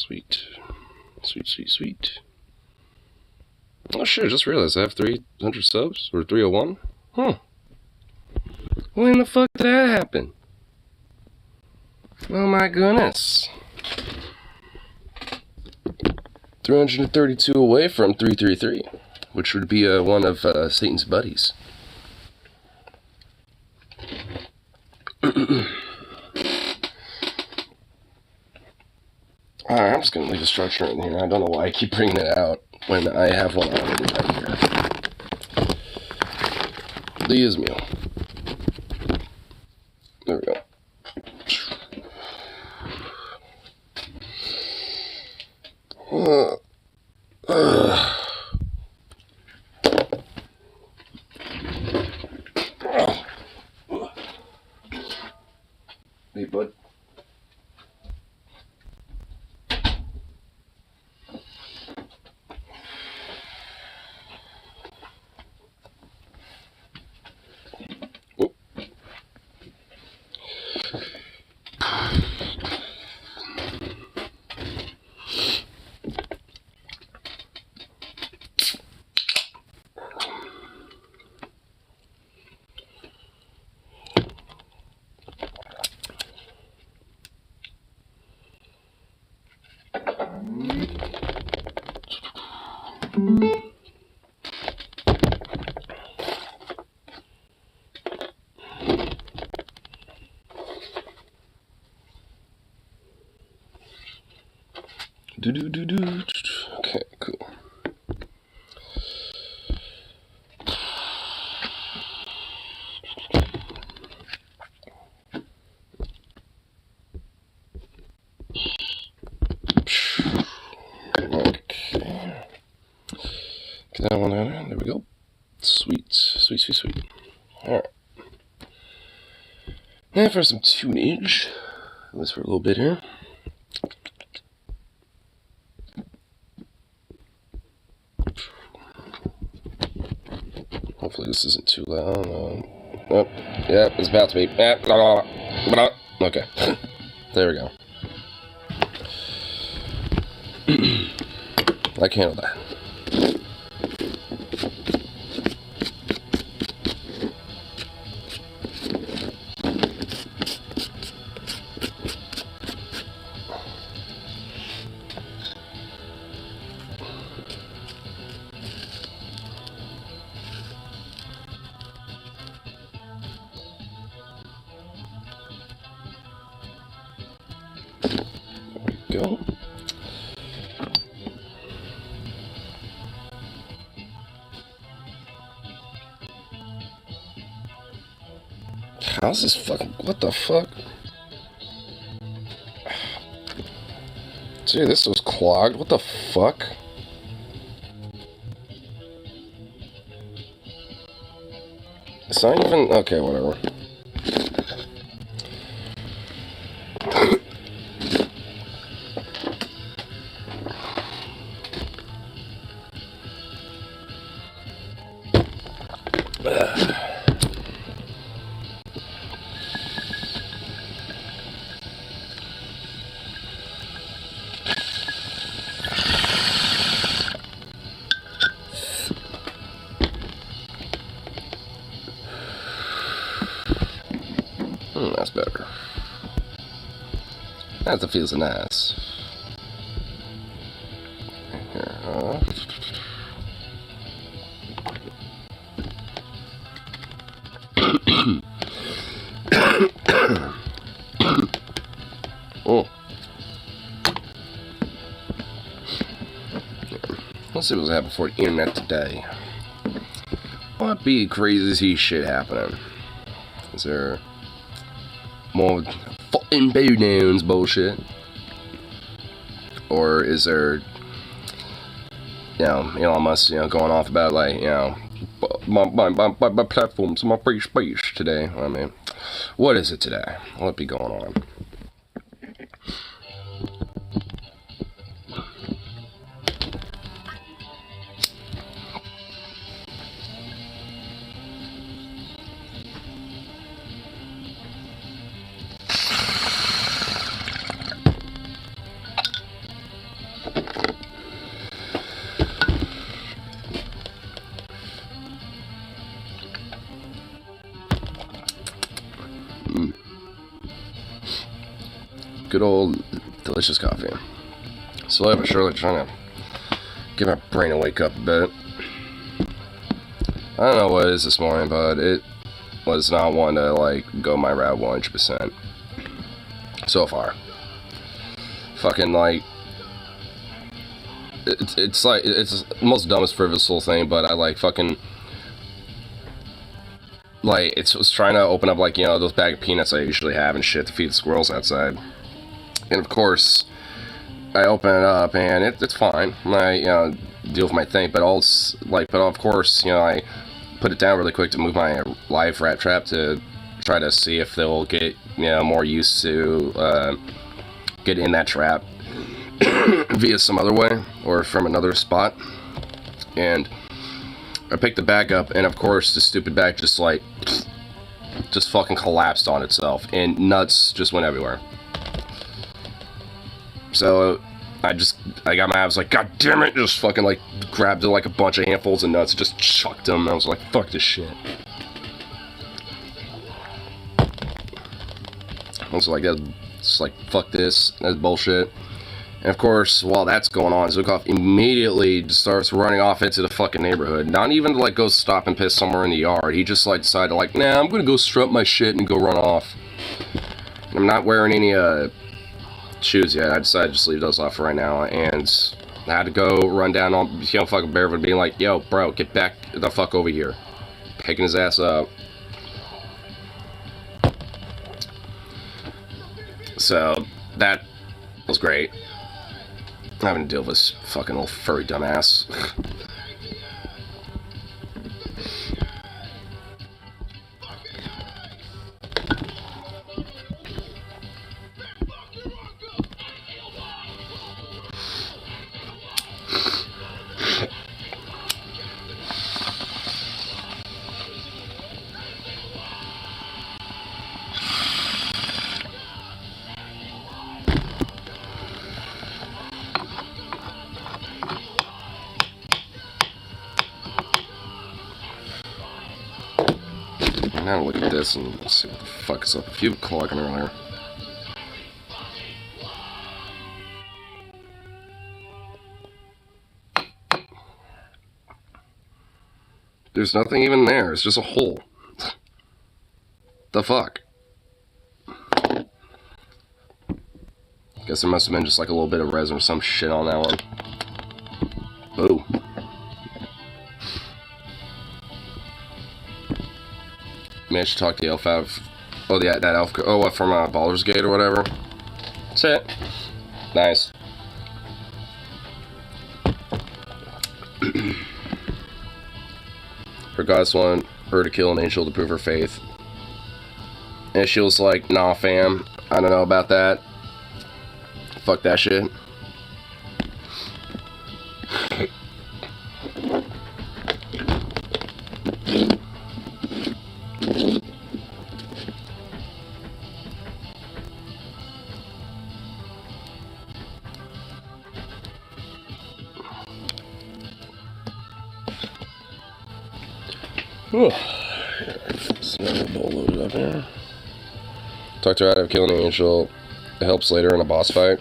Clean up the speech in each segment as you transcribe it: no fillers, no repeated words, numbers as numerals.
Sweet. Sweet, sweet, sweet. Oh shit, I just realized I have 300 subs, or 301. When the fuck did that happen? Oh my goodness. 332 away from 333, which would be one of Satan's buddies. Alright, I'm just going to leave a structure in here. I don't know why I keep bringing it out when I have one already right here. Leah's meal. There we go. Hey, bud. Do. Okay, cool. Okay. Get that one out there. There we go. Sweet. Sweet, sweet, sweet. Alright. Now for some tunage. At least for a little bit here. Hopefully this isn't too loud. Oh, yeah, it's about to be. Okay. There we go. I can handle that. Go. How's this fucking... What the fuck? Dude, this was clogged. What the fuck? It's not even... Okay, whatever. That's better. That feels nice. Here, oh. Let's see what's happening for the internet today. What be crazy shit happening? Is there more fucking bow downs bullshit? Or is there, Elon Musk, going off about, like, my platforms, my free speech today? I mean, what is it today? What be going on? Good old delicious coffee. Slowly but surely trying to get my brain to wake up a bit. I don't know what it is this morning, but it was not one to like go my route 100% so far. Fucking like it's like it's the most dumbest frivolous little thing, but I like fucking like it was trying to open up like, you know, those bag of peanuts I usually have and shit to feed the squirrels outside. And of course, I open it up and it's fine. I, you know, deal with my thing, but of course, you know, I put it down really quick to move my live rat trap to try to see if they'll get, you know, more used to get in that trap via some other way or from another spot. And I picked the bag up, and of course, the stupid bag just fucking collapsed on itself, and nuts just went everywhere. So I got I was like, God damn it, just fucking like grabbed like a bunch of handfuls of nuts, just chucked them. I was like, fuck this shit. I was like, it's like, fuck this, that's bullshit. And of course, while that's going on, Zukov immediately just starts running off into the fucking neighborhood. Not even to like go stop and piss somewhere in the yard. He just like decided like, nah, I'm gonna go strut my shit and go run off. And I'm not wearing any shoes yet. I decided to just leave those off for right now, and I had to go run down on, you know, fucking Barefoot, being like, yo, bro, get back the fuck over here. Picking his ass up. So that was great. Having to deal with this fucking old furry dumbass. Now look at this and see what the fuck is up. A few clogging earlier. There's nothing even there. It's just a hole. The fuck? Guess there must have been just like a little bit of resin or some shit on that one. Ooh. Managed to talk the elf out of... Oh, yeah, that elf... Oh, what, from Baldur's Gate or whatever? That's it. Nice. Her goddess wanted her to kill an angel to prove her faith. And she was like, nah, fam. I don't know about that. Fuck that shit. Another bowl loaded up here. Talked her out of killing an angel. It helps later in a boss fight.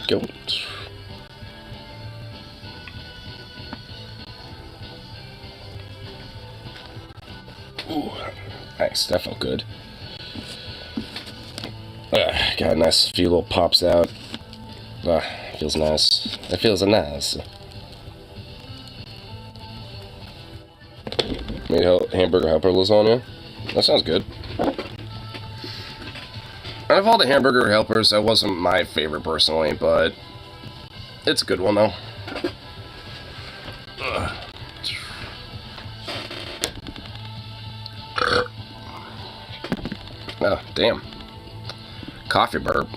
Go. Ooh, nice. That felt good. Got a nice few little pops out. Feels nice. It feels nice. Made hamburger helper lasagna. That sounds good. Out of all the hamburger helpers, that wasn't my favorite personally, but it's a good one though. Oh, damn. Coffee burp.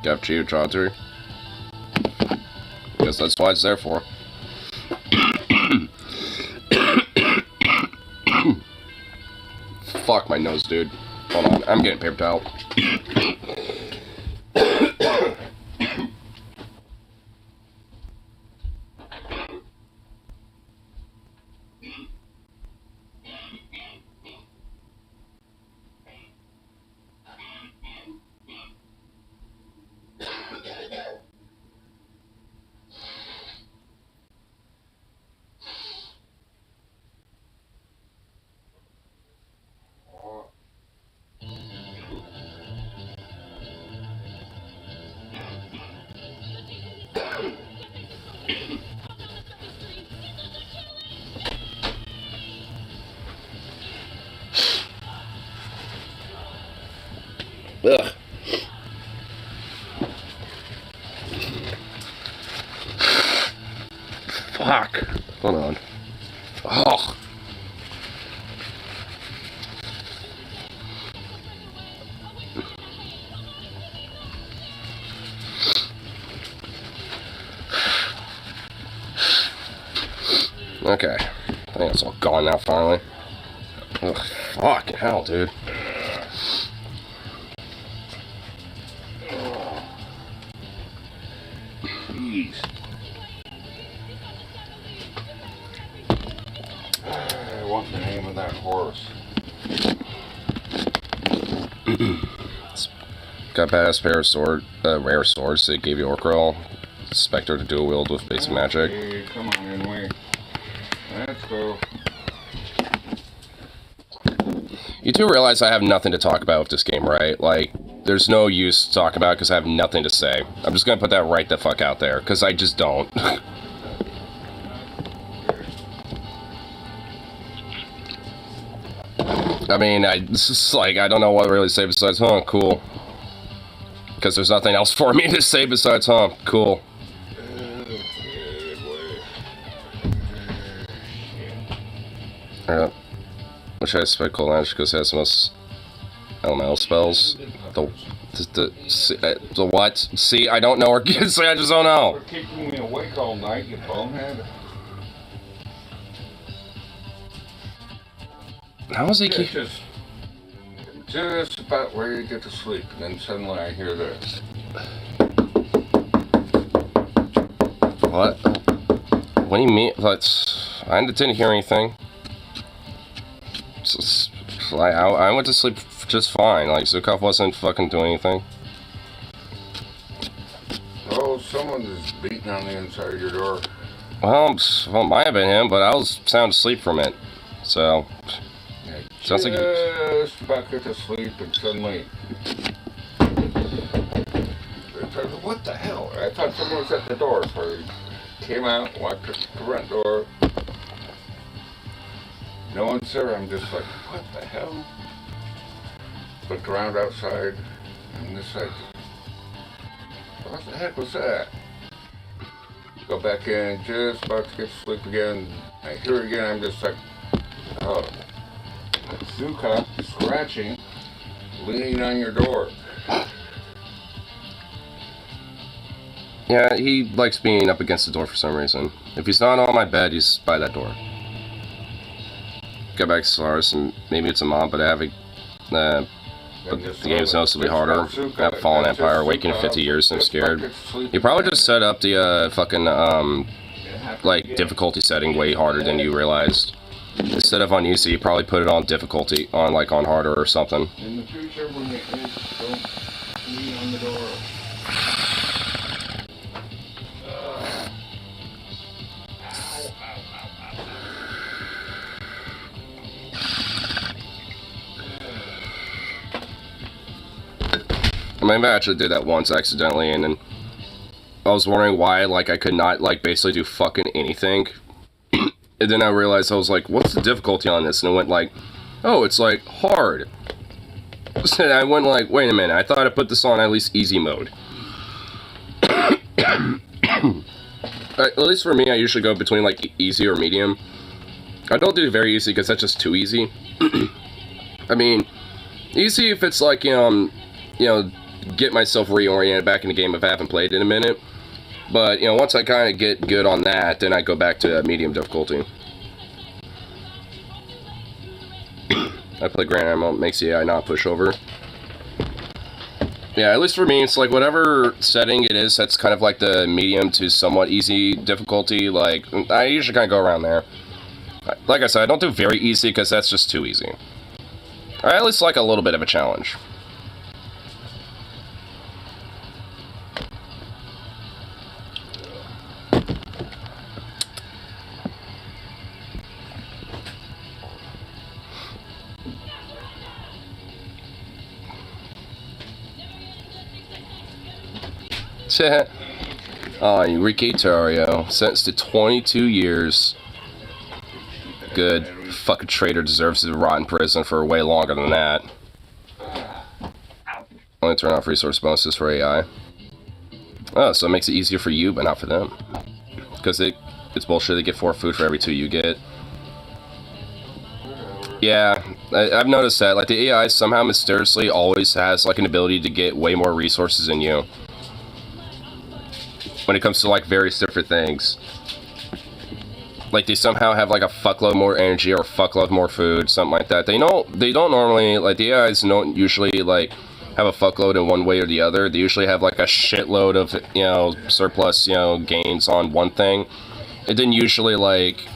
Got Cheetah Trotter. Guess that's why it's there for. Fuck my nose, dude. Hold on, I'm getting paper towel. Ugh. Fuck. Hold on. Oh. Okay. I think it's all gone now, finally. Ugh, fucking hell, dude. Jeez. What's the name of that horse? Got badass pair of sword, rare swords that gave you Orc Roll. Spectre to dual wield with basic magic. Hey, come on, anyway. Let's go. You do realize I have nothing to talk about with this game, right? Like, there's no use to talk about because I have nothing to say. I'm just gonna put that right the fuck out there, because I just don't. I mean, it's just like, I don't know what to really say besides, huh, cool. Because there's nothing else for me to say besides, huh, cool. Alright. Which I expect Cold Edge because it has the most elemental spells. The what? See, I don't know or see, I just don't know. You're keeping me awake all night, you bonehead. How is he keep... Just about ready to get to sleep, and then suddenly I hear this. What? What do you mean? I didn't hear anything. I went to sleep just fine. Like, Zukov wasn't fucking doing anything. Oh, someone is beating on the inside of your door. Well, it might have been him, but I was sound asleep from it. So, Yeah, sounds like just about to get to sleep, and suddenly, what the hell? I thought someone was at the door, so I came out, walked to the front door. No one's there. I'm just like, what the hell? Looked around outside, and this side, what the heck was that? Go back in, just about to get to sleep again. I hear it again. I'm just like, oh, Zuka scratching, leaning on your door. Yeah, he likes being up against the door for some reason. If he's not on my bed, he's by that door. Get back to Solaris, and maybe it's a mod, but I have a... but the game's noticeably harder. I have Fallen Empire, Awakened in 50 years, and I'm scared. You probably just set up the fucking, like, difficulty setting way harder than you realized. Instead of on easy, you probably put it on difficulty, on, like, on harder or something. In the future, when it is, don't lean on the door. I mean, I actually did that once accidentally, and then I was wondering why, like, I could not, like, basically do fucking anything. And then I realized, I was like, what's the difficulty on this? And it went like, oh, it's like hard. So I went like, wait a minute, I thought I put this on at least easy mode. At least for me, I usually go between like easy or medium. I don't do very easy because that's just too easy. I mean, easy if it's like, get myself reoriented back in the game if I haven't played in a minute. But, once I kind of get good on that, then I go back to medium difficulty. I play Grand Ammo, makes the AI not push over. Yeah, at least for me, it's like whatever setting it is, that's kind of like the medium to somewhat easy difficulty. Like, I usually kind of go around there. Like I said, I don't do very easy because that's just too easy. I at least like a little bit of a challenge. Enrique Tario, sentenced to 22 years. Good. Fucking traitor deserves to rot in prison for way longer than that. Only turn off resource bonuses for AI. Oh, so it makes it easier for you, but not for them. Because it's bullshit, they get 4 food for every 2 you get. Yeah, I've noticed that. Like, the AI somehow mysteriously always has, like, an ability to get way more resources than you. When it comes to, like, various different things. Like, they somehow have, like, a fuckload more energy or a fuckload more food, something like that. They don't normally, like, the AIs don't usually, like, have a fuckload in one way or the other. They usually have, like, a shitload of, surplus, gains on one thing. And then usually, like,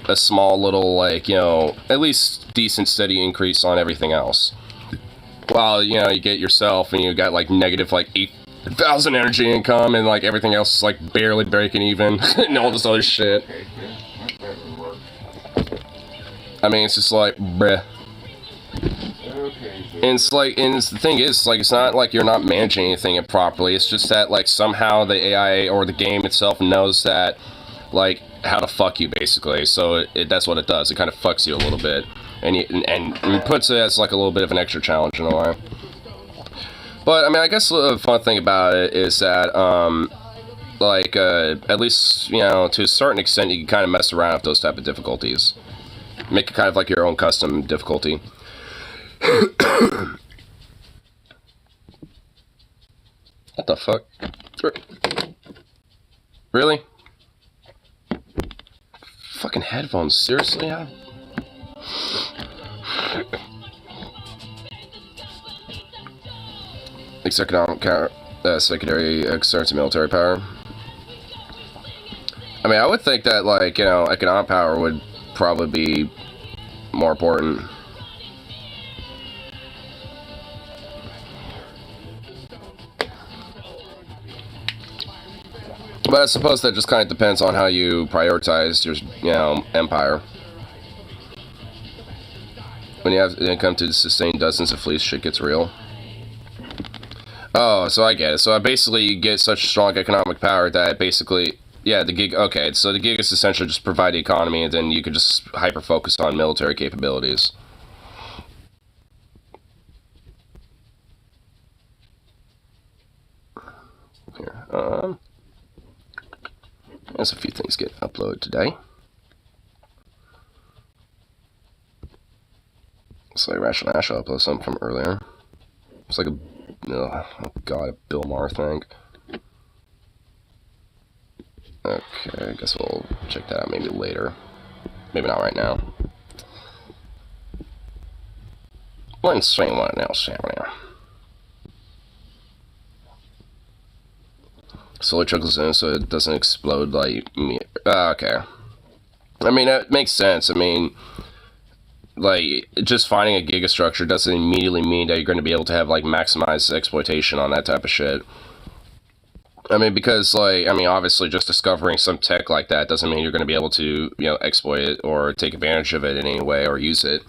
a small little, like, at least decent steady increase on everything else. While, you get yourself and you got, like, negative, like, 8,000 energy income and, like, everything else is, like, barely breaking even and all this other shit. I mean, it's just like, bruh. And it's like, and the thing is, like, it's not like you're not managing anything properly. It's just that, like, somehow the AI or the game itself knows that, like, how to fuck you, basically. So that's what it does. It kind of fucks you a little bit. And it puts it as, like, a little bit of an extra challenge in a way. But, I mean, I guess the fun thing about it is that, like, at least, to a certain extent, you can kind of mess around with those type of difficulties. Make it kind of like your own custom difficulty. What the fuck? Really? Fucking headphones, seriously? Huh? Secondary exerts military power. I mean, I would think that, like, economic power would probably be more important. But I suppose that just kind of depends on how you prioritize your, empire. When you have income to sustain dozens of fleets, shit gets real. Oh, so I get it. So I basically get such strong economic power that basically, yeah, the gig, okay, so the gig is essentially just provide the economy, and then you can just hyper-focus on military capabilities. Here, there's a few things get uploaded today. So I should upload something from earlier. It's like oh god, a Bill Maher thing. Okay, I guess we'll check that out maybe later. Maybe not right now. Let's see what else happening. Slowly trickles in so it doesn't explode like me. Okay. I mean, that makes sense. I mean, like, just finding a gigastructure doesn't immediately mean that you're going to be able to have, like, maximized exploitation on that type of shit. I mean, because, like, I mean, obviously just discovering some tech like that doesn't mean you're going to be able to, exploit it or take advantage of it in any way or use it.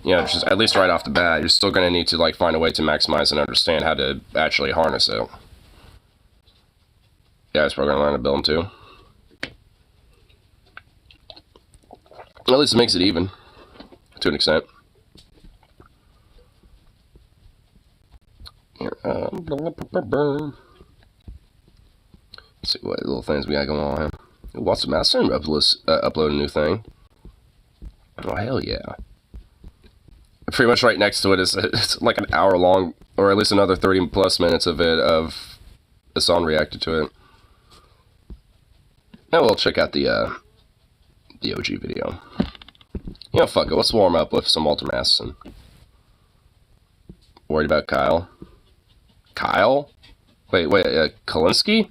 Just at least right off the bat, you're still going to need to, like, find a way to maximize and understand how to actually harness it. Yeah, it's probably going to learn to build them too. At least it makes it even, to an extent. Here, let's see what little things we got going on here. Watson Master upload a new thing. Oh, hell yeah. Pretty much right next to it is it's like an hour long, or at least another 30 plus minutes of it, of a song reacted to it. Now we'll check out the OG video. You know, fuck it, let's warm up with some Walter Masson. Worried about Kyle? Kyle? Wait, Kalinsky?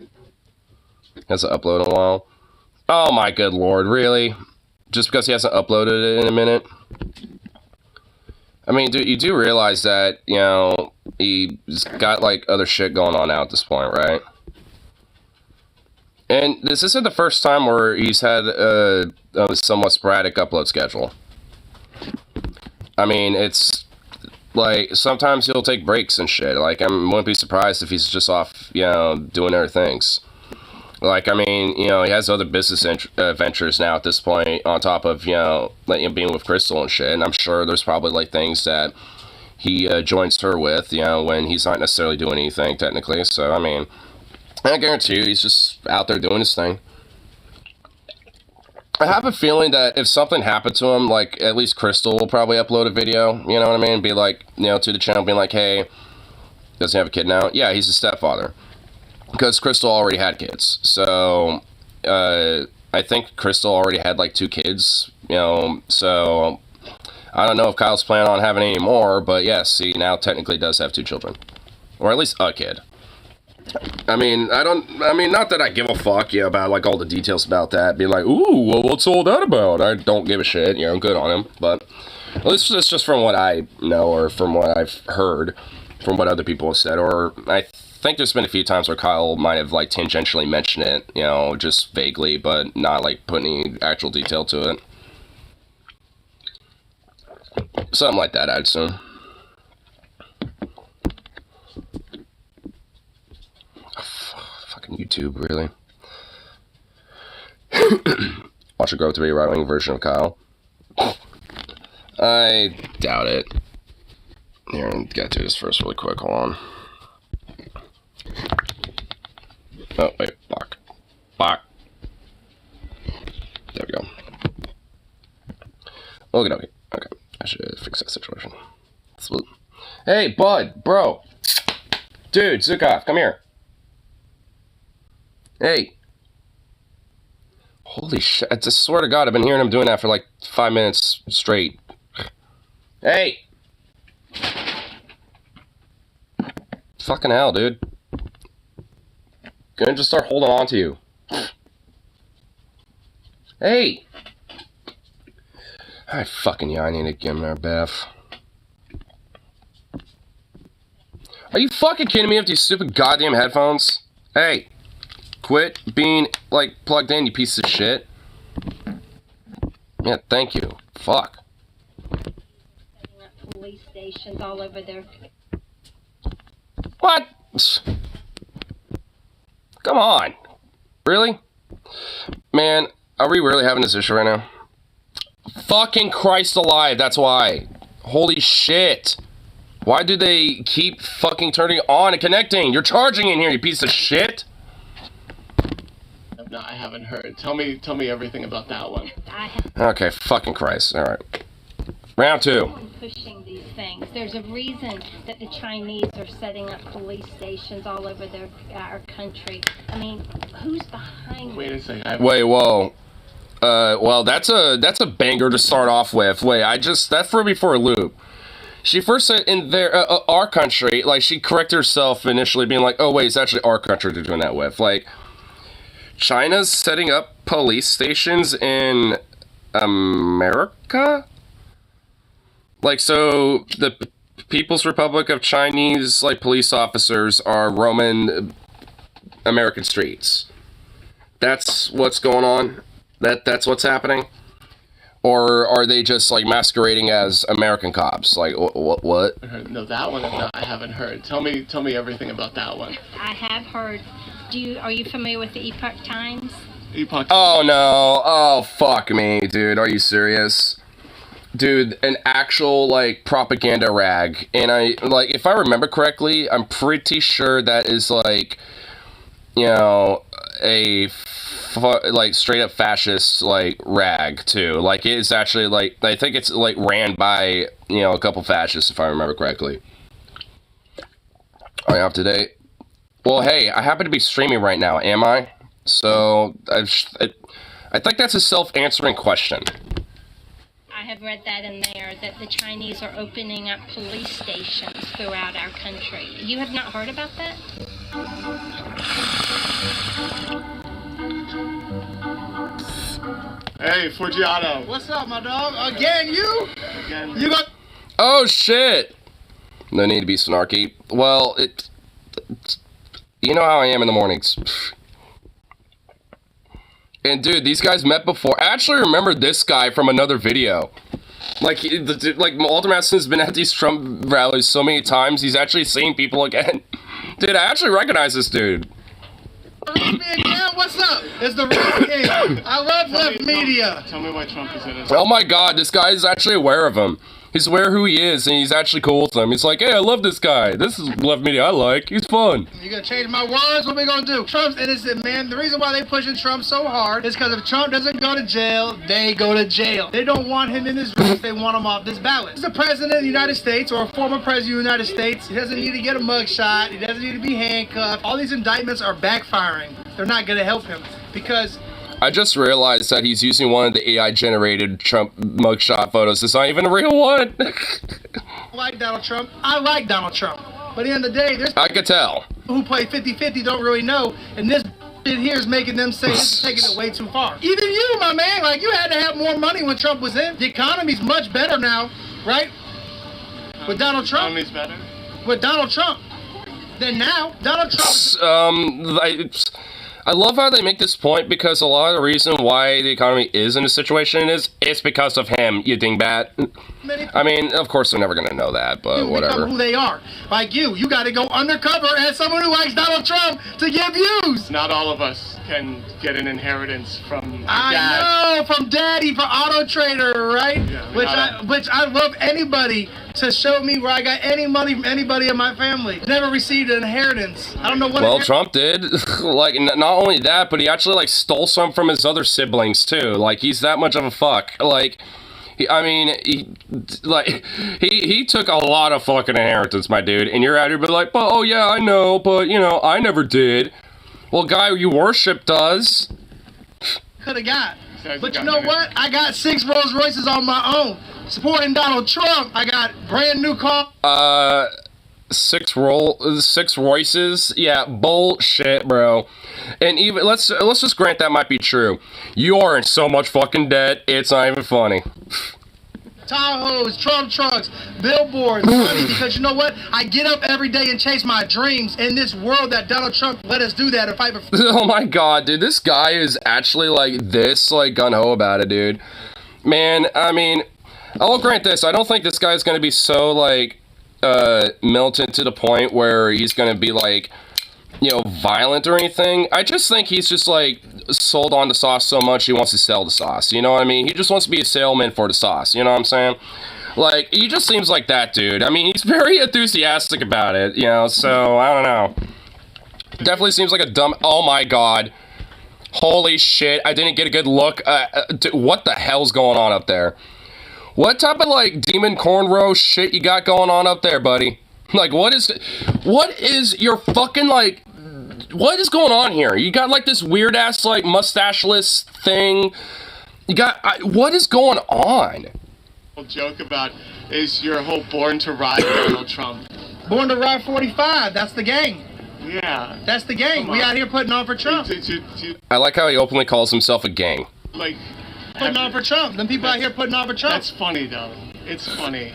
Hasn't uploaded in a while. Oh my good lord, really? Just because he hasn't uploaded it in a minute? I mean, dude, you do realize that, you know, he's got, like, other shit going on now at this point, right? And this isn't the first time where he's had a somewhat sporadic upload schedule. I mean, it's, like, sometimes he'll take breaks and shit. Like, I wouldn't be surprised if he's just off, you know, doing other things. Like, I mean, you know, he has other business ventures now at this point, on top of, you know, like, being with Crystal and shit. And I'm sure there's probably, like, things that he joins her with, you know, when he's not necessarily doing anything, technically. So, I mean, I guarantee you, he's just out there doing his thing. I have a feeling that if something happened to him, like, at least Crystal will probably upload a video, you know what I mean? Be like, you know, to the channel, being like, hey, does he have a kid now? Yeah, he's a stepfather. Because Crystal already had kids. So, I think Crystal already had, like, 2 kids, you know, so I don't know if Kyle's planning on having any more, but yes, he now technically does have 2 children. Or at least a kid. I mean, not that I give a fuck, yeah, about, like, all the details about that, being like, ooh, well, what's all that about? I don't give a shit, you know, good on him, but at least it's just from what I know, or from what I've heard, from what other people have said, or I think there's been a few times where Kyle might have, like, tangentially mentioned it, you know, just vaguely, but not, like, putting any actual detail to it. Something like that, I'd assume. Fucking YouTube, really. Watch it grow up to be a right-wing version of Kyle. I doubt it. Here, I gotta do this first really quick, hold on. Oh, wait, block. Block. There we go. Okay. I should fix that situation. Hey, bud, bro. Dude, Zukov, come here. Hey. Holy shit, I just swear to God, I've been hearing him doing that for like 5 minutes straight. Hey! Fucking hell, dude. Gonna just start holding on to you. Hey! I need to give him a bath. Are you fucking kidding me with these stupid goddamn headphones? Hey! Quit being, like, plugged in, you piece of shit. Yeah, thank you. Fuck. Police stations all over there. What? Come on. Really? Man, are we really having this issue right now? Fucking Christ alive, that's why. Holy shit. Why do they keep fucking turning on and connecting? You're charging in here, you piece of shit. No, I haven't heard. Tell me everything about that one. Okay, fucking Christ. Alright. Round 2. Pushing these things. There's a reason that the Chinese are setting up police stations all over our country. I mean, who's behind Wait a second. Wait, whoa. Well, that's a banger to start off with. Wait, that threw me for a loop. She first said in our country, like, she corrected herself initially, being like, oh, wait, it's actually our country they're doing that with. Like, China's setting up police stations in America? Like, so the People's Republic of Chinese, like, police officers are roaming American streets. That's what's going on? That's what's happening? Or are they just, like, masquerading as American cops? Like, what? No, that one I haven't heard. Tell me everything about that one. I have heard. Are you familiar with the Epoch Times? Epoch. Oh no. Oh fuck me, dude. Are you serious? Dude, an actual like propaganda rag. And I like if I remember correctly, I'm pretty sure that is like, you know, a like straight up fascist like rag too. Like it's actually like I think it's like ran by, you know, a couple fascists if I remember correctly. Are you up to date? Well, hey, I happen to be streaming right now, am I? So I think that's a self-answering question. I have read that in there, that the Chinese are opening up police stations throughout our country. You have not heard about that? Hey, Forgiato. What's up, my dog? Again, you? Again. You got... Oh shit! No need to be snarky. Well, you know how I am in the mornings. And dude, these guys met before. I actually remember this guy from another video. Like Ultimatson's been at these Trump rallies so many times, he's actually seeing people again. Dude, I actually recognize this dude. What's up? It's the real king. I love left media. Tell me why Trump is in it. Oh my god, this guy is actually aware of him. He's aware who he is, and he's actually cool with him. He's like, hey, I love this guy. This is left media I like. He's fun. You gonna change my words? What we gonna do? Trump's innocent, man. The reason why they pushing Trump so hard is because if Trump doesn't go to jail, they go to jail. They don't want him in this race. They want him off this ballot. He's the president of the United States, or a former president of the United States. He doesn't need to get a mugshot. He doesn't need to be handcuffed. All these indictments are backfiring. They're not gonna help him because... I just realized that he's using one of the AI-generated Trump mugshot photos. It's not even a real one. I like Donald Trump. I like Donald Trump. But at the end of the day, there's I could tell. who play 50-50 don't really know, and this shit here is making them say this is taking it way too far. Even you, my man, like you had to have more money when Trump was in. The economy's much better now, right? With Donald Trump. Economy's better. With Donald Trump. Then now, Donald Trump. I love how they make this point because a lot of the reason why the economy is in the situation it is, it's because of him, you dingbat. I mean, of course they're never going to know that, but whatever. Become who they are. Like you got to go undercover as someone who likes Donald Trump to get views. Not all of us can get an inheritance from dad. I know, from daddy, from Auto Trader, right? Yeah, which I love anybody to show me where I got any money from anybody in my family. Never received an inheritance. I don't know what. Well, Trump did. Like, not only that, but he actually like stole some from his other siblings too. Like, he's that much of a fuck. Like, he took a lot of fucking inheritance, my dude. And you're out here be like, oh yeah, I know, but you know, I never did. Well, guy you worship does. Could have got. But you know what? I got 6 Rolls Royces on my own. Supporting Donald Trump. I got brand new car. 6 Royces? Yeah, bullshit, bro. And even let's just grant that might be true. You are in so much fucking debt, it's not even funny. Tahoes, Trump trucks, billboards, money, because you know what? I get up every day and chase my dreams in this world that Donald Trump let us do that and fight for. Oh my god, dude, this guy is actually like this, like gung-ho about it, dude. Man, I mean, I'll grant this. I don't think this guy's gonna be so like militant to the point where he's gonna be like, you know, violent or anything. I just think he's just like sold on the sauce so much he wants to sell the sauce. You know what I mean? He just wants to be a salesman for the sauce. You know what I'm saying? Like, he just seems like that dude. I mean, he's very enthusiastic about it, you know, so I don't know. Definitely seems like a dumb. Oh my god. Holy shit. I didn't get a good look. What the hell's going on up there? What type of like demon cornrow shit you got going on up there, buddy? Like, what is your fucking, like, what is going on here? You got, like, this weird-ass, like, mustache-less thing. You got, what is going on? Joke about is your whole Born to Ride Donald Trump. Born to Ride 45, that's the gang. Yeah. That's the gang. We out here putting on for Trump. I like how he openly calls himself a gang. Like, putting on for Trump. Them people out here putting on for Trump. That's funny, though. It's funny.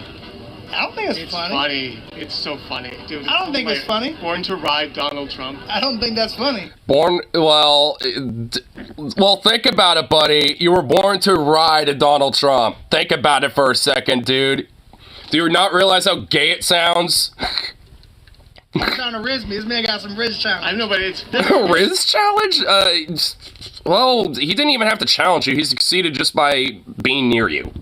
I don't think it's funny. It's so funny, dude. I don't think it's funny. Born to Ride Donald Trump. I don't think that's funny. Well, think about it, buddy. You were born to ride a Donald Trump. Think about it for a second, dude. Do you not realize how gay it sounds? He's trying to Riz me. This man got some Riz challenge. I know, but it's Riz challenge? Well, he didn't even have to challenge you. He succeeded just by being near you.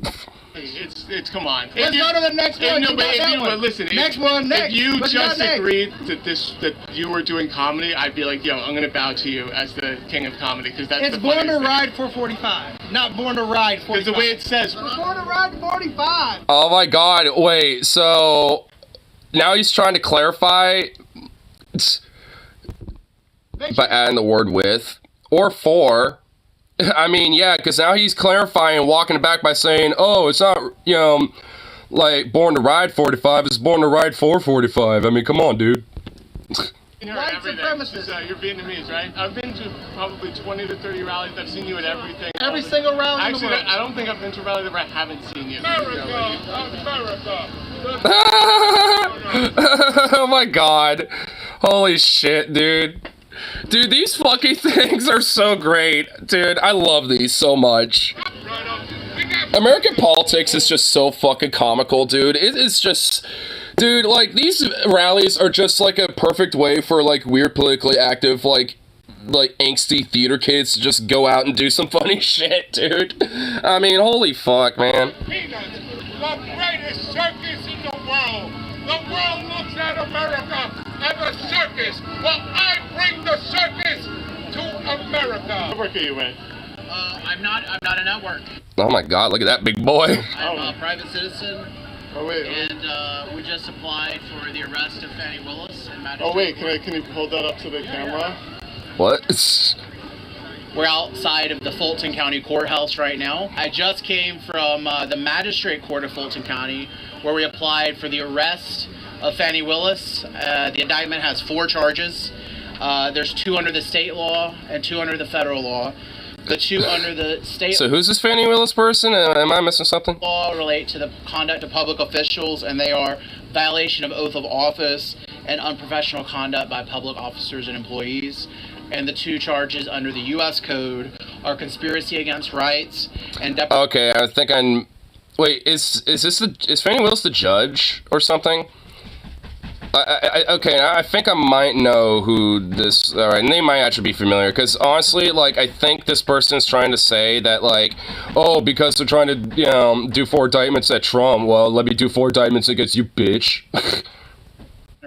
It's come on. Let's go to the next one. No, but listen. Next one, next. If you What just got agreed that you were doing comedy, I'd be like, yo, I'm gonna bow to you as the king of comedy because that's It's the Born to funniest thing. Ride 445, not Born to Ride 45. Because the way it says. Born to Ride 45. Oh my god, wait, so now he's trying to clarify by adding the word with or for. I mean, yeah, because now he's clarifying and walking it back by saying, oh, it's not, like Born to Ride 45, it's Born to Ride 445. I mean, come on, dude. White supremacist. You're Vietnamese, right? I've been to probably 20 to 30 rallies. I've seen you at everything. Every single rally in the Actually, world. I don't think I've been to a rally that I haven't seen you. Oh my god. Holy shit, dude. Dude, these fucking things are so great. Dude, I love these so much. American politics is just so fucking comical, dude. It is just... Dude, like, these rallies are just, like, a perfect way for, like, weird politically active, like angsty theater kids to just go out and do some funny shit, dude. I mean, holy fuck, man. Peanuts, the greatest circus in the world. The world looks at America as a circus. Well, I bring the circus to America. What work are you in? I'm not in at work. Oh my god, look at that big boy. I'm a private citizen, Oh wait. and we just applied for the arrest of Fannie Willis and Magistrate. Oh wait, can you hold that up to the camera? What? We're outside of the Fulton County Courthouse right now. I just came from the Magistrate Court of Fulton County, where we applied for the arrest of Fannie Willis. The indictment has 4 charges. There's 2 under the state law and 2 under the federal law. The 2 under the state So who's this Fannie Willis person? Am I missing something? law relate to the conduct of public officials, and they are violation of oath of office and unprofessional conduct by public officers and employees. And the 2 charges under the U.S. Code are conspiracy against rights and Okay, I think I'm... Wait, is Fannie Willis the judge or something? Okay, I think I might know who this... Alright, and they might actually be familiar, because honestly, like, I think this person's trying to say that, like, oh, because they're trying to, do 4 indictments at Trump, well, let me do 4 indictments against you, bitch.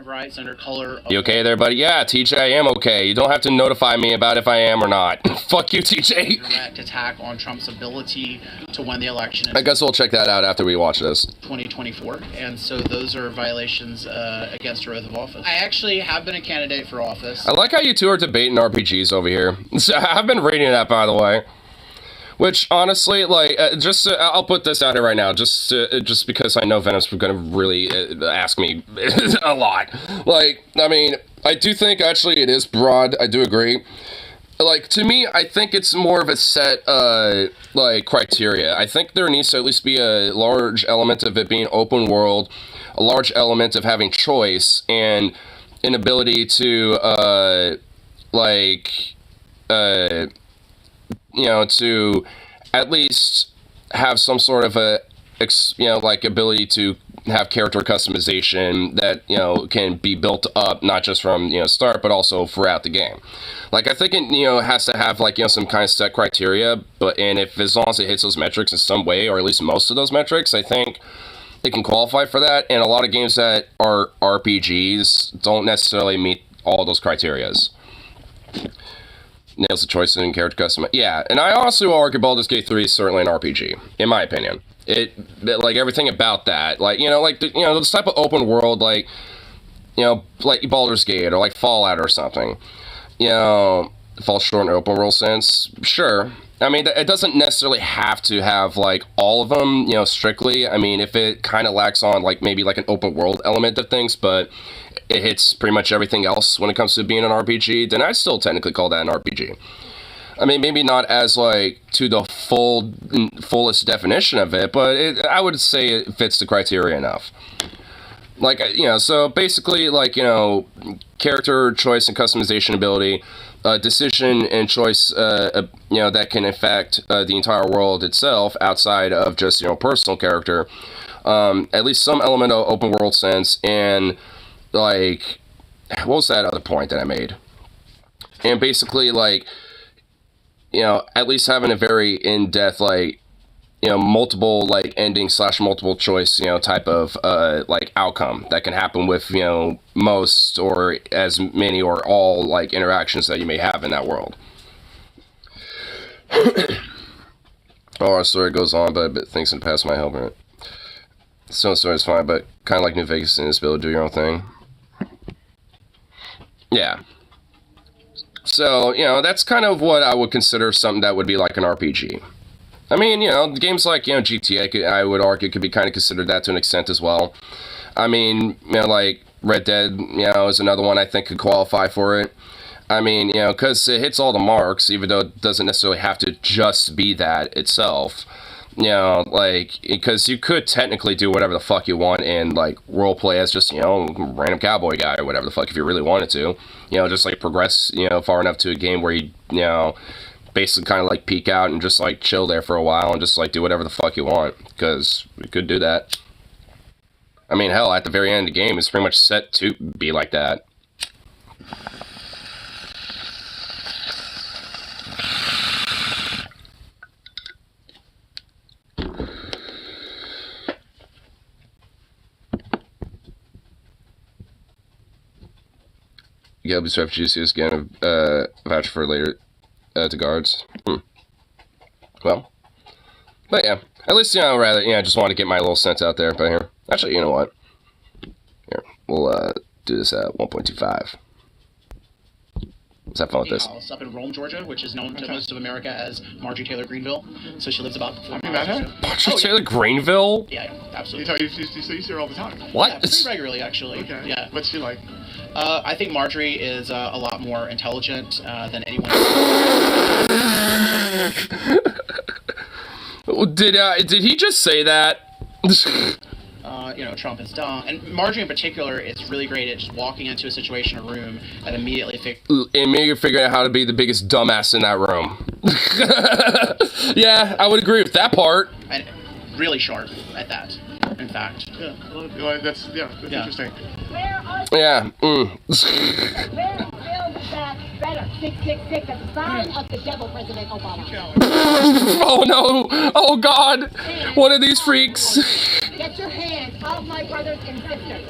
of rights under color of You okay there, buddy? Yeah, TJ, I am okay. You don't have to notify me about if I am or not. Fuck you, TJ. direct attack on Trump's ability to win the election in I guess we'll check that out after we watch this. 2024, and so those are violations against your oath of office. I actually have been a candidate for office. I like how you two are debating RPGs over here. I've been reading that, by the way. Which, honestly, like, I'll put this out here right now, just because I know Venom's gonna really ask me a lot. Like, I mean, I do think, actually, it is broad, I do agree. Like, to me, I think it's more of a set, like, criteria. I think there needs to at least be a large element of it being open world, a large element of having choice, and an ability to, to at least have some sort of a, ability to have character customization that, can be built up, not just from, start, but also throughout the game. Like, I think it, has to have, some kind of set criteria, and as long as it hits those metrics in some way, or at least most of those metrics, I think it can qualify for that, and a lot of games that are RPGs don't necessarily meet all those criterias. Nails the choice in character custom. Yeah, and I also will argue Baldur's Gate 3 is certainly an RPG, in my opinion. Like, everything about that, this type of open world, like Baldur's Gate, or like Fallout or something, falls short in open world sense, sure. I mean, it doesn't necessarily have to have, all of them, strictly. I mean, if it kind of lacks on, maybe, an open world element of things, but it hits pretty much everything else when it comes to being an RPG, then I'd still technically call that an RPG. I mean, maybe not as, to the fullest definition of it, but I would say it fits the criteria enough. So basically, character choice and customization ability, decision and choice, that can affect the entire world itself outside of just, personal character. At least some element of open world sense, and, what was that other point that I made? And basically, like, you know, at least having a very in-depth, like, you know, multiple, like, ending / multiple choice, you know, type of, like, outcome that can happen with, you know, most or as many or all, like, interactions that you may have in that world. Our story goes on, but things in the past might help it. Still, story is fine, but kind of like New Vegas in this ability to do your own thing. Yeah. So, you know, that's kind of what I would consider something that would be like an RPG. I mean, you know, games like, you know, GTA, I would argue, could be kind of considered that to an extent as well. I mean, you know, like Red Dead, you know, is another one I think could qualify for it. I mean, you know, because it hits all the marks, even though it doesn't necessarily have to just be that itself. You know, like, because you could technically do whatever the fuck you want and, like, roleplay as just, you know, random cowboy guy or whatever the fuck if you really wanted to. You know, just, like, progress, you know, far enough to a game where you know, basically kind of, like, peek out and just, like, chill there for a while and just, like, do whatever the fuck you want. Because you could do that. I mean, hell, at the very end of the game, it's pretty much set to be like that. Yeah, Ubisoft GCS again, voucher for later to guards. Well, but yeah, at least, you know, rather, yeah, I just want to get my little sense out there. But here, actually, you know what? Here, we'll do this at 1.25. Let's have fun with this. House up in Rome, Georgia, which is known to most of America as Marjorie Taylor Greenville. So she lives about 4 miles. Marjorie Taylor Greenville? Yeah, absolutely. You see her all the time. What? Yeah, pretty regularly, actually. Okay. Yeah. What's she like? I think Marjorie is a lot more intelligent than anyone. Did he just say that? You know, Trump is dumb, and Marjorie in particular is really great at just walking into a situation, a room, and immediately figuring out how to be the biggest dumbass in that room. Yeah, I would agree with that part. And really sharp at that. In fact. Yeah, well, that's interesting. Yeah. Better 666 at the sign of the devil, President Obama. Oh no! Oh God! One of these freaks. Get your hands off my brothers and sisters.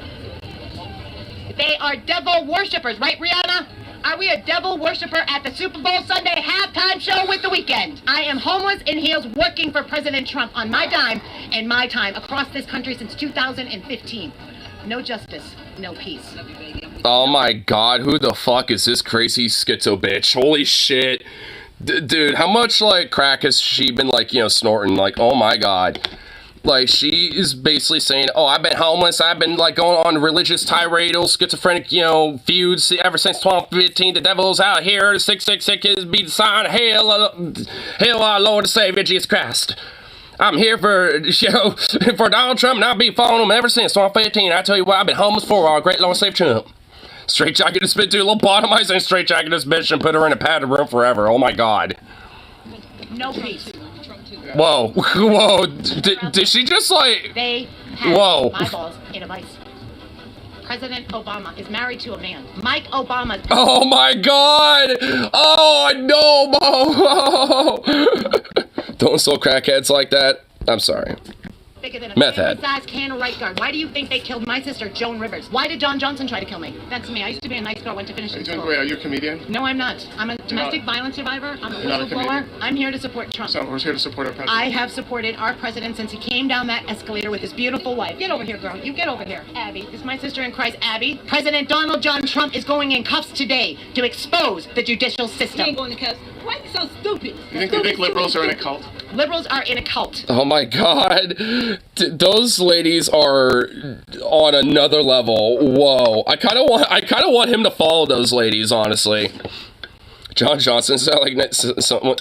They are devil worshippers, right, Rihanna? Are we a devil worshiper at the Super Bowl Sunday halftime show with The Weeknd? I am homeless in heels working for President Trump on my dime and my time across this country since 2015. No justice, no peace. Oh my God, who the fuck is this crazy schizo bitch? Holy shit. Dude, how much, like, crack has she been, like, you know, snorting? Like, oh my God. Like, she is basically saying, oh, I've been homeless, I've been, like, going on religious tirade, schizophrenic, you know, feuds ever since 1215. The devil's out here, the 666 is be the sign of hail our Lord and Savior, Jesus Christ. I'm here for, you know, for Donald Trump, and I'll be following him ever since 1215. I tell you what, I've been homeless for our great Lord Save Trump. Straight jacket this bitch, do a little bottomizing straight jacket this bitch and put her in a padded room forever. Oh my God. No peace. Whoa, whoa, did she just, like... They have whoa. my balls in a vice. President Obama is married to a man. Mike Obama. Oh my God! Oh, no! Don't insult crackheads like that. I'm sorry. Bigger than a Meth head. size can of right guard. Why do you think they killed my sister, Joan Rivers? Why did John Johnson try to kill me? That's me. I used to be a nice girl, went to finish Are you school. Wait, are you a comedian? No, I'm not. I'm a domestic violence survivor. I'm a You're not a whistleblower. comedian? I'm here to support Trump. So who's here to support our president? I have supported our president since he came down that escalator with his beautiful wife. Get over here, girl. You get over here. Abby. This is my sister in Christ, Abby. President Donald John Trump is going in cuffs today to expose the judicial system. You ain't going to cuss. Why are you so stupid? You think liberals are in a cult? Liberals are in a cult. Oh my God. Those ladies are on another level. Whoa. I kind of want him to follow those ladies, honestly. John Johnson, is that like someone?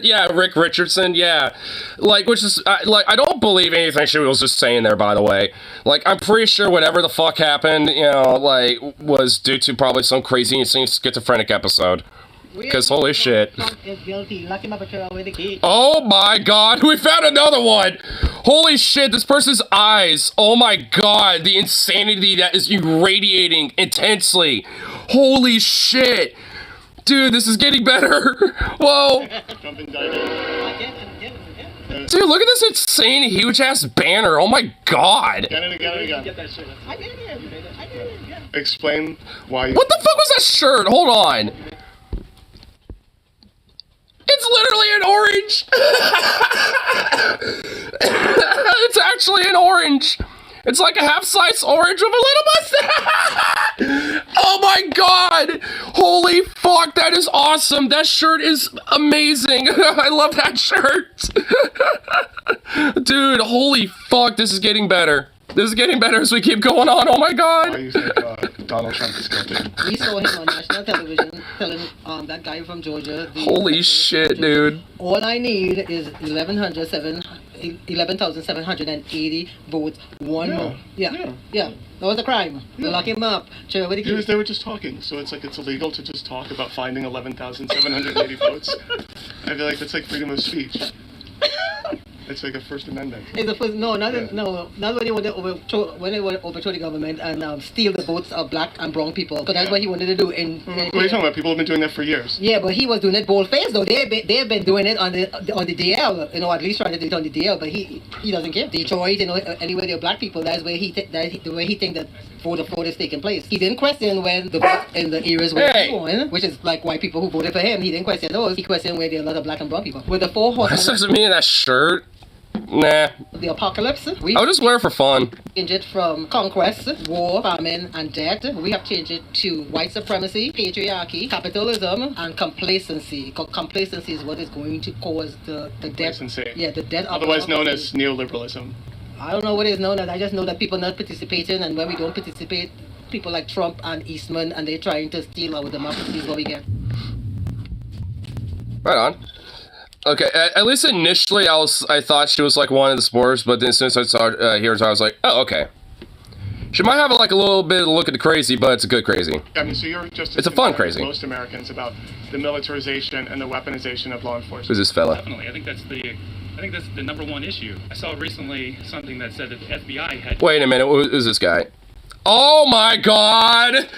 Yeah, Rick Richardson, yeah. Like, which is, I don't believe anything she was just saying there, by the way. Like, I'm pretty sure whatever the fuck happened, you know, like, was due to probably some crazy insane schizophrenic episode. Because holy shit. Trump is guilty. Lock him up and throw away the key. Oh my God, we found another one! Holy shit, this person's eyes. Oh my god, the insanity that is irradiating intensely. Holy shit. Dude, this is getting better. Whoa. Dude, look at this insane, huge-ass banner. Oh my god. Explain why. What the fuck was that shirt? Hold on. It's literally an orange. It's actually an orange. It's like a half-size orange with a little mustache. Oh my god. Holy fuck, that is awesome. That shirt is amazing. I love that shirt. Dude, holy fuck, this is getting better. This is getting better as we keep going on. Oh my god. Why you think Donald Trump is guilty? We saw him on national television telling that guy from Georgia. Holy shit, dude. All I need is 11,780 votes. One more. Yeah. That was a crime. Yeah. Lock him up. Sure, what They were just talking, so it's like it's illegal to just talk about finding 11,780 votes. I feel like that's like freedom of speech. It's like a First Amendment. It's the first, not when they wanted to overthrow the government and steal the votes of black and brown people. So that's what he wanted to do. What are you talking about? People have been doing that for years. Yeah, but he was doing it bold-faced though. They've been doing it on the DL, at least trying to do it on the DL. But he doesn't care. Detroit, anywhere there are black people, that's where the way he think that voter fraud is taking place. He didn't question when the vote in the areas where he won, which is like white people who voted for him. He didn't question those. He questioned where there are a lot of black and brown people. With the 4 horsemen. This doesn't mean that shirt. Nah. The apocalypse. I'll just wear it for fun. Changed it from conquest, war, famine, and death. We have changed it to white supremacy, patriarchy, capitalism, and complacency. Complacency is what is going to cause the death. Yeah, the death. Otherwise known as neoliberalism. I don't know what it is known as. I just know that people not participating, and when we don't participate, people like Trump and Eastman, and they're trying to steal our democracy is what we get. Right on. Okay, at least initially I thought she was like one of the sports, but then since I saw her, I was like, oh, okay. She might have like a little bit of a look at the crazy, but it's a good crazy. I mean, so you're just it's a fun crazy. Most Americans about the militarization and the weaponization of law enforcement. Who's this fella? Definitely, I think that's the number one issue. I saw recently something that said that the FBI had. Wait a minute, who's this guy? Oh my god!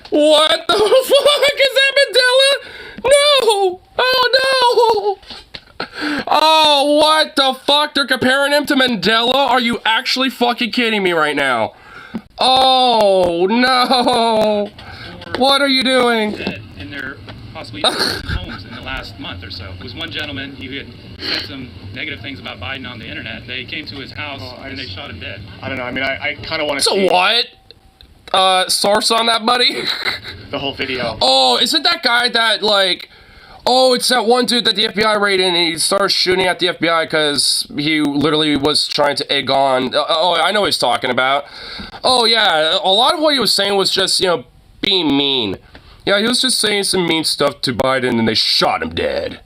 What the fuck is that, Mandela? No! Oh no! Oh, what the fuck? They're comparing him to Mandela? Are you actually fucking kidding me right now? Oh, no. What are you doing? And they're possibly homes in the last month or so. It was one gentleman, he had said some negative things about Biden on the internet. They came to his house and they shot him dead. I don't know, I mean, I kind of want to see. So what? Source on that, buddy? The whole video. Oh, isn't that guy that, like... Oh, it's that one dude that the FBI raided and he started shooting at the FBI because he literally was trying to egg on... Oh, I know what he's talking about. Oh, yeah, a lot of what he was saying was just, being mean. Yeah, he was just saying some mean stuff to Biden and they shot him dead.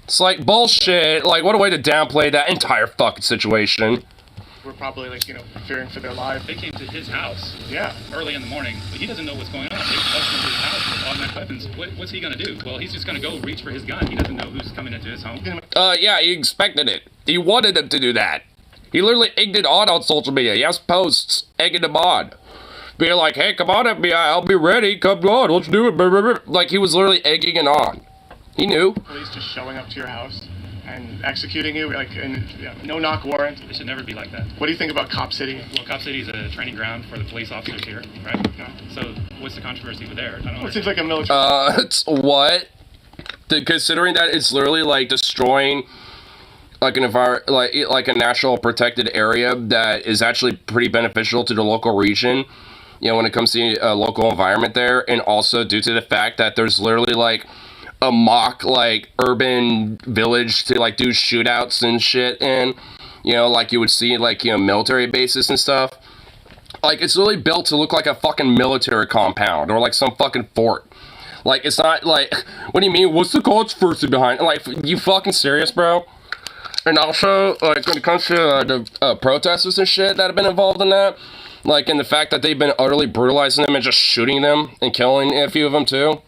It's like, bullshit. Like, what a way to downplay that entire fucking situation. We're probably, fearing for their lives. They came to his house. Yeah. Early in the morning. But he doesn't know what's going on. They busted into his house with automatic weapons. What's he going to do? Well, he's just going to go reach for his gun. He doesn't know who's coming into his home. Yeah, he expected it. He wanted them to do that. He literally egged it on social media. He has posts egging them on. Being like, hey, come on, FBI, I'll be ready. Come on, let's do it. Like, he was literally egging it on. He knew. Police just showing up to your house and executing you, no knock warrant. It should never be like that. What do you think about Cop City? Well, Cop City is a training ground for the police officers here, right? Yeah. So, what's the controversy with there? It seems like a military. It's what? Considering that it's literally like destroying like an like a national protected area that is actually pretty beneficial to the local region. When it comes to a local environment there, and also due to the fact that there's literally like a mock urban village to do shootouts and shit, and like you would see military bases and stuff. It's really built to look like a fucking military compound or like some fucking fort. It's not like, what do you mean? What's the controversy behind it? You fucking serious, bro? And also, when it comes to the protesters and shit that have been involved in that, and the fact that they've been utterly brutalizing them and just shooting them and killing a few of them too.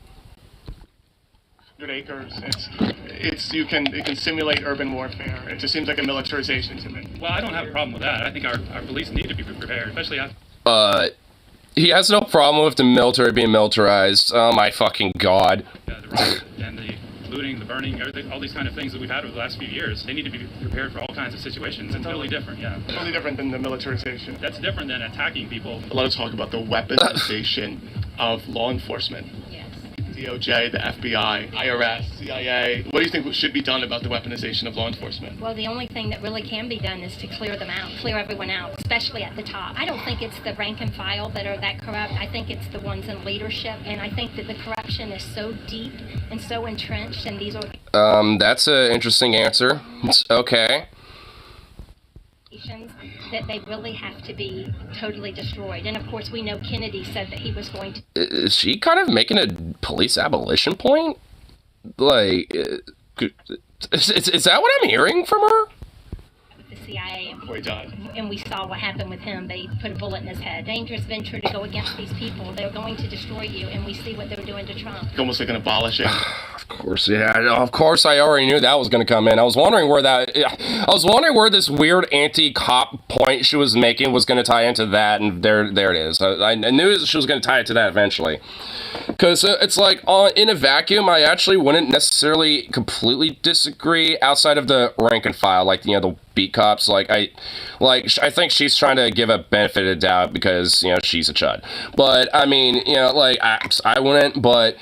100 acres. You can simulate urban warfare. It just seems like a militarization to me. Well, I don't have a problem with that. I think our police need to be prepared, especially after. He has no problem with the military being militarized. Oh my fucking god. The riot and the looting, the burning, everything, all these kind of things that we've had over the last few years. They need to be prepared for all kinds of situations. It's totally different, yeah. Totally different than the militarization. That's different than attacking people. A lot of talk about the weaponization of law enforcement. DOJ, the FBI, IRS, CIA. What do you think should be done about the weaponization of law enforcement? Well, the only thing that really can be done is to clear them out, clear everyone out, especially at the top. I don't think it's the rank and file that are that corrupt. I think it's the ones in leadership, and I think that the corruption is so deep and so entrenched in these organizations. That's an interesting answer. Okay. That they really have to be totally destroyed. And of course, we know Kennedy said that he was going to. Is she kind of making a police abolition point? Like, is that what I'm hearing from her? The CIA. Boy, died. And we saw what happened with him. They put a bullet in his head. Dangerous venture to go against these people. They're going to destroy you. And we see what they're doing to Trump. Almost like an abolishing. Of course, yeah. Of course, I already knew that was going to come in. I was wondering where this weird anti-cop point she was making was going to tie into that, and there it is. I knew she was going to tie it to that eventually. Because it's like, in a vacuum, I actually wouldn't necessarily completely disagree outside of the rank and file, like, the beat cops. I think she's trying to give a benefit of the doubt because, she's a chud. But, I mean, I wouldn't, but...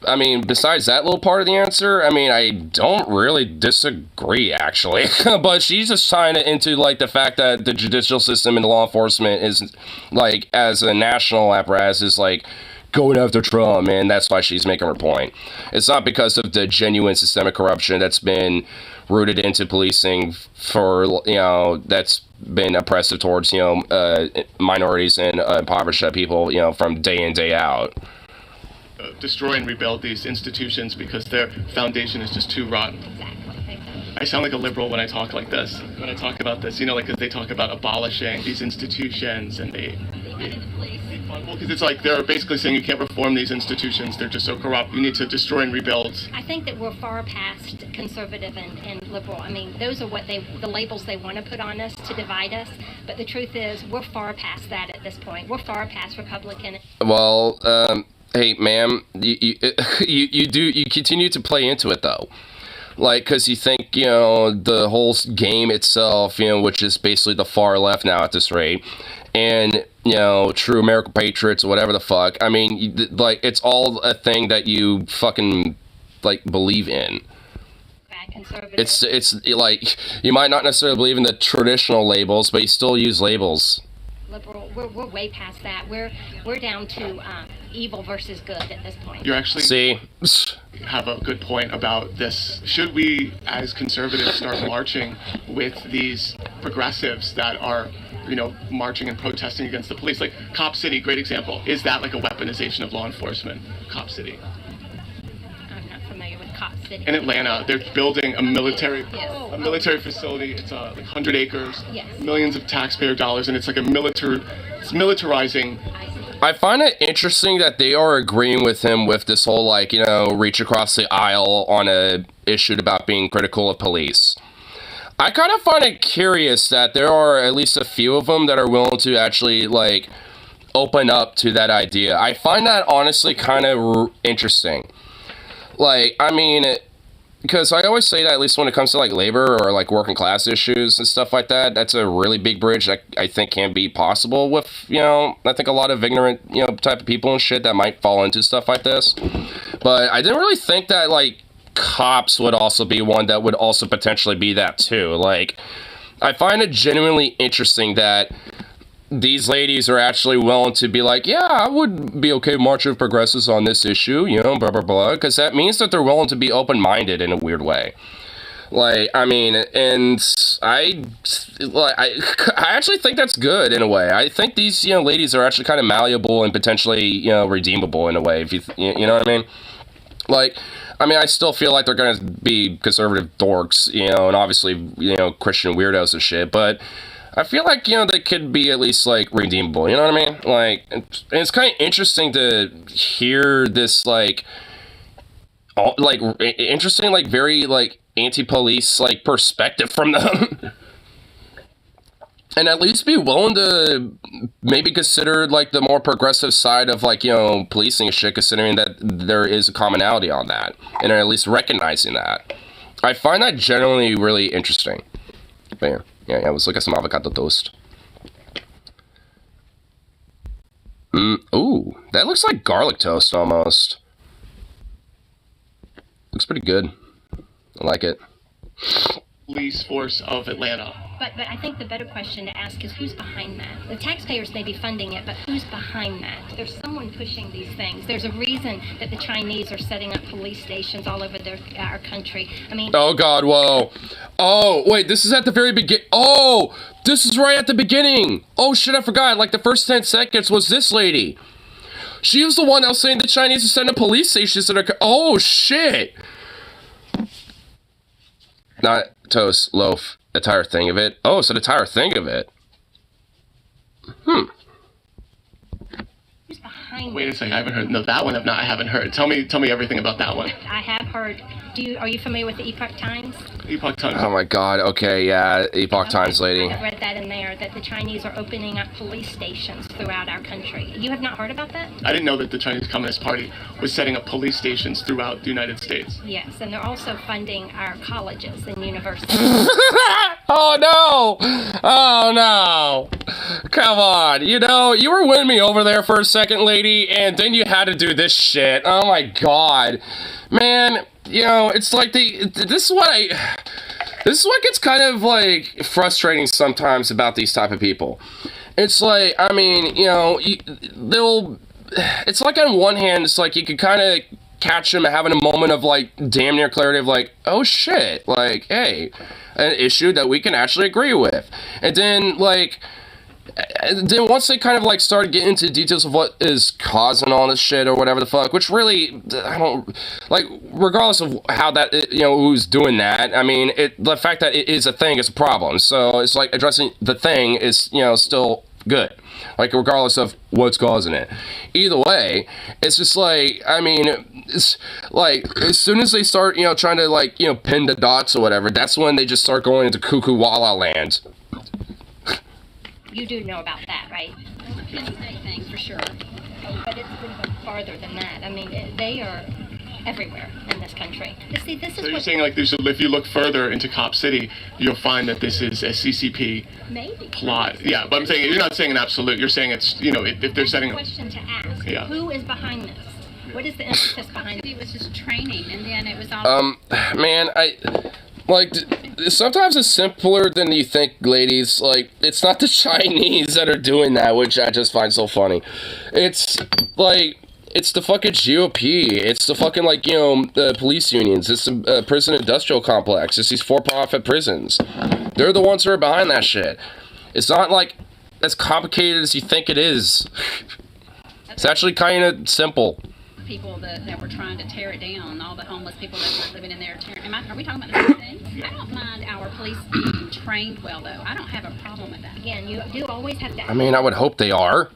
I mean, besides that little part of the answer, I mean, I don't really disagree, actually. But she's just tying it into, the fact that the judicial system and the law enforcement is, as a national apparatus, is, going after Trump, and that's why she's making her point. It's not because of the genuine systemic corruption that's been rooted into policing for, that's been oppressive towards, minorities and impoverished people, from day in, day out. Destroy and rebuild these institutions because their foundation is just too rotten. I sound like a liberal when I talk like this, when I talk about this, because they talk about abolishing these institutions and because it's like they're basically saying you can't reform these institutions, they're just so corrupt, you need to destroy and rebuild. I think that we're far past conservative and liberal. I mean, those are the labels they want to put on us to divide us, but the truth is we're far past that at this point. We're far past Republican. Well, hey, ma'am, you continue to play into it, though. Because you think, the whole game itself, which is basically the far left now at this rate, and, true American patriots, whatever the fuck, I mean, it's all a thing that you fucking, believe in. It's you might not necessarily believe in the traditional labels, but you still use labels. Liberal, we're way past that. We're down to evil versus good at this point. You actually have a good point about this. Should we, as conservatives, start marching with these progressives that are, marching and protesting against the police? Like Cop City, great example. Is that like a weaponization of law enforcement? Cop City. I'm not familiar with Cop City. In Atlanta, they're building a military facility. It's 100 acres, millions of taxpayer dollars, and it's like it's militarizing. I find it interesting that they are agreeing with him with this whole, reach across the aisle on a issue about being critical of police. I kind of find it curious that there are at least a few of them that are willing to actually, open up to that idea. I find that honestly kind of interesting. I mean, because I always say that at least when it comes to labor or working class issues and stuff like that, that's a really big bridge that I think can be possible with, I think a lot of ignorant, type of people and shit that might fall into stuff like this. But I didn't really think that cops would also be one that would also potentially be that too. I find it genuinely interesting that these ladies are actually willing to be yeah, I would be okay marching with progressives on this issue, blah, blah, blah, because that means that they're willing to be open-minded in a weird way. I mean, and I actually think that's good in a way. I think these, ladies are actually kind of malleable and potentially, redeemable in a way, if you know what I mean? I mean, I still feel like they're going to be conservative dorks, and obviously, Christian weirdos and shit, but I feel like, they could be at least, redeemable, you know what I mean? And it's kind of interesting to hear this, like interesting, like very like anti-police like perspective from them. And at least be willing to maybe consider like the more progressive side of like, you know, policing and shit, considering that there is a commonality on that, and at least recognizing that. I find that generally really interesting. But yeah, let's look at some avocado toast. Ooh, that looks like garlic toast almost. Looks pretty good. I like it. Police force of Atlanta. But I think the better question to ask is who's behind that? The taxpayers may be funding it, but who's behind that? There's someone pushing these things. There's a reason that the Chinese are setting up police stations all over our country. I mean... Oh, God, whoa. Oh, wait, this is at the very beginning. Oh, this is right at the beginning. Oh, shit, I forgot. Like, the first 10 seconds was this lady. She was the one that was saying the Chinese are setting up police stations that are... Oh, shit. Not toast, loaf. Entire thing of it. Oh, it's an entire thing of it. Who's behind Wait a second, I haven't heard. No, that one I haven't heard. Tell me everything about that one. I have heard. Are you familiar with the Epoch Times? Epoch Times. Oh my God. Okay, yeah, Epoch Times lady. I've read that in there, that the Chinese are opening up police stations throughout our country. You have not heard about that? I didn't know that the Chinese Communist Party was setting up police stations throughout the United States. Yes, and they're also funding our colleges and universities. Oh no! Oh no! Come on, you know, you were winning me over there for a second, lady, and then you had to do this shit. Oh my God. Man, you know, it's like this is what gets kind of like frustrating sometimes about these type of people. It's like, I mean, you know, it's like on one hand, it's like you could kind of catch them having a moment of like damn near clarity of like, oh shit, like, hey, an issue that we can actually agree with. And then like, then once they kind of like started getting into details of what is causing all this shit or whatever the fuck, which really, I don't, like, regardless of how that, you know, who's doing that, I mean, the fact that it is a thing is a problem. So it's like addressing the thing is, you know, still good. Like, regardless of what's causing it. Either way, it's just like, I mean, it's like, as soon as they start, you know, trying to, like, you know, pin the dots or whatever, that's when they just start going into cuckoo walla land. You do know about that, right? Anything for sure. But it's been farther than that. I mean, they are everywhere in this country. See, this is so you're saying, like, if you look further into Cop City, you'll find that this is a CCP plot. Yeah, but I'm saying, you're not saying an absolute. You're saying it's, you know, if they're setting up. Question to ask. Yeah. Who is behind this? What is the impetus behind it? It was just training, and then it was all... Man, like, sometimes it's simpler than you think, ladies. Like, it's not the Chinese that are doing that, which I just find so funny. It's, like, it's the fucking GOP. It's the fucking, like, you know, the police unions. It's the prison industrial complex. It's these for-profit prisons. They're the ones who are behind that shit. It's not, like, as complicated as you think it is. It's actually kind of simple. People that were trying to tear it down, all the homeless people that were living in there. Are we talking about the same thing? I don't mind our police being trained well, though. I don't have a problem with that. Again, you do always have to... I mean, I would hope they are.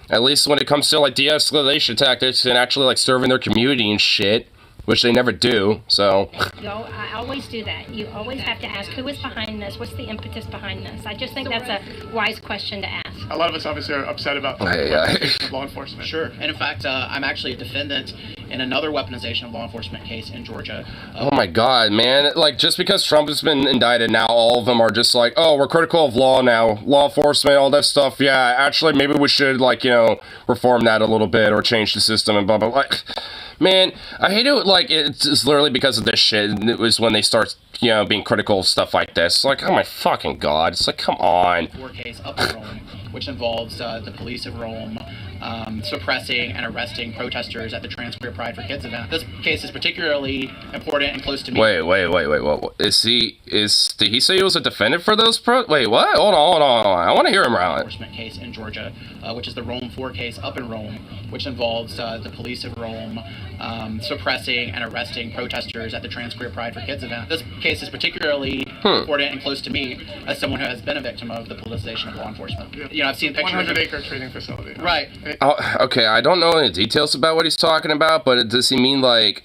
At least when it comes to, like, de-escalation tactics and actually, like, serving their community and shit. Which they never do, so... I always do that. You always have to ask, who is behind this? What's the impetus behind this? I just think that's a wise question to ask. A lot of us obviously are upset about law enforcement. Sure, and in fact, I'm actually a defendant in another weaponization of law enforcement case in Georgia. Oh my God, man. Like, just because Trump has been indicted, now all of them are just like, oh, we're critical of law now. Law enforcement, all that stuff. Yeah, actually, maybe we should, like, you know, reform that a little bit or change the system and blah, blah, blah. Man, I hate it, like, it's literally because of this shit. It was when they start, you know, being critical of stuff like this. Like, oh my fucking God. It's like, come on. Case up in Rome, which involves the police of Rome suppressing and arresting protesters at the Trans Queer Pride for Kids event. This case is particularly important and close to me. Wait. What? Did he say he was a defendant for those Wait, what? Hold on. I want to hear him out. Enforcement case in Georgia, which is the Rome 4 case up in Rome, which involves the police of Rome suppressing and arresting protesters at the Trans Queer Pride for Kids event. This case is particularly important and close to me as someone who has been a victim of the politicization of law enforcement. Yeah. You know, I've seen pictures. 100-acre training facility. Right. Oh, okay, I don't know any details about what he's talking about, but does he mean like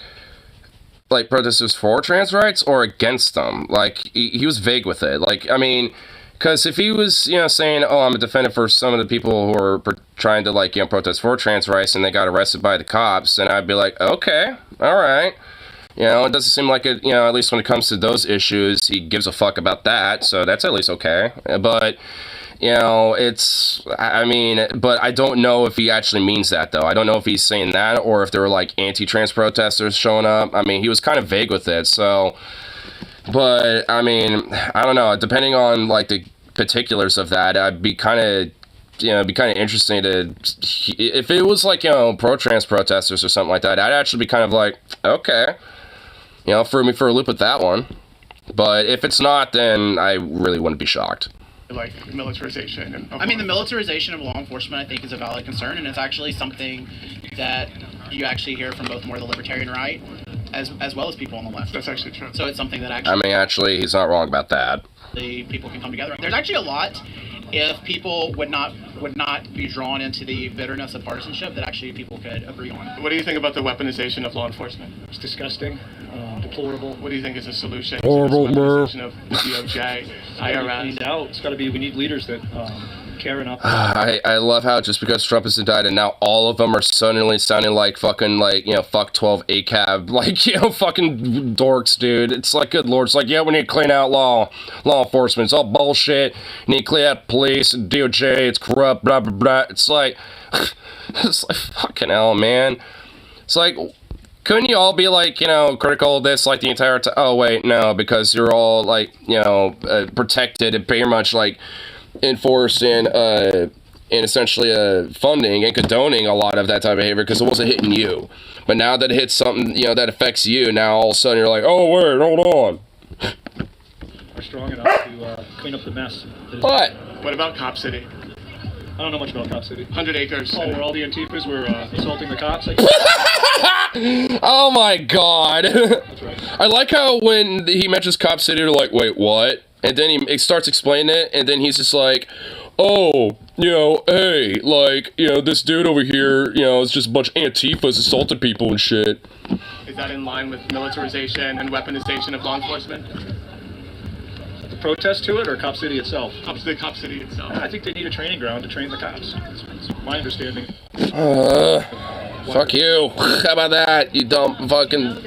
like protesters for trans rights or against them. Like he was vague with it. Like I mean, because if he was saying, oh, I'm a defendant for some of the people who are trying to like protest for trans rights and they got arrested by the cops, then I'd be like, okay, all right. It doesn't seem like it, at least when it comes to those issues, he gives a fuck about that, so that's at least okay. But, but I don't know if he actually means that, though. I don't know if he's saying that, or if there were, like, anti-trans protesters showing up. I mean, he was kind of vague with it, so... But, I mean, I don't know. Depending on, like, the particulars of that, I'd be kind of... it'd be kind of interesting to... If it was, like, pro-trans protesters or something like that, I'd actually be kind of like, okay... threw me for a loop with that one. But if it's not, then I really wouldn't be shocked. Like militarization. The militarization of law enforcement, I think, is a valid concern, and it's actually something that you actually hear from both more the libertarian right as well as people on the left. That's actually true. So it's something that actually... actually, he's not wrong about that. The people can come together. There's actually a lot, if people would not be drawn into the bitterness of partisanship, that actually people could agree on. What do you think about the weaponization of law enforcement? It's disgusting, deplorable. What do you think is a solution Horrible, to this weaponization of DOJ, IRS? It's got to be, we need leaders that care enough. I love how just because Trump has indicted, now all of them are suddenly sounding like fucking, like, fuck 12 ACAB, like, fucking dorks, dude. It's like, good lord, it's like, yeah, we need to clean out law enforcement. It's all bullshit. You need to clean out police and DOJ. It's corrupt, blah, blah, blah. It's like fucking hell, man. It's like, couldn't you all be, like, critical of this, like, the entire time? Oh, wait, no, because you're all, like, protected and pretty much, like, enforced and essentially funding and condoning a lot of that type of behavior because it wasn't hitting you. But now that it hits something, that affects you, now all of a sudden you're like, oh, wait, hold on. Are strong enough to clean up the mess. What about Cop City? I don't know much about Cop City. 100 acres. Oh, where all the Antifas were assaulting the cops? Oh my god. That's right. I like how when he mentions Cop City, they're like, wait, what? And then he starts explaining it, and then he's just like, oh, hey, like, this dude over here, it's just a bunch of Antifas assaulting people and shit. Is that in line with militarization and weaponization of law enforcement? The protest to it, or Cop City itself? The Cop City itself. I think they need a training ground to train the cops. That's my understanding. Fuck you. How about that, you dumb fucking...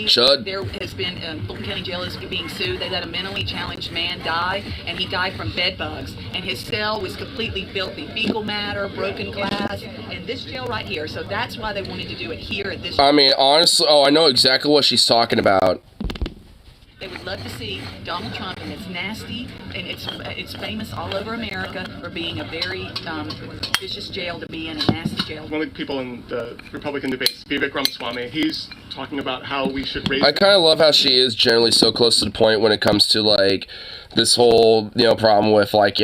Chud. There has been, Fulton County Jail is being sued. They let a mentally challenged man die, and he died from bed bugs. And his cell was completely filthy. Fecal matter, broken glass, and this jail right here. So that's why they wanted to do it here at this. I mean, honestly, I know exactly what she's talking about. They would love to see Donald Trump, and it's nasty, and it's famous all over America for being a very vicious jail to be in, a nasty jail. One of the people in the Republican debates, Vivek Ramaswamy, he's talking about how we should raise... I kind of love how she is generally so close to the point when it comes to, like, this whole, problem with, like,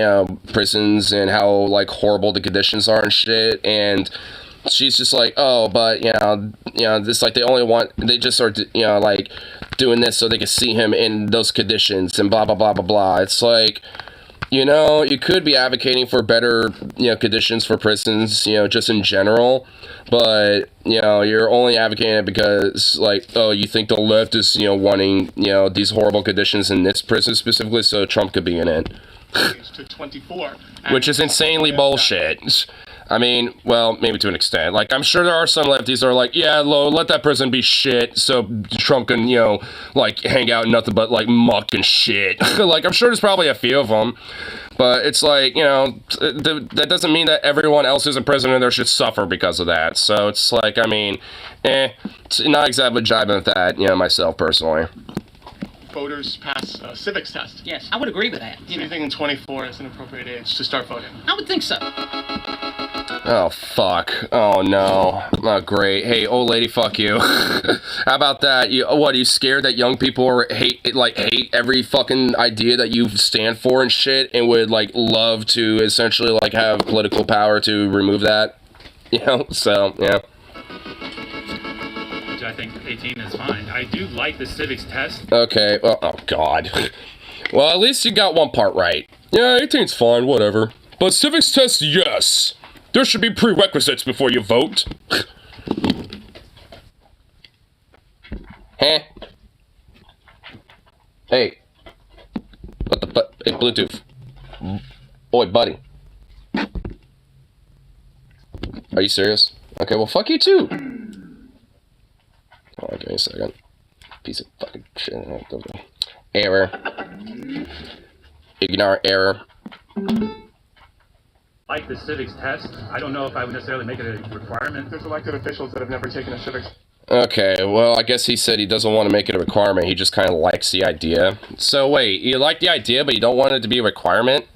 prisons and how, like, horrible the conditions are and shit, and... She's just like, oh, but, this, like, they just are, like, doing this so they can see him in those conditions and blah, blah, blah, blah, blah. It's like, you could be advocating for better, conditions for prisons, just in general, but, you're only advocating it because, like, oh, you think the left is, wanting, these horrible conditions in this prison specifically, so Trump could be in it. To 24. Which is insanely bullshit. I mean, well, maybe to an extent. Like, I'm sure there are some lefties that are like, yeah, let that prison be shit so Trump can, like, hang out in nothing but, like, muck and shit. Like, I'm sure there's probably a few of them. But it's like, that doesn't mean that everyone else who's in prison and there should suffer because of that. So it's like, I mean, it's not exactly jiving with that, myself personally. Voters pass civics test. Yes, I would agree with that. So you think 24 is an appropriate age to start voting? I would think so. Oh, fuck. Oh, no. Oh, great. Hey, old lady, fuck you. How about that? Are you scared that young people hate every fucking idea that you stand for and shit and would, like, love to essentially, like, have political power to remove that? So, yeah. I think 18 is fine. I do like the civics test. Okay, well, oh, God. Well, at least you got one part right. Yeah, 18's fine, whatever. But civics test, yes. There should be prerequisites before you vote. Huh? Hey. What the fuck? Hey, Bluetooth. Oi, buddy. Are you serious? Okay, well, fuck you too. Hold on, give me a second. Piece of fucking shit. Error. Ignore error. Like the civics test, I don't know if I would necessarily make it a requirement. There's elected officials that have never taken a civics. Okay, well, I guess he said he doesn't want to make it a requirement. He just kind of likes the idea. So wait, you like the idea, but you don't want it to be a requirement?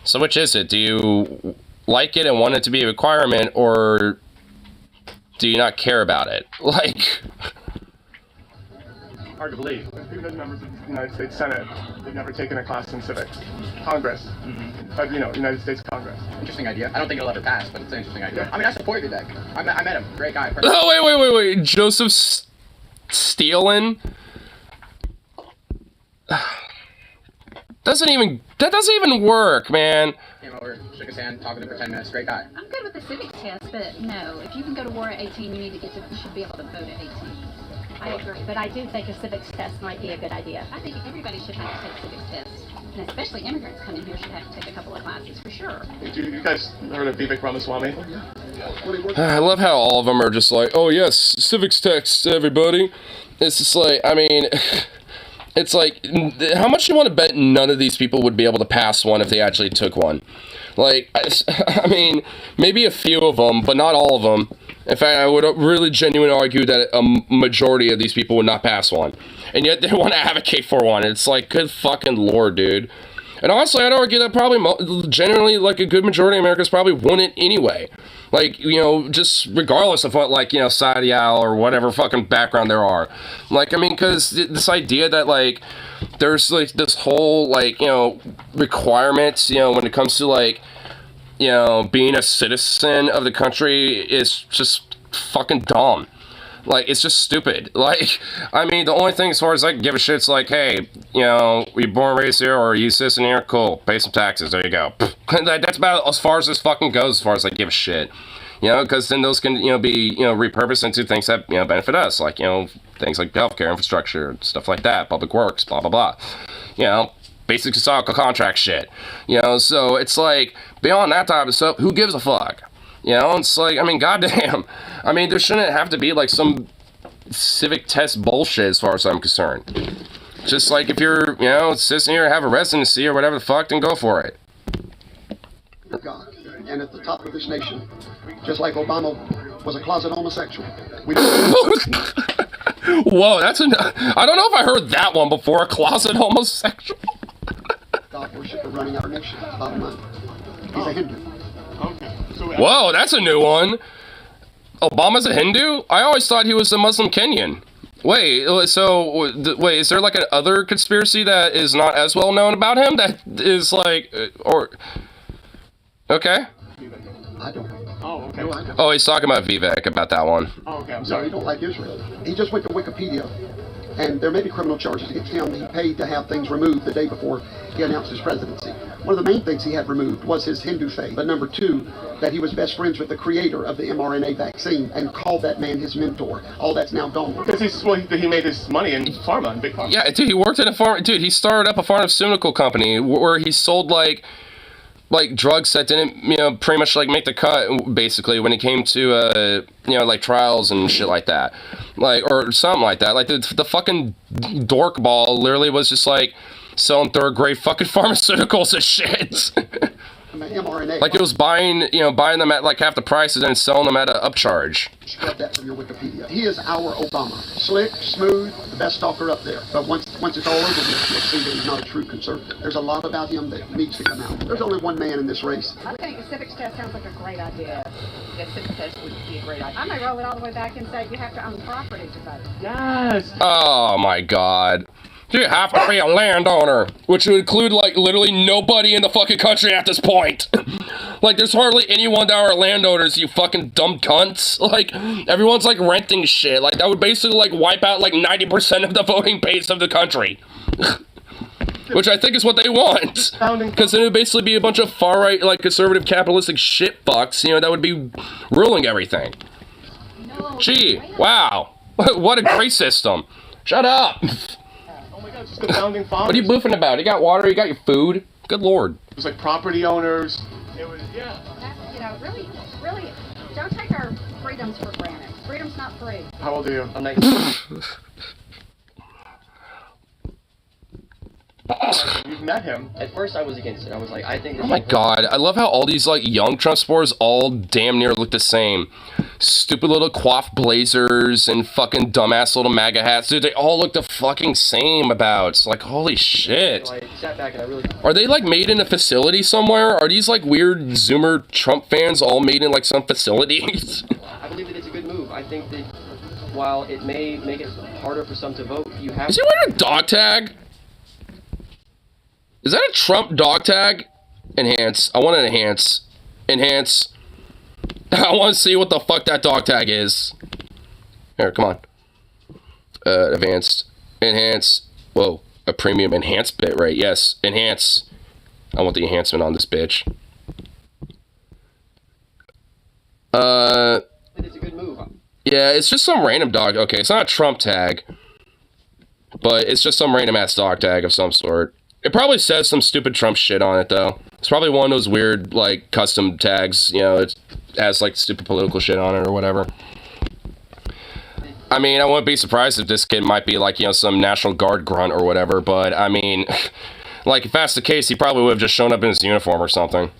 So which is it? Do you like it and want it to be a requirement, or do you not care about it? Like... Hard to believe. Even as members of the United States Senate, they've never taken a class in civics. Congress. United States Congress. Interesting idea. I don't think it'll ever pass, but it's an interesting idea. I mean, I support Vivek. I met him. Great guy. Oh, wait. Joseph Stalin? That doesn't even work, man. Came over, shook his hand, talked to him for 10 minutes. Great guy. I'm good with the civics test, but no. If you can go to war at 18, you should be able to vote at 18. I agree, but I do think a civics test might be a good idea. I think everybody should have to take civics tests. And especially immigrants coming here should have to take a couple of classes, for sure. You guys heard of Vivek Ramaswamy? I love how all of them are just like, oh yes, civics tests, everybody. It's just like, I mean, it's like, how much do you want to bet none of these people would be able to pass one if they actually took one? Like, I mean, maybe a few of them, but not all of them. In fact, I would really genuinely argue that a majority of these people would not pass one. And yet they want to advocate for one. It's like, good fucking lord, dude. And honestly, I'd argue that probably generally, like, a good majority of Americans probably wouldn't anyway. Like, just regardless of what, like, side of the aisle or whatever fucking background there are. Like, I mean, because this idea that, like, there's, like, this whole, like, requirements, when it comes to, like, being a citizen of the country is just fucking dumb. Like, it's just stupid. Like, I mean, the only thing as far as I can give a shit is like, hey, were you born and raised here or are you a citizen here? Cool, pay some taxes, there you go. That's about as far as this fucking goes as far as I give a shit. Because then those can, be, repurposed into things that, benefit us. Like, things like healthcare, infrastructure, stuff like that, public works, blah, blah, blah. Basic societal contract shit. So it's like, beyond that type of stuff, who gives a fuck? It's like, I mean, goddamn. I mean, there shouldn't have to be, like, some civic test bullshit as far as I'm concerned. Just like if you're, citizen here, have a residency or whatever the fuck, then go for it. God, and at the top of this nation, just like Obama was a closet homosexual. Whoa, I don't know if I heard that one before, a closet homosexual. God worshiper running our nation, bottom line. He's a Hindu. Whoa, that's a new one. Obama's a Hindu? I always thought he was a Muslim Kenyan. Wait, is there like an other conspiracy that is not as well known about him that is like, okay. I don't. Oh, okay. No, I don't. Oh, he's talking about Vivek, about that one. Oh, okay, I'm No, sorry. he don't like Israel. He just went to Wikipedia, and there may be criminal charges against him. He paid to have things removed the day before he announced his presidency. One of the main things he had removed was his Hindu faith. But number two, that he was best friends with the creator of the mRNA vaccine and called that man his mentor. All that's now gone. Because he made his money in pharma, in big pharma. Yeah, dude, he worked in a farm. Dude, he started up a pharmaceutical company where he sold like drugs that didn't, pretty much like make the cut, basically, when it came to, like trials and shit like that. Like, or something like that. Like, the fucking dork ball literally was just like selling third grade fucking pharmaceuticals and shit. mRNA. Like, it was buying them at like half the price and then selling them at an upcharge. Scrub that from your Wikipedia. He is our Obama. Slick, smooth, the best talker up there. But once it's all over with, you'll see that he's not a true conservative. There's a lot about him that needs to come out. There's only one man in this race. I think a civics test sounds like a great idea. The civics test would be a great idea. I may roll it all the way back and say you have to own property to vote. Yes. Oh my god. You have to be a landowner, which would include, like, literally nobody in the fucking country at this point. Like, there's hardly anyone that are landowners, you fucking dumb cunts. Like, everyone's, like, renting shit. Like, that would basically, like, wipe out, like, 90% of the voting base of the country. Which I think is what they want. Because then it would basically be a bunch of far-right, like, conservative capitalistic shit fucks, that would be ruling everything. Gee, wow. What a great system. Shut up. Oh my God, it's just the founding fathers. What are you boofing about? You got water, you got your food. Good Lord. It was like property owners. It was, yeah. You know, really, don't take our freedoms for granted. Freedom's not free. How old are you? I'm 19. You've met him. At first, I was against it. I was like, I think. Oh my God, I love how all these like young Trump supporters all damn near look the same. Stupid little coif blazers and fucking dumbass little MAGA hats. Dude, they all look the fucking same about. It's like, holy shit. So I sat back and I really. Are they like made in a facility somewhere? Are these like weird Zoomer Trump fans all made in like some facilities? I believe that it's a good move. I think that while it may make it harder for some to vote, you have. Is he wearing a dog tag? Is that a Trump dog tag? Enhance. I want to enhance. Enhance. I want to see what the fuck that dog tag is. Here, come on. Advanced. Enhance. Whoa. A premium enhanced bit, right? Yes. Enhance. I want the enhancement on this bitch. It's a good move. Yeah, it's just some random dog. Okay, it's not a Trump tag. But it's just some random ass dog tag of some sort. It probably says some stupid Trump shit on it, though. It's probably one of those weird, like, custom tags, you know, it has, like, stupid political shit on it or whatever. I mean, I wouldn't be surprised if this kid might be, like, you know, some National Guard grunt or whatever, but, I mean, like, if that's the case, he probably would have just shown up in his uniform or something.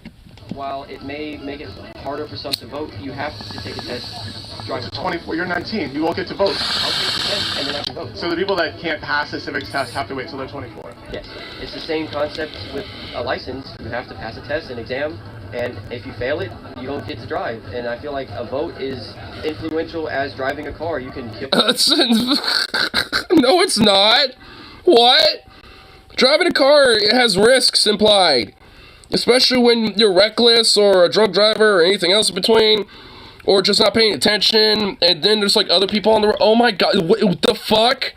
While it may make it harder for some to vote, you have to take a test. Drive 24, you're 19. You won't get to vote. I'll take the test and then I can vote. So the people that can't pass the civics test have to wait till they're 24. Yes. It's the same concept with a license. You have to pass a test, an exam, and if you fail it, you don't get to drive. And I feel like a vote is influential as driving a car. You can kill. No, it's not. What? Driving a car, it has risks implied. Especially when you're reckless or a drunk driver or anything else in between. Or just not paying attention. And then there's like other people on the road. Oh my God. What the fuck?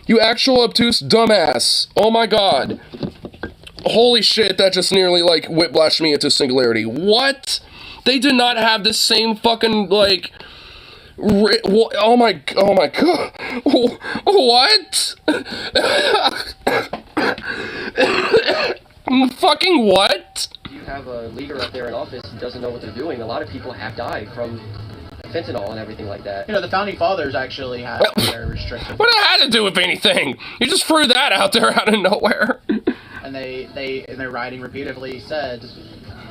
You actual obtuse dumbass. Oh my God. Holy shit. That just nearly like whiplashed me into singularity. What? They did not have the same fucking like... Oh my God. What? Fucking what? You have a leader up there in office who doesn't know what they're doing. A lot of people have died from fentanyl and everything like that. You know, the founding fathers actually had very restrictive. What did that have to do with anything? You just threw that out there out of nowhere. And they in their writing repeatedly said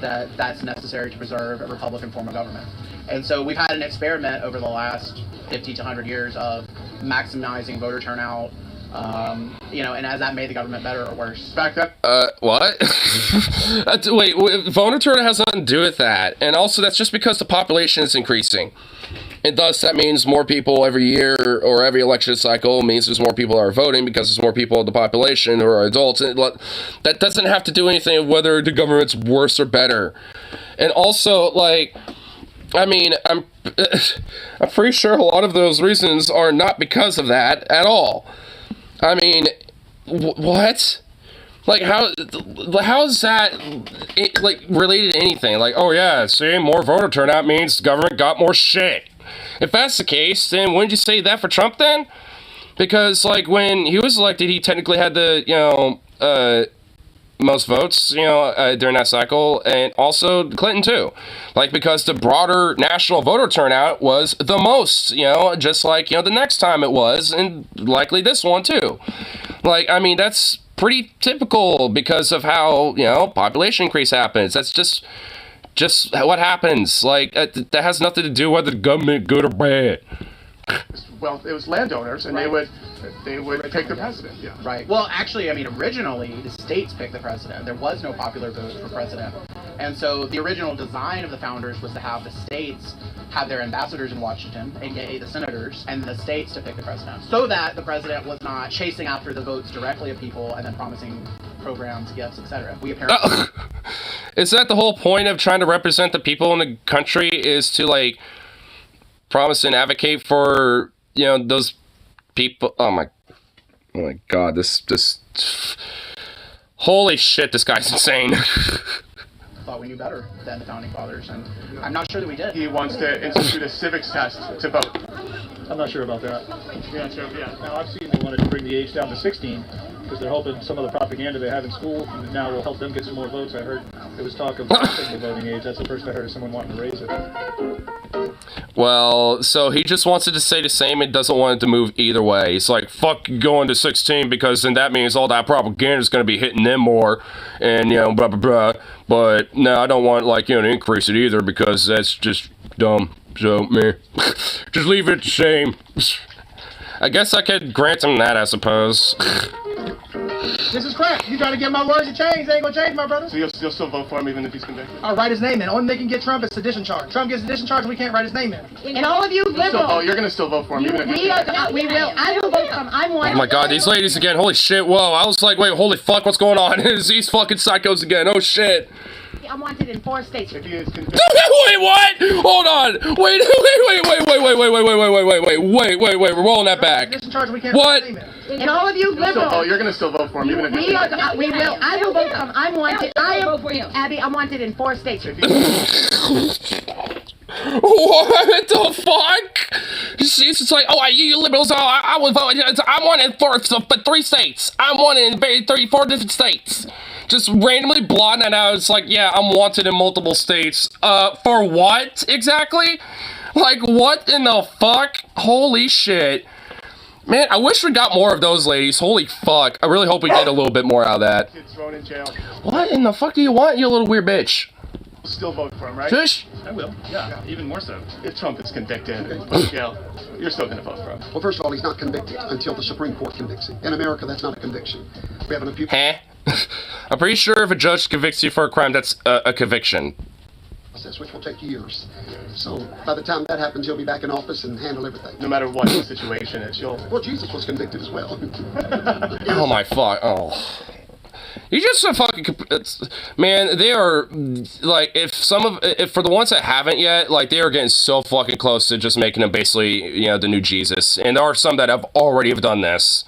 that that's necessary to preserve a Republican form of government. And so we've had an experiment over the last 50 to 100 years of maximizing voter turnout. You know, and has that made the government better or worse? Back up. What? Wait, voter turnout has nothing to do with that. And also, that's just because the population is increasing. And thus, that means more people every year or every election cycle means there's more people that are voting because there's more people in the population who are adults. And that doesn't have to do anything with whether the government's worse or better. And also, like, I mean, I'm pretty sure a lot of those reasons are not because of that at all. I mean, what? Like, how is that, like, related to anything? Like, oh yeah, see, more voter turnout means the government got more shit. If that's the case, then wouldn't you say that for Trump then? Because, like, when he was elected, he technically had the, you know, most votes, you know, during that cycle, and also Clinton too. Like, because the broader national voter turnout was the most, you know, just like, you know, the next time it was, and likely this one too. Like, I mean, that's pretty typical because of how, you know, population increase happens. That's just what happens. Like, that has nothing to do with whether the government good or bad. Well, it was landowners, and they would pick the president. Yeah. Right. Well, actually, I mean, originally the states picked the president. There was no popular vote for president, and so the original design of the founders was to have the states have their ambassadors in Washington, aka the senators, and the states to pick the president, so that the president was not chasing after the votes directly of people and then promising programs, gifts, etc. We apparently. Is that the whole point of trying to represent the people in the country? Is to like promise and advocate for, you know, those people? Oh my God, this holy shit, this guy's insane. Thought we knew better than the founding fathers, and I'm not sure that we did. He wants to institute a civics test to vote. I'm not sure about that. Yeah, sure, yeah. Now, I've seen they wanted to bring the age down to 16 because they're hoping some of the propaganda they have in school now will help them get some more votes. I heard there was talk of raising the voting age. That's the first I heard of someone wanting to raise it. Well, so he just wants it to stay the same and doesn't want it to move either way. He's like, fuck going to 16 because then that means all that propaganda is going to be hitting them more and, you know, blah, blah, blah. But no, I don't want, like, you know, to increase it either because that's just dumb. So, meh. Just leave it the same. I guess I could grant him that, I suppose. This is crap. You trying to get my words to change? They ain't gonna change, my brother. So you'll still vote for him even if he's convicted? I'll write his name in. Only they can get Trump is sedition charge. Trump gets sedition charge, we can't write his name in. And all of you liberals. You're gonna still vote for him even if he's We will. I will vote for him. I'm one. Oh my god, these ladies again. Holy shit, whoa. I was like, wait, holy fuck, what's going on? It's these fucking psychos again. Oh shit. I'm wanted in 4 states. Wait, what? Hold on. Wait, we're rolling that back. What? And all of you liberals. You're gonna still vote for him even if he's convicted? We will. I will vote for him. I'm wanted. I am for you. Abby, I'm wanted in 4 states. What the fuck? She's just like, oh, you liberals, I would vote. I'm wanted for 3 states. I'm wanted in 34 different states. Just randomly blotting that out. It's like, yeah, I'm wanted in multiple states. For what exactly? Like, what in the fuck? Holy shit. Man, I wish we got more of those ladies. Holy fuck. I really hope we get a little bit more out of that. Kids thrown in jail. What in the fuck do you want, you little weird bitch? Still vote for him, right? Shush. I will. Yeah, even more so. If Trump is convicted and put in jail, you're still going to vote for him. Well, first of all, he's not convicted until the Supreme Court convicts him. In America, that's not a conviction. We have an appeal. I'm pretty sure if a judge convicts you for a crime, that's a conviction. Process, which will take years. So by the time that happens, he'll be back in office and handle everything. No matter what the situation is, Well, Jesus was convicted as well. Oh my fuck. Oh. You just so fucking man. They are like if for the ones that haven't yet, like they are getting so fucking close to just making him basically, you know, the new Jesus. And there are some that have already done this.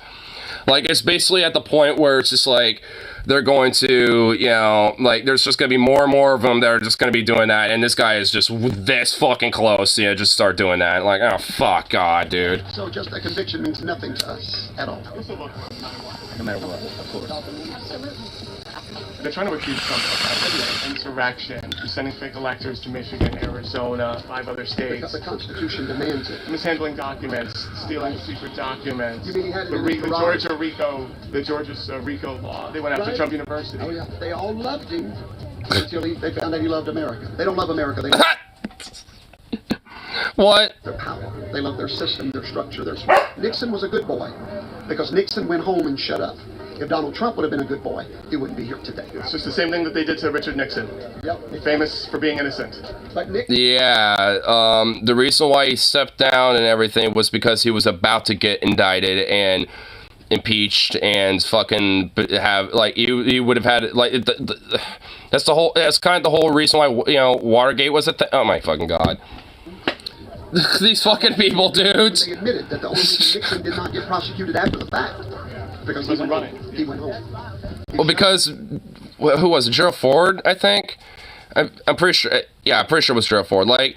Like it's basically at the point where it's just like they're going to, you know, like there's just gonna be more and more of them that are just gonna be doing that. And this guy is just this fucking close. You know, just start doing that. Like, oh fuck, God, dude. So just a conviction means nothing to us at all. No matter what, of course. They're trying to accuse Trump of insurrection, sending fake electors to Michigan, Arizona, 5 other states. Because the Constitution demands it. Mishandling documents, stealing secret documents. You mean he had it the in his garage? Georgia's RICO law. They went after Trump University. Oh yeah, they all loved him until they found out he loved America. They don't love America. They What? Their power. They love their system, their structure, their... Nixon was a good boy because Nixon went home and shut up. If Donald Trump would have been a good boy, he wouldn't be here today. It's just the same thing that they did to Richard Nixon. Yep. Famous for being innocent. But Yeah, the reason why he stepped down and everything was because he was about to get indicted and impeached and fucking have, like, he would have had, like, that's kind of the whole reason why, you know, Watergate was oh my fucking god. These fucking people, dudes. They admitted that the only reason Nixon did not get prosecuted after the fact because he wasn't running. He went home. Well, because who was it? Gerald Ford, I think. I'm pretty sure. Yeah, I'm pretty sure it was Gerald Ford. Like,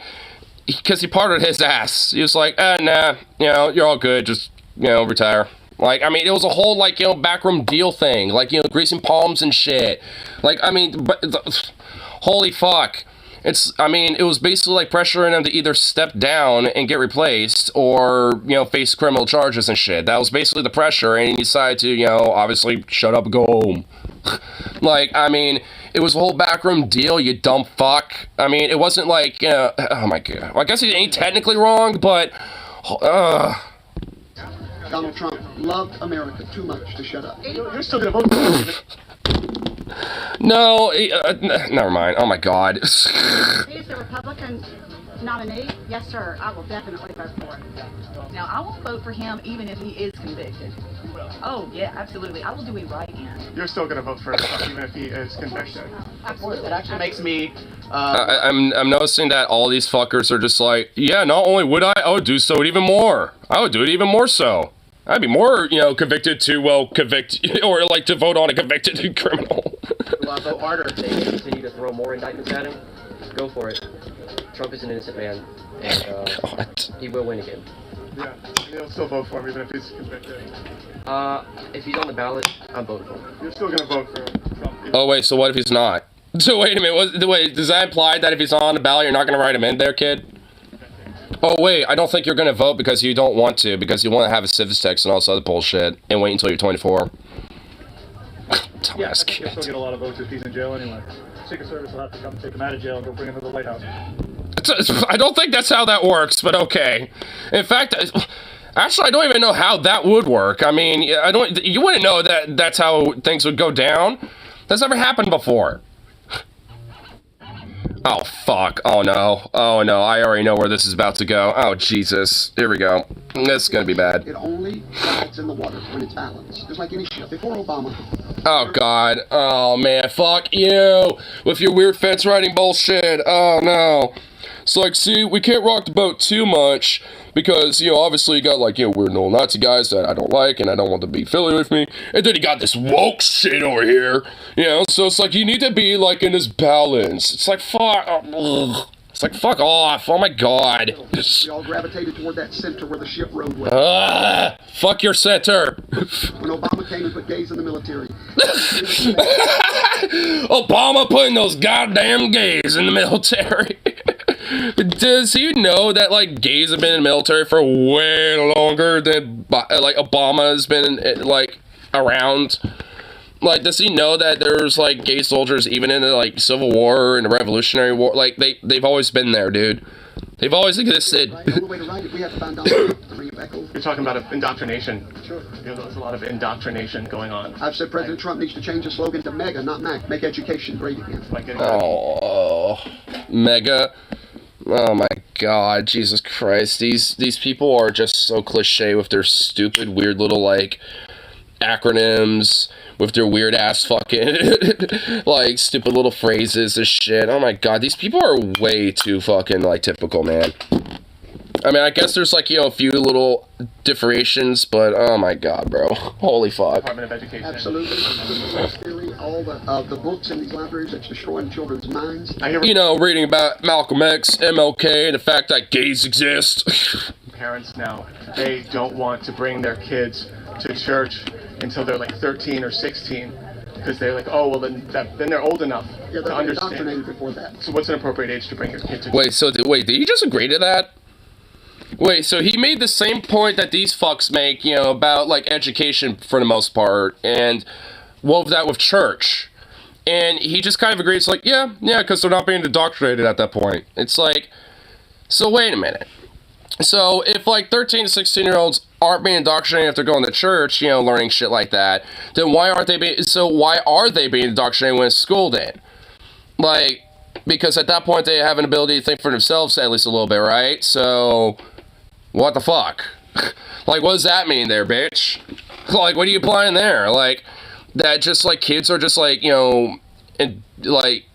because he parted his ass. He was like, nah, you know, you're all good. Just, you know, retire. Like, I mean, it was a whole, like, you know, backroom deal thing. Like, you know, greasing palms and shit. Like, I mean, holy fuck. I mean, it was basically like pressuring him to either step down and get replaced or, you know, face criminal charges and shit. That was basically the pressure, and he decided to, you know, obviously shut up and go home. Like, I mean, it was a whole backroom deal, you dumb fuck. I mean, it wasn't like, you know, oh my god. Well, I guess he ain't technically wrong, but, Donald Trump loved America too much to shut up. You're still gonna vote for him. No, never mind. Oh my god. He's the Republican nominee. Yes, sir. I will definitely vote for it. Now, I will vote for him even if he is convicted. Oh, yeah, absolutely. I will do a write-in. You're still going to vote for Trump even if he is convicted. Of course, that actually makes me... I'm noticing that all these fuckers are just like, yeah, not only would I would do so even more. I would do it even more so. I'd be more, you know, convicted to, well, convict, or like to vote on a convicted criminal. Well, I'll vote harder if they continue to throw more indictments at him. Go for it. Trump is an innocent man, and he will win again. Yeah, you'll still vote for him even if he's convicted. If he's on the ballot, I'm voting for him. You're still gonna vote for Trump. Oh wait, so what if he's not? So wait a minute, wait, does that imply that if he's on the ballot, you're not gonna write him in there, kid? Oh wait, I don't think you're gonna vote because you don't want to, because you want to have a civics test and all this other bullshit, and wait until you're 24. Yeah, I think he'll still get a lot of votes if he's in jail anyway. Secret Service will have to come take him out of jail and go bring him to the White House. I don't think that's how that works, but okay. In fact, actually, I don't even know how that would work. I mean, you wouldn't know that that's how things would go down. That's never happened before. Oh, fuck. Oh, no. Oh, no. I already know where this is about to go. Oh, Jesus. Here we go. This is gonna be bad. It only rides in the water when it's balanced, just like any ship. Before Obama. Oh, God. Oh, man. Fuck you. With your weird fence riding bullshit. Oh, no. It's like, see, we can't rock the boat too much because, you know, obviously you got, like, you know, weird little Nazi guys that I don't like and I don't want to be affiliated with me. And then you got this woke shit over here, you know? So it's like, you need to be, like, in this balance. It's like, fuck. Ugh. It's like, fuck off. Oh, my God. We all gravitated toward that center where the ship rode was. Fuck your center. When Obama came and put gays in the military. Obama putting those goddamn gays in the military. Does he know that, like, gays have been in the military for way longer than, like, Obama has been, like, around? Like, does he know that there's, like, gay soldiers even in the, like, Civil War and the Revolutionary War? Like, they've always been there, dude. They've always existed. You're talking about indoctrination. Sure. You know, there's a lot of indoctrination going on. I've said President Trump needs to change the slogan to MEGA, not MAC. Make education great again. Oh, mega. Oh my God, Jesus Christ. These people are just so cliche with their stupid, weird little, like, acronyms, with their weird ass fucking, like, stupid little phrases and shit. Oh my God, these people are way too fucking, like, typical, man. I mean, I guess there's, like, you know, a few little differentiations, but oh my God, bro. Holy fuck. Department of Education. Absolutely. Theory, all the books in these libraries that's destroying children's minds. You know, reading about Malcolm X, MLK, and the fact that gays exist. Parents now, they don't want to bring their kids to church until they're like 13 or 16. Because they're like, oh, well, then they're old enough to understand. Indoctrinated before that. So what's an appropriate age to bring your kid to church? Wait, did he just agree to that? Wait, so he made the same point that these fucks make, you know, about, like, education for the most part, and wove that with church. And he just kind of agrees, like, yeah, because they're not being indoctrinated at that point. It's like, so wait a minute. So if, like, 13 to 16-year-olds aren't being indoctrinated if they're going to church, you know, learning shit like that, then why are they being indoctrinated when it's school then? Like, because at that point they have an ability to think for themselves at least a little bit, right? So, what the fuck? Like, what does that mean there, bitch? Like, what are you implying there? Like, that just, like, kids are just, like, you know, like,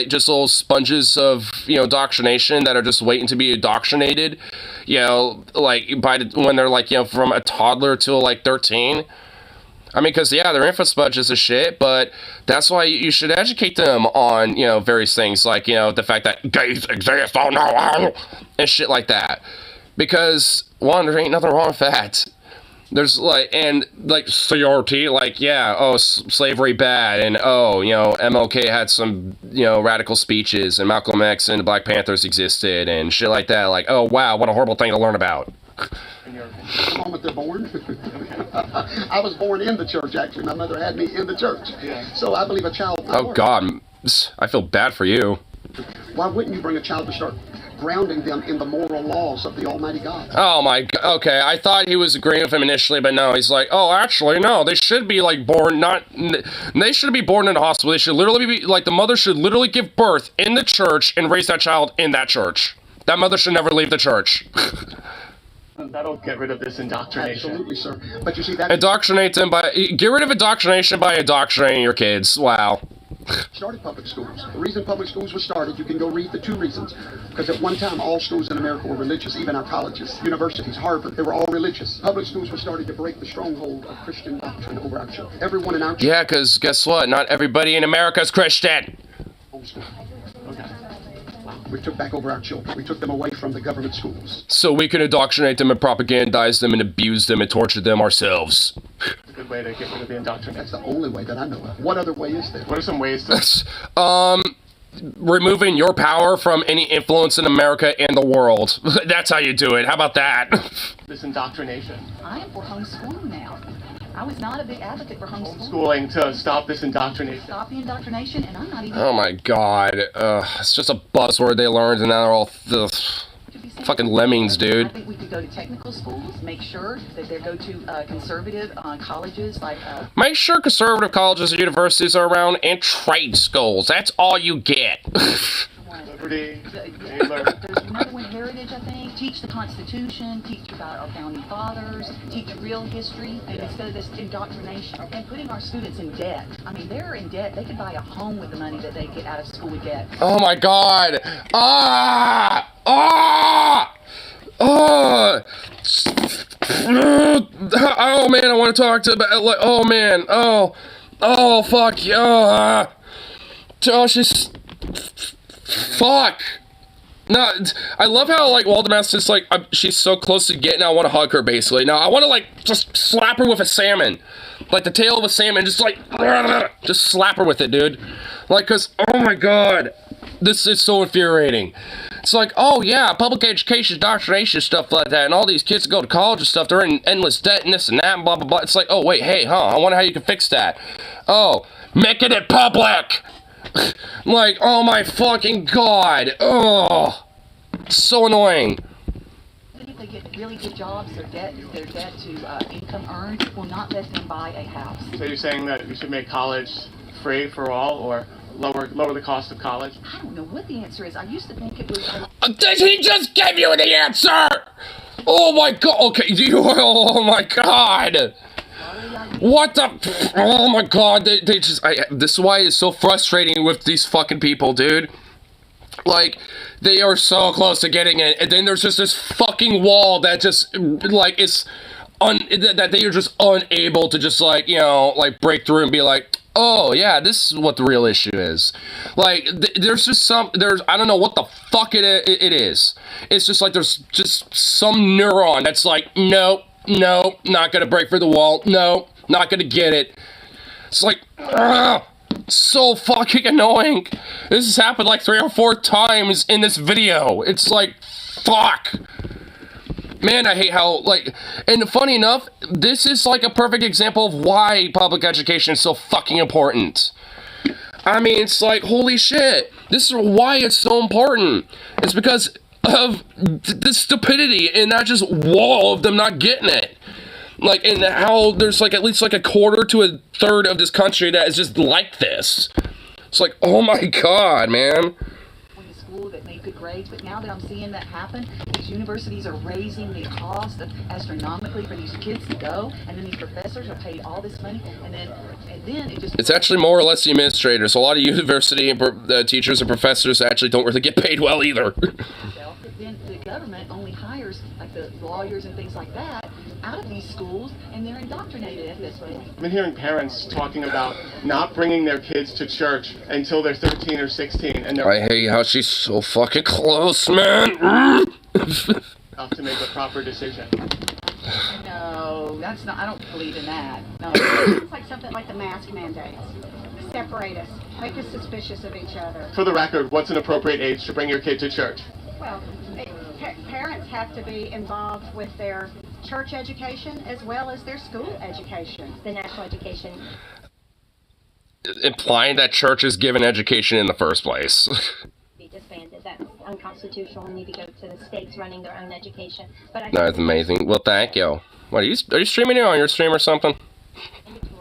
just little sponges of, you know, indoctrination that are just waiting to be indoctrinated, you know, like, when they're, like, you know, from a toddler till, like, 13. I mean, because, yeah, they're infant sponges of shit, but that's why you should educate them on, you know, various things, like, you know, the fact that gays exist, oh no, and shit like that. Because, one, there ain't nothing wrong with that. There's, like, and, like, CRT, like, yeah, oh, slavery bad, and, oh, you know, MLK had some, you know, radical speeches, and Malcolm X and the Black Panthers existed, and shit like that, like, oh, wow, what a horrible thing to learn about. The moment they're born. I was born in the church, actually. My mother had me in the church. So I believe a child... Oh, God, I feel bad for you. Why wouldn't you bring a child to start grounding them in the moral laws of the Almighty God? Oh my God, okay, I thought he was agreeing with him initially, but no, he's like, oh, actually, no, they should be, like, they should be born in a hospital. They should literally be, like, the mother should literally give birth in the church and raise that child in that church. That mother should never leave the church. That'll get rid of this indoctrination. Absolutely, sir. But you see that... Indoctrinate them get rid of indoctrination by indoctrinating your kids. Wow. Started public schools. The reason public schools were started, you can go read the two reasons. Because at one time, all schools in America were religious, even our colleges, universities, Harvard, they were all religious. Public schools were started to break the stronghold of Christian doctrine over our church. Everyone in our church... Yeah, because guess what? Not everybody in America is Christian. Homeschool. Okay. Wow. We took back over our children. We took them away from the government schools. So we can indoctrinate them and propagandize them and abuse them and torture them ourselves. It's a good way to get rid of the indoctrination. That's the only way that I know of. What other way is there? What are some ways to... Removing your power from any influence in America and the world. That's how you do it. How about that? This indoctrination. I am for homeschooling now. I was not a big advocate for homeschooling. Schooling to stop this indoctrination. Stop the indoctrination, and I'm not even... Oh my god. It's just a buzzword they learned and now they're all fucking lemmings, dude. I think we could go to technical schools, make sure that they go to conservative colleges like... Make sure conservative colleges and universities are around and trade schools. That's all you get. Liberty. There's another one, heritage, I think. Teach the Constitution, teach about our founding fathers, teach real history, and instead of this indoctrination. And putting our students in debt. I mean, they're in debt. They could buy a home with the money that they get out of school with debt. Oh my god. Ah! Ah! Oh! Oh man, I want to talk to like, oh man. Oh fuck. Oh, she's... Fuck. No, I love how, like, Waldemast's just, like, she's so close to getting, I want to hug her, basically. Now, I want to, like, just slap her with a salmon. Like, the tail of a salmon, just, like, just slap her with it, dude. Like, because, oh my god, this is so infuriating. It's like, oh, yeah, public education, indoctrination, stuff like that, and all these kids that go to college and stuff, they're in endless debt and this and that, and blah, blah, blah. It's like, oh, wait, hey, I wonder how you can fix that. Oh, making it public! Like, oh my fucking god. Oh, so annoying. If they get really good jobs, their debt to income earned will not let them buy a house. So you're saying that we should make college free for all, or lower the cost of college? I don't know what the answer is. I used to think it was... Did he just give you the answer? Oh my god. Okay, oh my god. What the? Oh my god, they just, this is why it's so frustrating with these fucking people, dude. Like, they are so close to getting it, and then there's just this fucking wall that just, like, that they are just unable to just, like, you know, like, break through and be like, oh, yeah, this is what the real issue is. Like, there's just I don't know what the fuck it is. It's just like, there's just some neuron that's like, nope, not gonna break through the wall, no. Not gonna get it. It's like, so fucking annoying. This has happened like 3 or 4 times in this video. It's like, fuck. Man, I hate how, like, and funny enough, this is like a perfect example of why public education is so fucking important. I mean, it's like, holy shit. This is why it's so important. It's because of the stupidity and not just wall of them not getting it. Like, and how there's, like, at least, like, a quarter to a third of this country that is just like this. It's like, oh my god, man. Went to school that made good grades, but now that I'm seeing that happen, these universities are raising the cost astronomically for these kids to go, and then these professors are paid all this money, and then it just... It's actually more or less the administrators. A lot of university and teachers and professors actually don't really get paid well either. Then the government only hires, like, the lawyers and things like that out of these schools, and they're indoctrinated this way. I've been hearing parents talking about not bringing their kids to church until they're 13 or 16, and I hate how she's so fucking close, man. Have to make a proper decision. No, that's not. I don't believe in that. No. It's like something like the mask mandates. Separate us, make us suspicious of each other. For the record, what's an appropriate age to bring your kid to church? Well, parents have to be involved with their church education as well as their school education. The national education. Implying that church is given education in the first place. Be disbanded. That's unconstitutional. We need to go to the states running their own education. But I That's amazing. Well, thank you. What, are you streaming it on your stream or something?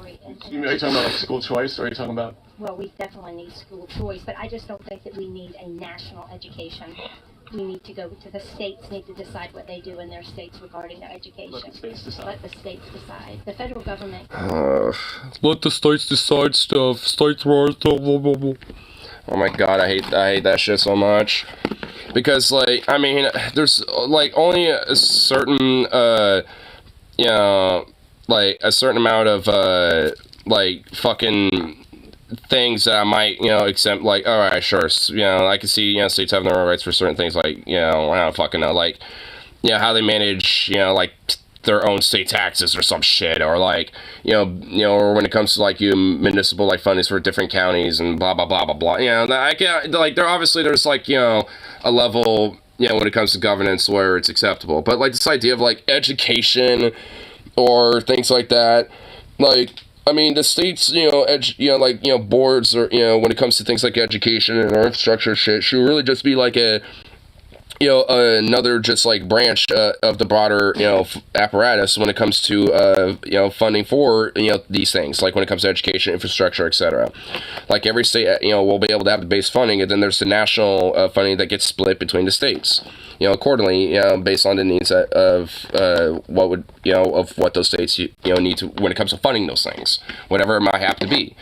Are you talking about like school choice, or are you talking about? Well, we definitely need school choice, but I just don't think that we need a national education. We need to go to the states, need to decide what they do in their states regarding their education. Let the states decide. Let the states decide. The federal government... Let the states decide stuff. States rights, blah, blah, blah, blah. Oh my god, I hate that shit so much. Because, like, I mean, there's, like, only a certain, you know, like, a certain amount of, like, fucking things that I might, accept, like, all right, sure, I can see, states having their own rights for certain things, like, I don't fucking know, like, how they manage, like, their own state taxes or some shit, or like, or when it comes to like municipal like fundings for different counties and blah blah blah blah blah. I can't, like, there's like a level when it comes to governance where it's acceptable, but like this idea of like education or things like that, like, I mean, the states, boards, or when it comes to things like education and our infrastructure shit, should really just be like another just like branch of the broader apparatus when it comes to funding for these things, like when it comes to education, infrastructure, etc. Like every state will be able to have the base funding, and then there's the national funding that gets split between the states accordingly, based on the needs of what those states need to when it comes to funding those things, whatever it might have to be.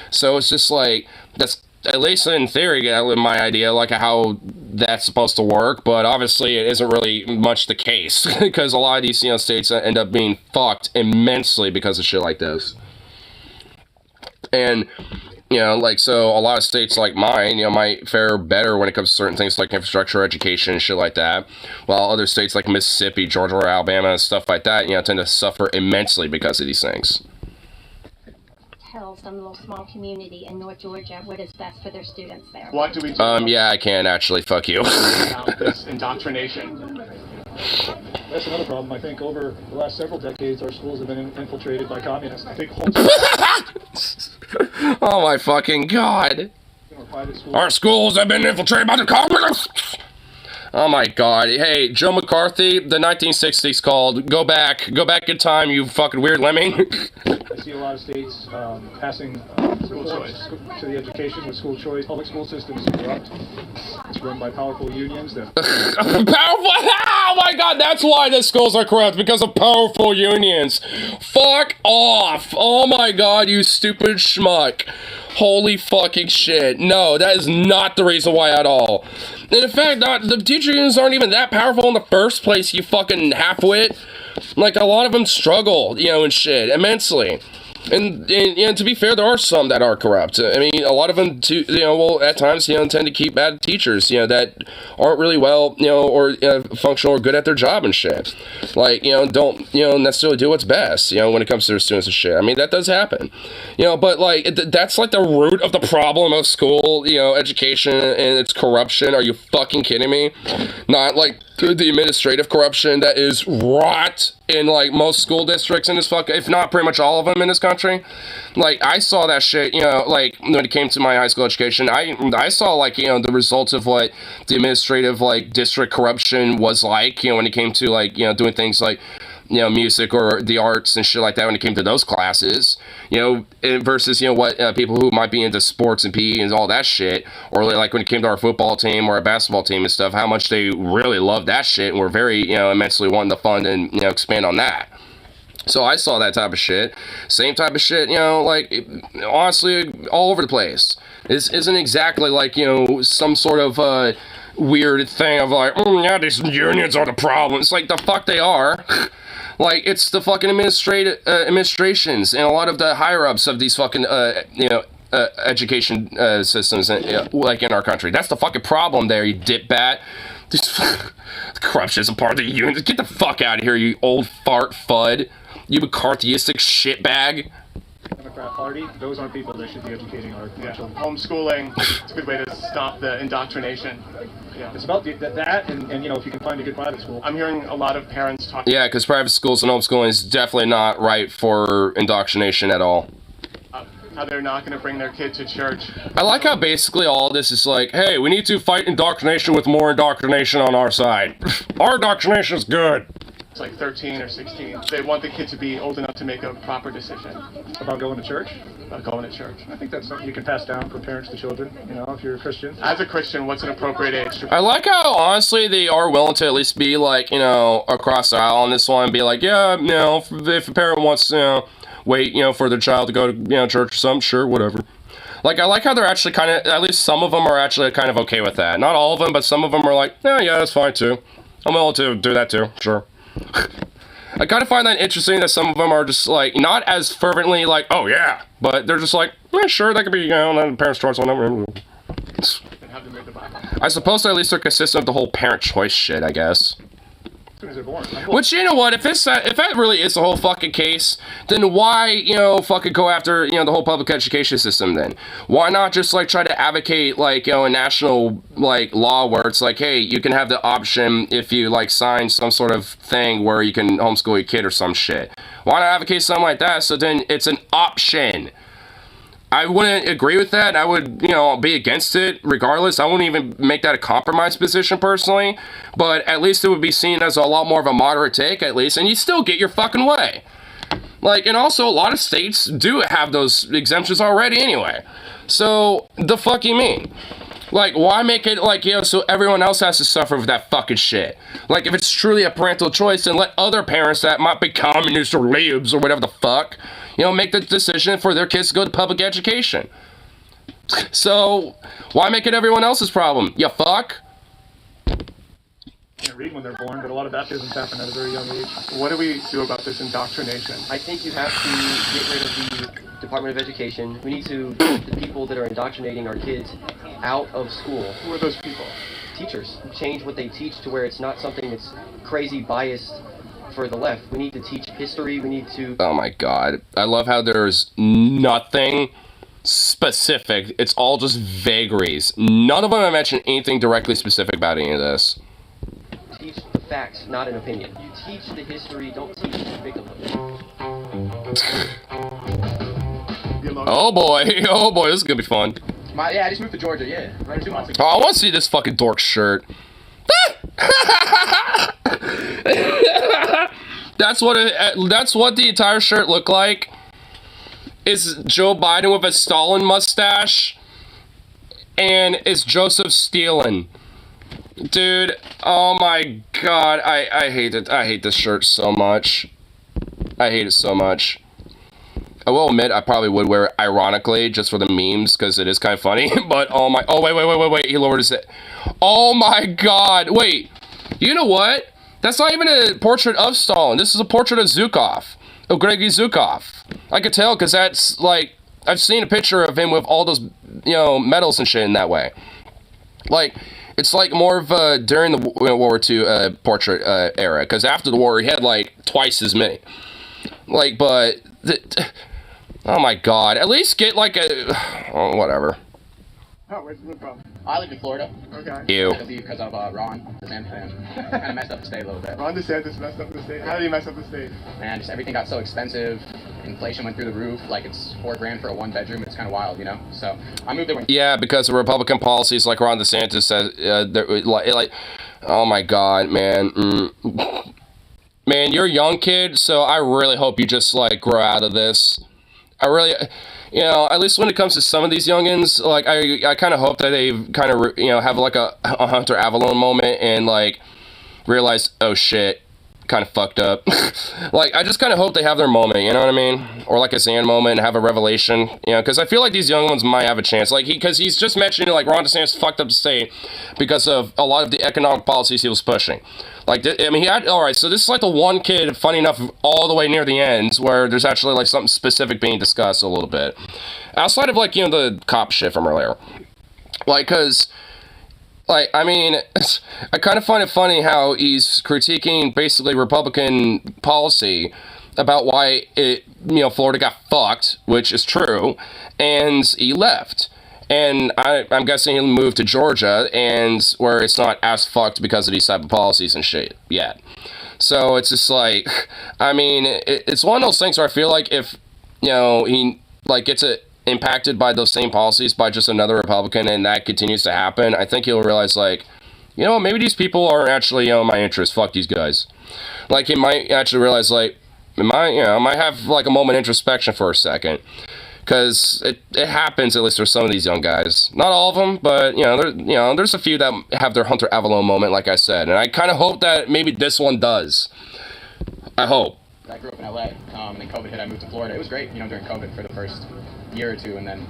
So it's just like, that's at least in theory, my idea, like how that's supposed to work, but obviously it isn't really much the case, because a lot of these states end up being fucked immensely because of shit like this. And like, so a lot of states like mine, might fare better when it comes to certain things like infrastructure, education, and shit like that, while other states like Mississippi, Georgia, or Alabama, and stuff like that, tend to suffer immensely because of these things. Tell some little small community in North Georgia what is best for their students there. What do we do? Yeah, I can actually. Fuck you. About this indoctrination. That's another problem. I think over the last several decades, our schools have been infiltrated by communists. I think oh my fucking god. Our schools have been infiltrated by the communists. Oh my god. Hey, Joe McCarthy, the 1960s called. Go back in time, you fucking weird lemming. I see a lot of states passing school choice to the education with school choice. Public school systems are corrupt. It's run by powerful unions that... Powerful? Oh my god, that's why the schools are corrupt, because of powerful unions. Fuck off. Oh my god, you stupid schmuck. Holy fucking shit. No, that is not the reason why at all. And in fact, the teacher unions aren't even that powerful in the first place, you fucking halfwit. Like, a lot of them struggle, and shit, immensely. And to be fair, there are some that are corrupt. I mean, a lot of them, too, will at times, tend to keep bad teachers, that aren't really well, or functional or good at their job and shit. Like, don't, necessarily do what's best, when it comes to their students and shit. I mean, that does happen. But, like, that's, like, the root of the problem of school, education and its corruption. Are you fucking kidding me? Not, like, the administrative corruption that is rot in, like, most school districts in this fucking, if not pretty much all of them in this country. Like, I saw that shit, like, when it came to my high school education, I saw, like, the results of what the administrative, like, district corruption was like, when it came to, like, doing things like, music or the arts and shit like that when it came to those classes, versus, what people who might be into sports and PE and all that shit, or like when it came to our football team or our basketball team and stuff, how much they really loved that shit and were very, immensely wanting to fund and, expand on that. So I saw that type of shit. Same type of shit, like, honestly, all over the place. This isn't exactly like, some sort of, weird thing of like, yeah, these unions are the problem. It's like, the fuck they are. Like, it's the fucking administrations and a lot of the higher-ups of these fucking, education systems, like, in our country. That's the fucking problem there, you dipbat. Corruption is a part of the union. Get the fuck out of here, you old fart fud. You McCarthyistic shitbag. Democrat Party, those aren't people that should be educating our children. Homeschooling, it's a good way to stop the indoctrination. Yeah. It's about that, and if you can find a good private school. I'm hearing a lot of parents talk. Yeah, because private schools and homeschooling is definitely not right for indoctrination at all. How they're not going to bring their kid to church. I like how basically all this is like, hey, we need to fight indoctrination with more indoctrination on our side. Our indoctrination is good. It's like 13 or 16. They want the kid to be old enough to make a proper decision. About going to church? About going to church. I think that's something you can pass down from parents to children, if you're a Christian. As a Christian, what's an appropriate age? I like how, honestly, they are willing to at least be, like, across the aisle on this one and be like, yeah, if a parent wants to, wait, for their child to go to, church or something, sure, whatever. Like, I like how they're actually kind of, at least some of them are actually kind of okay with that. Not all of them, but some of them are like, yeah, that's fine, too. I'm willing to do that, too, sure. I kind of find that interesting that some of them are just like not as fervently like, oh yeah, but they're just like, yeah, sure, that could be, you know, parents' choice on them. I suppose at least they're consistent with the whole parent choice shit, I guess. As soon as they're born. Which, you know what, if that really is the whole fucking case, then why, you know, fucking go after, you know, the whole public education system then? Why not just, like, try to advocate, like, you know, a national, like, law where it's like, hey, you can have the option if you, like, sign some sort of thing where you can homeschool your kid or some shit. Why not advocate something like that so then it's an option? I wouldn't agree with that. I would, you know, be against it regardless. I wouldn't even make that a compromise position personally. But at least it would be seen as a lot more of a moderate take, at least. And you still get your fucking way. Like, and also a lot of states do have those exemptions already anyway. So, the fuck you mean? Like, why make it like, you know, so everyone else has to suffer with that fucking shit? Like, if it's truly a parental choice, then let other parents that might be communists or libs or whatever the fuck, you know, make the decision for their kids to go to public education. So, why make it everyone else's problem? You fuck? Can't read when they're born, but a lot of baptisms happen at a very young age. What do we do about this indoctrination? I think you have to get rid of the Department of Education. We need to get the people that are indoctrinating our kids out of school. Who are those people? Teachers. Change what they teach to where it's not something that's crazy biased for the left. We need to teach history. We need to... Oh my god. I love how there's nothing specific. It's all just vagaries. None of them have mentioned anything directly specific about any of this. Teach the facts, not an opinion. You teach the history, don't teach the victim. Oh boy, oh boy, this is gonna be fun. Yeah, I just moved to Georgia, yeah. Right 2 months ago. Oh, I want to see this fucking dork shirt. That's what the entire shirt looked like. Is Joe Biden with a Stalin mustache, and it's Joseph Stalin. Dude, oh my god, I hate it. I hate this shirt so much. I hate it so much. I will admit I probably would wear it ironically just for the memes because it is kind of funny. But oh my, oh wait, he lowered his head. Oh my god, wait. You know what? That's not even a portrait of Stalin. This is a portrait of Zhukov, of Gregory Zhukov. I could tell because that's like, I've seen a picture of him with all those, you know, medals and shit in that way. Like, it's like more of during the World War II portrait era, because after the war he had like twice as many. Like, but oh my god, at least get like a whatever. Oh, where's the from? I live in Florida. Okay. Ew. Because of Ron DeSantis. Kind of messed up the state a little bit. Ron DeSantis messed up the state. How did he mess up the state? Man, just everything got so expensive. Inflation went through the roof. Like, it's $4 grand for a 1-bedroom. It's kind of wild, you know? So, I moved there when... Yeah, because of Republican policies like Ron DeSantis says, like, oh my god, man. Man, you're a young kid, so I really hope you just, like, grow out of this. I really... You know, at least when it comes to some of these youngins, like, I kind of hope that they kind of, you know, have, like, a Hunter Avalon moment and, like, realize, oh, shit, kind of fucked up. Like, I just kind of hope they have their moment, you know what I mean? Or, like, a Zan moment and have a revelation, you know, because I feel like these young ones might have a chance. Like, because he's just mentioning, like, Ron DeSantis fucked up the state because of a lot of the economic policies he was pushing. Like, I mean, he had, alright, so this is like the one kid, funny enough, all the way near the end, where there's actually, like, something specific being discussed a little bit. Outside of, like, you know, the cop shit from earlier. Like, because, like, I mean, I kind of find it funny how he's critiquing, basically, Republican policy about why it, you know, Florida got fucked, which is true, and he left. And I'm guessing he'll move to Georgia, and where it's not as fucked because of these type of policies and shit yet. So it's just like, I mean, it's one of those things where I feel like if, you know, he, like, gets impacted by those same policies by just another Republican and that continues to happen, I think he'll realize, like, you know, maybe these people aren't actually, you know, my interest. Fuck these guys. Like, he might actually realize, like, I might have, like, a moment of introspection for a second. Because it happens, at least for some of these young guys. Not all of them, but, you know, there's a few that have their Hunter Avalon moment, like I said. And I kind of hope that maybe this one does. I hope. I grew up in LA, and then COVID hit, I moved to Florida. It was great, you know, during COVID for the first year or two, and then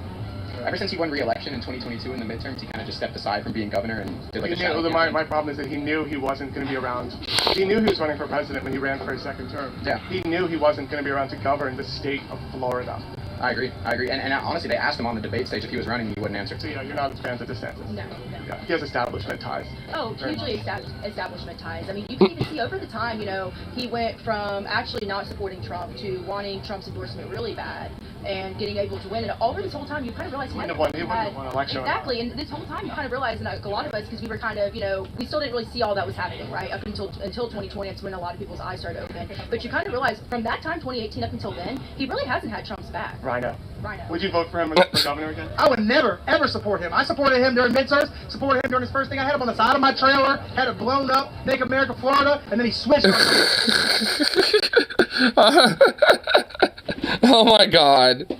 ever since he won re-election in 2022 in the midterms, he kind of just stepped aside from being governor and did like a shadow campaign. My problem is that he knew he wasn't going to be around. He knew he was running for president when he ran for his second term. Yeah. He knew he wasn't going to be around to govern the state of Florida. I agree. And honestly, they asked him on the debate stage if he was running, and he wouldn't answer. So yeah, you're not a fan of DeSantis. No. Yeah, he has establishment ties. Oh, hugely establishment ties. I mean, you can even see over the time, you know, he went from actually not supporting Trump to wanting Trump's endorsement really bad and getting able to win. And over this whole time, you kind of realize he wouldn't have won an election. Exactly. And this whole time, you kind of realize, and like a lot of us, because we were kind of, you know, we still didn't really see all that was happening, right? Up until 2020, that's when a lot of people's eyes started open. But you kind of realize from that time, 2018 up until then, he really hasn't had Trump's back. Rhino. Rhino. Would you vote for him for governor again? I would never, ever support him. I supported him during midterms, supported him during his first thing. I had him on the side of my trailer, had it blown up, Make America Florida, and then he switched. Oh my god.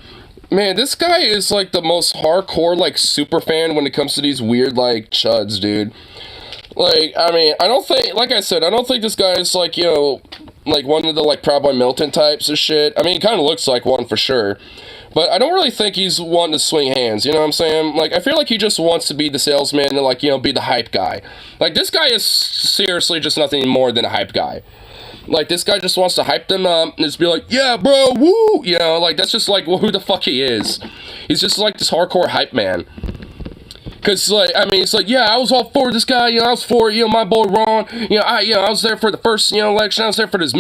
Man, this guy is like the most hardcore, like, super fan when it comes to these weird, like, chuds, dude. Like, I mean, I don't think, like I said, I don't think this guy is, like, you know, like, one of the, like, Proud Boy Militant types of shit. I mean, he kind of looks like one for sure. But I don't really think he's one to swing hands, you know what I'm saying? Like, I feel like he just wants to be the salesman and, like, you know, be the hype guy. Like, this guy is seriously just nothing more than a hype guy. Like, this guy just wants to hype them up and just be like, yeah, bro, woo! You know, like, that's just, like, who the fuck he is. He's just, like, this hardcore hype man. Because, like, I mean, it's like, yeah, I was all for this guy, you know, I was for, you know, my boy Ron, I was there for the first, you know, election, I was there for his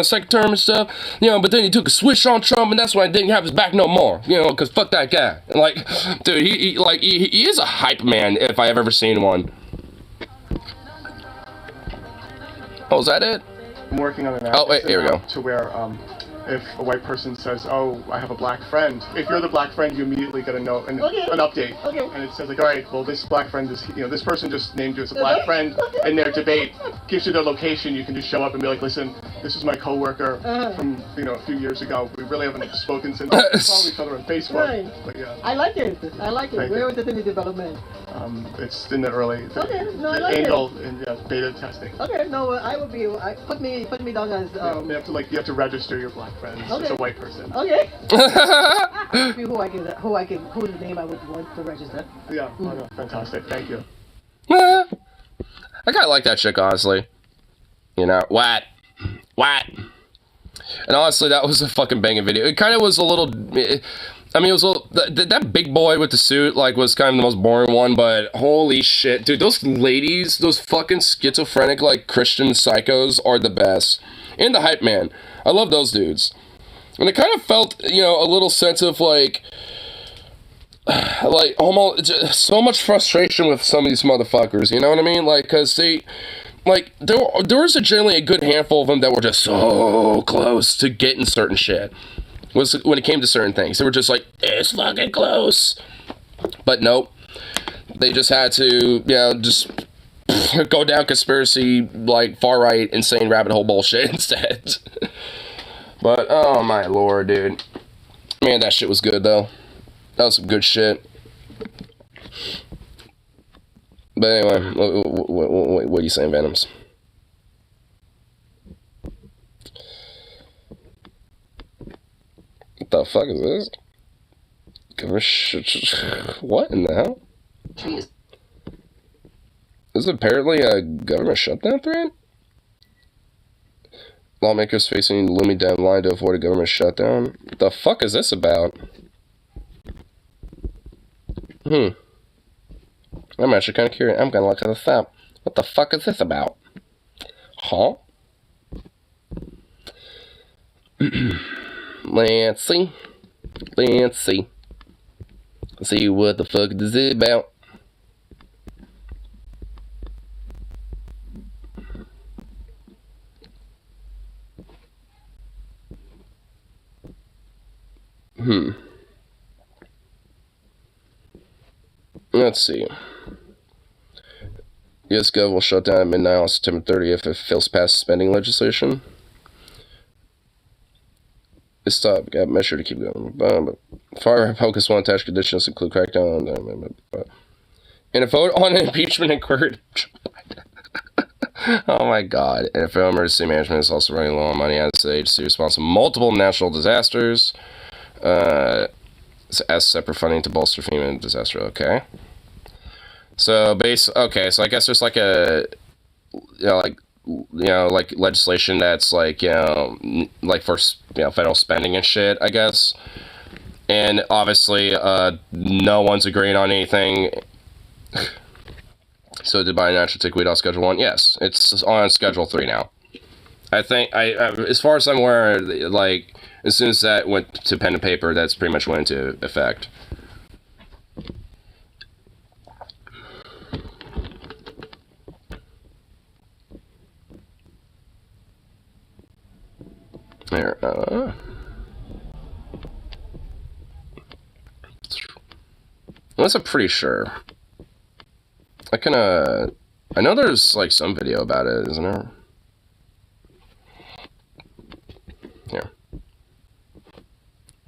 second term and stuff, you know, but then he took a switch on Trump, and that's why I didn't have his back no more, you know, because fuck that guy. And, like, dude, he is a hype man, if I have ever seen one. Oh, is that it? I'm working on an app. Oh, wait, here we go. To where, if a white person says, oh, I have a black friend, if you're the black friend, you immediately get an update. Okay. And it says, like, all right, well, this black friend is, you know, this person just named you as a black friend, and their debate gives you their location. You can just show up and be like, listen, this is my coworker from, you know, a few years ago. We really haven't spoken since. We follow each other on Facebook. Right. But yeah. I like it. Where was it in the development? It's in the early. Okay, no, I like Angel and beta testing. Okay, no, I would be. Put me down as. You have to register your black friends as a white person. Okay. Who's the name I would want to register? Yeah, fantastic. Thank you. I kinda like that chick, honestly. You know, what? And honestly, that was a fucking banging video. It kind of was a little. I mean, it was a little. That big boy with the suit, like, was kind of the most boring one, but holy shit. Dude, those ladies, those fucking schizophrenic, like, Christian psychos are the best. And the hype man. I love those dudes. And I kind of felt, you know, a little sense of, like almost so much frustration with some of these motherfuckers, you know what I mean? Like, because they, like, there was generally a good handful of them that were just so close to getting certain shit. When it came to certain things, they were just like, it's fucking close. But nope. They just had to, you know, just go down conspiracy, like, far-right, insane rabbit hole bullshit instead. But, oh my lord, dude. Man, that shit was good, though. That was some good shit. But anyway, what are you saying, Venoms? What the fuck is this? What in the hell? This is apparently a government shutdown threat? Lawmakers facing looming deadline to avoid a government shutdown. What the fuck is this about? I'm actually kind of curious. I'm gonna look this up. What the fuck is this about? Huh? Let's see. Let's see. Let's see what the fuck is it about. Let's see. U.S. Gov will shut down at midnight on September 30th if it fails to pass spending legislation. It's stop. Got measure to keep going. But far Republicans want attached conditions include crackdown. And a vote on an impeachment inquiry. Oh my god. NFL Emergency Management is also running low on money as the agency responds to multiple natural disasters. as separate funding to bolster FEMA disaster. Okay. So so I guess there's like a, like legislation that's like, like for, federal spending and shit, I guess. And obviously, no one's agreeing on anything. So did Biden actually take weed off Schedule 1? Yes, it's on Schedule 3 now. I think, as far as I'm aware, like, as soon as that went to pen and paper, that's pretty much went into effect. There, I'm pretty sure. I know there's, like, some video about it, isn't there? Here.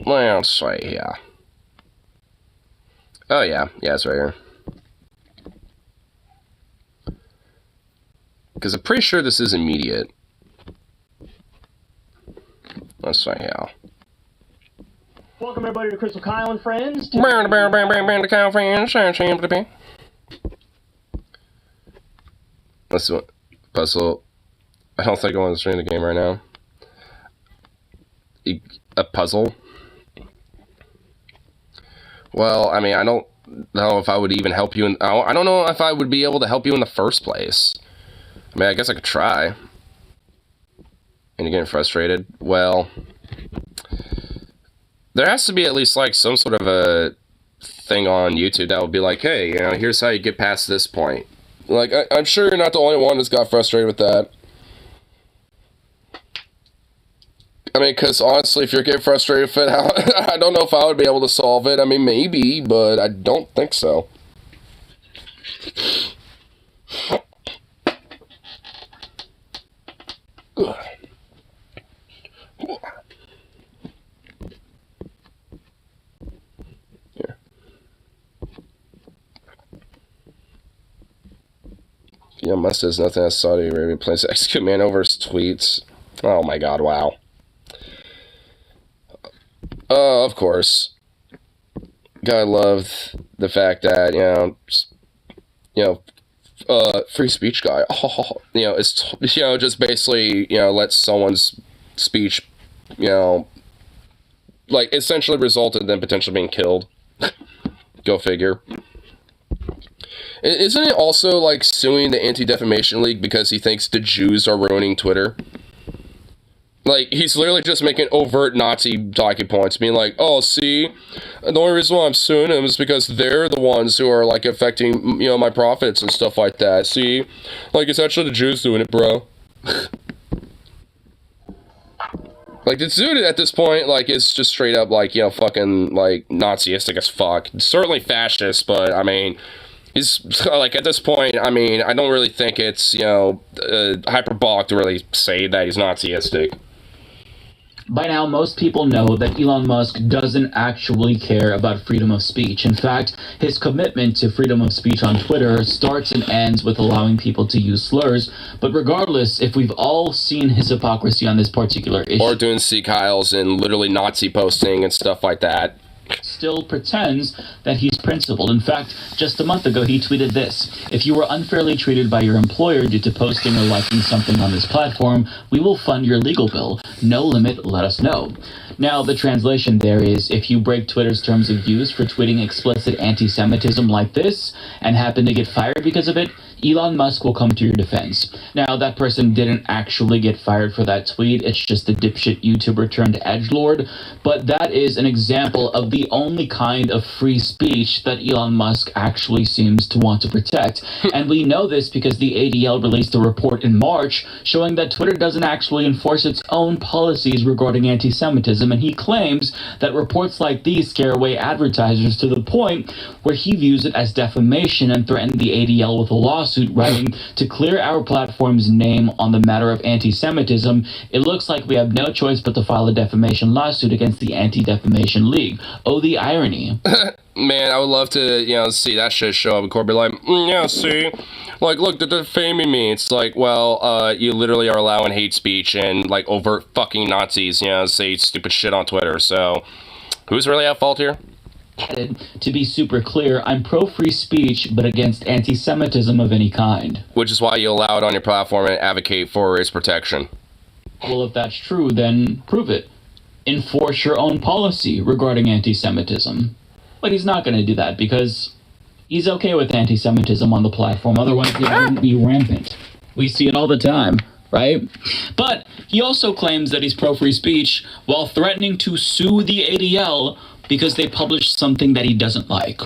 Let's see here. Oh, yeah. Yeah, it's right here. Because I'm pretty sure this is immediate. Let's see here. Welcome everybody to Crystal Kyle and Friends. Let's do it. Puzzle. I don't think I want to stream the game right now. A puzzle? Well, I mean, I don't know if I would even help you I don't know if I would be able to help you in the first place. I mean, I guess I could try. And you're getting frustrated? Well, there has to be at least, like, some sort of a thing on YouTube that would be like, hey, here's how you get past this point. Like, I'm sure you're not the only one that's got frustrated with that. I mean, because honestly, if you're getting frustrated with it, I don't know if I would be able to solve it. I mean, maybe, but I don't think so. Here. Musk says nothing as Saudi Arabia plans to execute man over his tweets. Oh my god, wow. Of course. Gotta love the fact that, free speech guy. It's, just basically, let someone's speech, like, essentially resulted in them potentially being killed. Go figure. Isn't it also, like, suing the Anti-Defamation League because he thinks the Jews are ruining Twitter? Like, he's literally just making overt Nazi talking points, being like, oh, see, the only reason why I'm suing him is because they're the ones who are, like, affecting, my profits and stuff like that. See? Like, it's actually the Jews doing it, bro. Like, this dude at this point, like, is just straight up, like, fucking, like, Naziistic as fuck. Certainly fascist, but, I mean, he's, like, at this point, I mean, I don't really think it's, hyperbolic to really say that he's Naziistic. By now, most people know that Elon Musk doesn't actually care about freedom of speech. In fact, his commitment to freedom of speech on Twitter starts and ends with allowing people to use slurs. But regardless, if we've all seen his hypocrisy on this particular issue, or doing C-Kyles and literally Nazi posting and stuff like that, still pretends that he's principled. In fact, just a month ago, he tweeted this: if you were unfairly treated by your employer due to posting or liking something on this platform, we will fund your legal bill. No limit, let us know. Now, the translation there is, if you break Twitter's terms of use for tweeting explicit anti-Semitism like this, and happen to get fired because of it, Elon Musk will come to your defense. Now, that person didn't actually get fired for that tweet. It's just a dipshit YouTuber turned edgelord. But that is an example of the only kind of free speech that Elon Musk actually seems to want to protect. And we know this because the ADL released a report in March showing that Twitter doesn't actually enforce its own policies regarding anti-Semitism. And he claims that reports like these scare away advertisers to the point where he views it as defamation and threatened the ADL with a lawsuit, writing, to clear our platform's name on the matter of anti-Semitism, it looks like we have no choice but to file a defamation lawsuit against the Anti-Defamation League. Oh, the irony. Man, I would love to, see that shit show up in court, be like, yeah, see, like, look, they're defaming me. It's like, well, you literally are allowing hate speech and, like, overt fucking Nazis, say stupid shit on Twitter, so who's really at fault here? To be super clear, I'm pro-free speech, but against anti-Semitism of any kind. Which is why you allow it on your platform and advocate for its protection. Well, if that's true, then prove it. Enforce your own policy regarding anti-Semitism. But he's not going to do that because he's okay with anti-Semitism on the platform, otherwise it wouldn't be rampant. We see it all the time, right? But he also claims that he's pro-free speech while threatening to sue the ADL because they published something that he doesn't like.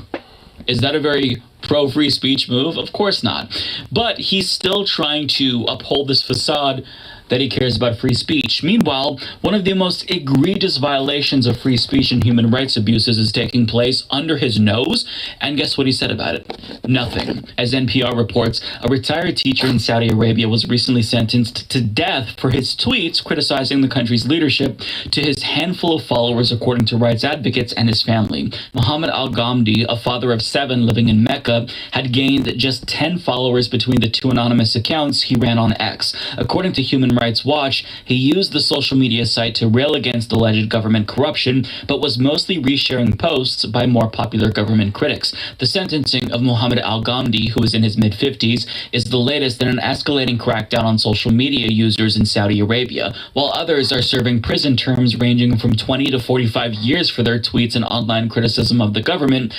Is that a very pro-free speech move? Of course not. But he's still trying to uphold this facade that he cares about free speech. Meanwhile, one of the most egregious violations of free speech and human rights abuses is taking place under his nose, and guess what he said about it? Nothing. As NPR reports, a retired teacher in Saudi Arabia was recently sentenced to death for his tweets criticizing the country's leadership to his handful of followers, according to rights advocates and his family. Muhammad al-Ghamdi, a father of 7 living in Mecca, had gained just 10 followers between the 2 anonymous accounts he ran on X. According to Human Rights Watch, he used the social media site to rail against alleged government corruption, but was mostly resharing posts by more popular government critics. The sentencing of Muhammad al-Ghamdi, who is in his mid-50s, is the latest in an escalating crackdown on social media users in Saudi Arabia, while others are serving prison terms ranging from 20 to 45 years for their tweets and online criticism of the government.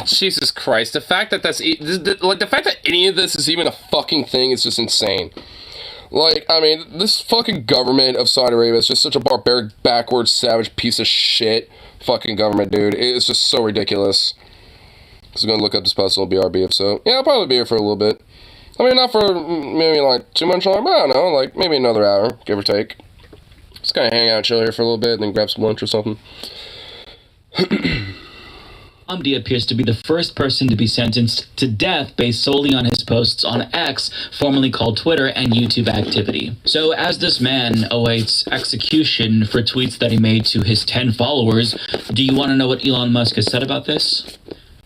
Jesus Christ, the fact that the fact that any of this is even a fucking thing is just insane. Like, I mean, this fucking government of Saudi Arabia is just such a barbaric, backwards, savage piece of shit fucking government, dude. It's just so ridiculous. Because I'm going to look up this possible BRB episode. Yeah, I'll probably be here for a little bit. I mean, not for maybe, like, too much longer, but I don't know, like, maybe another hour, give or take. Just kind of hang out, chill here for a little bit, and then grab some lunch or something. Ghamdi appears to be the first person to be sentenced to death based solely on his posts on X, formerly called Twitter, and YouTube activity. So as this man awaits execution for tweets that he made to his 10 followers, do you want to know what Elon Musk has said about this?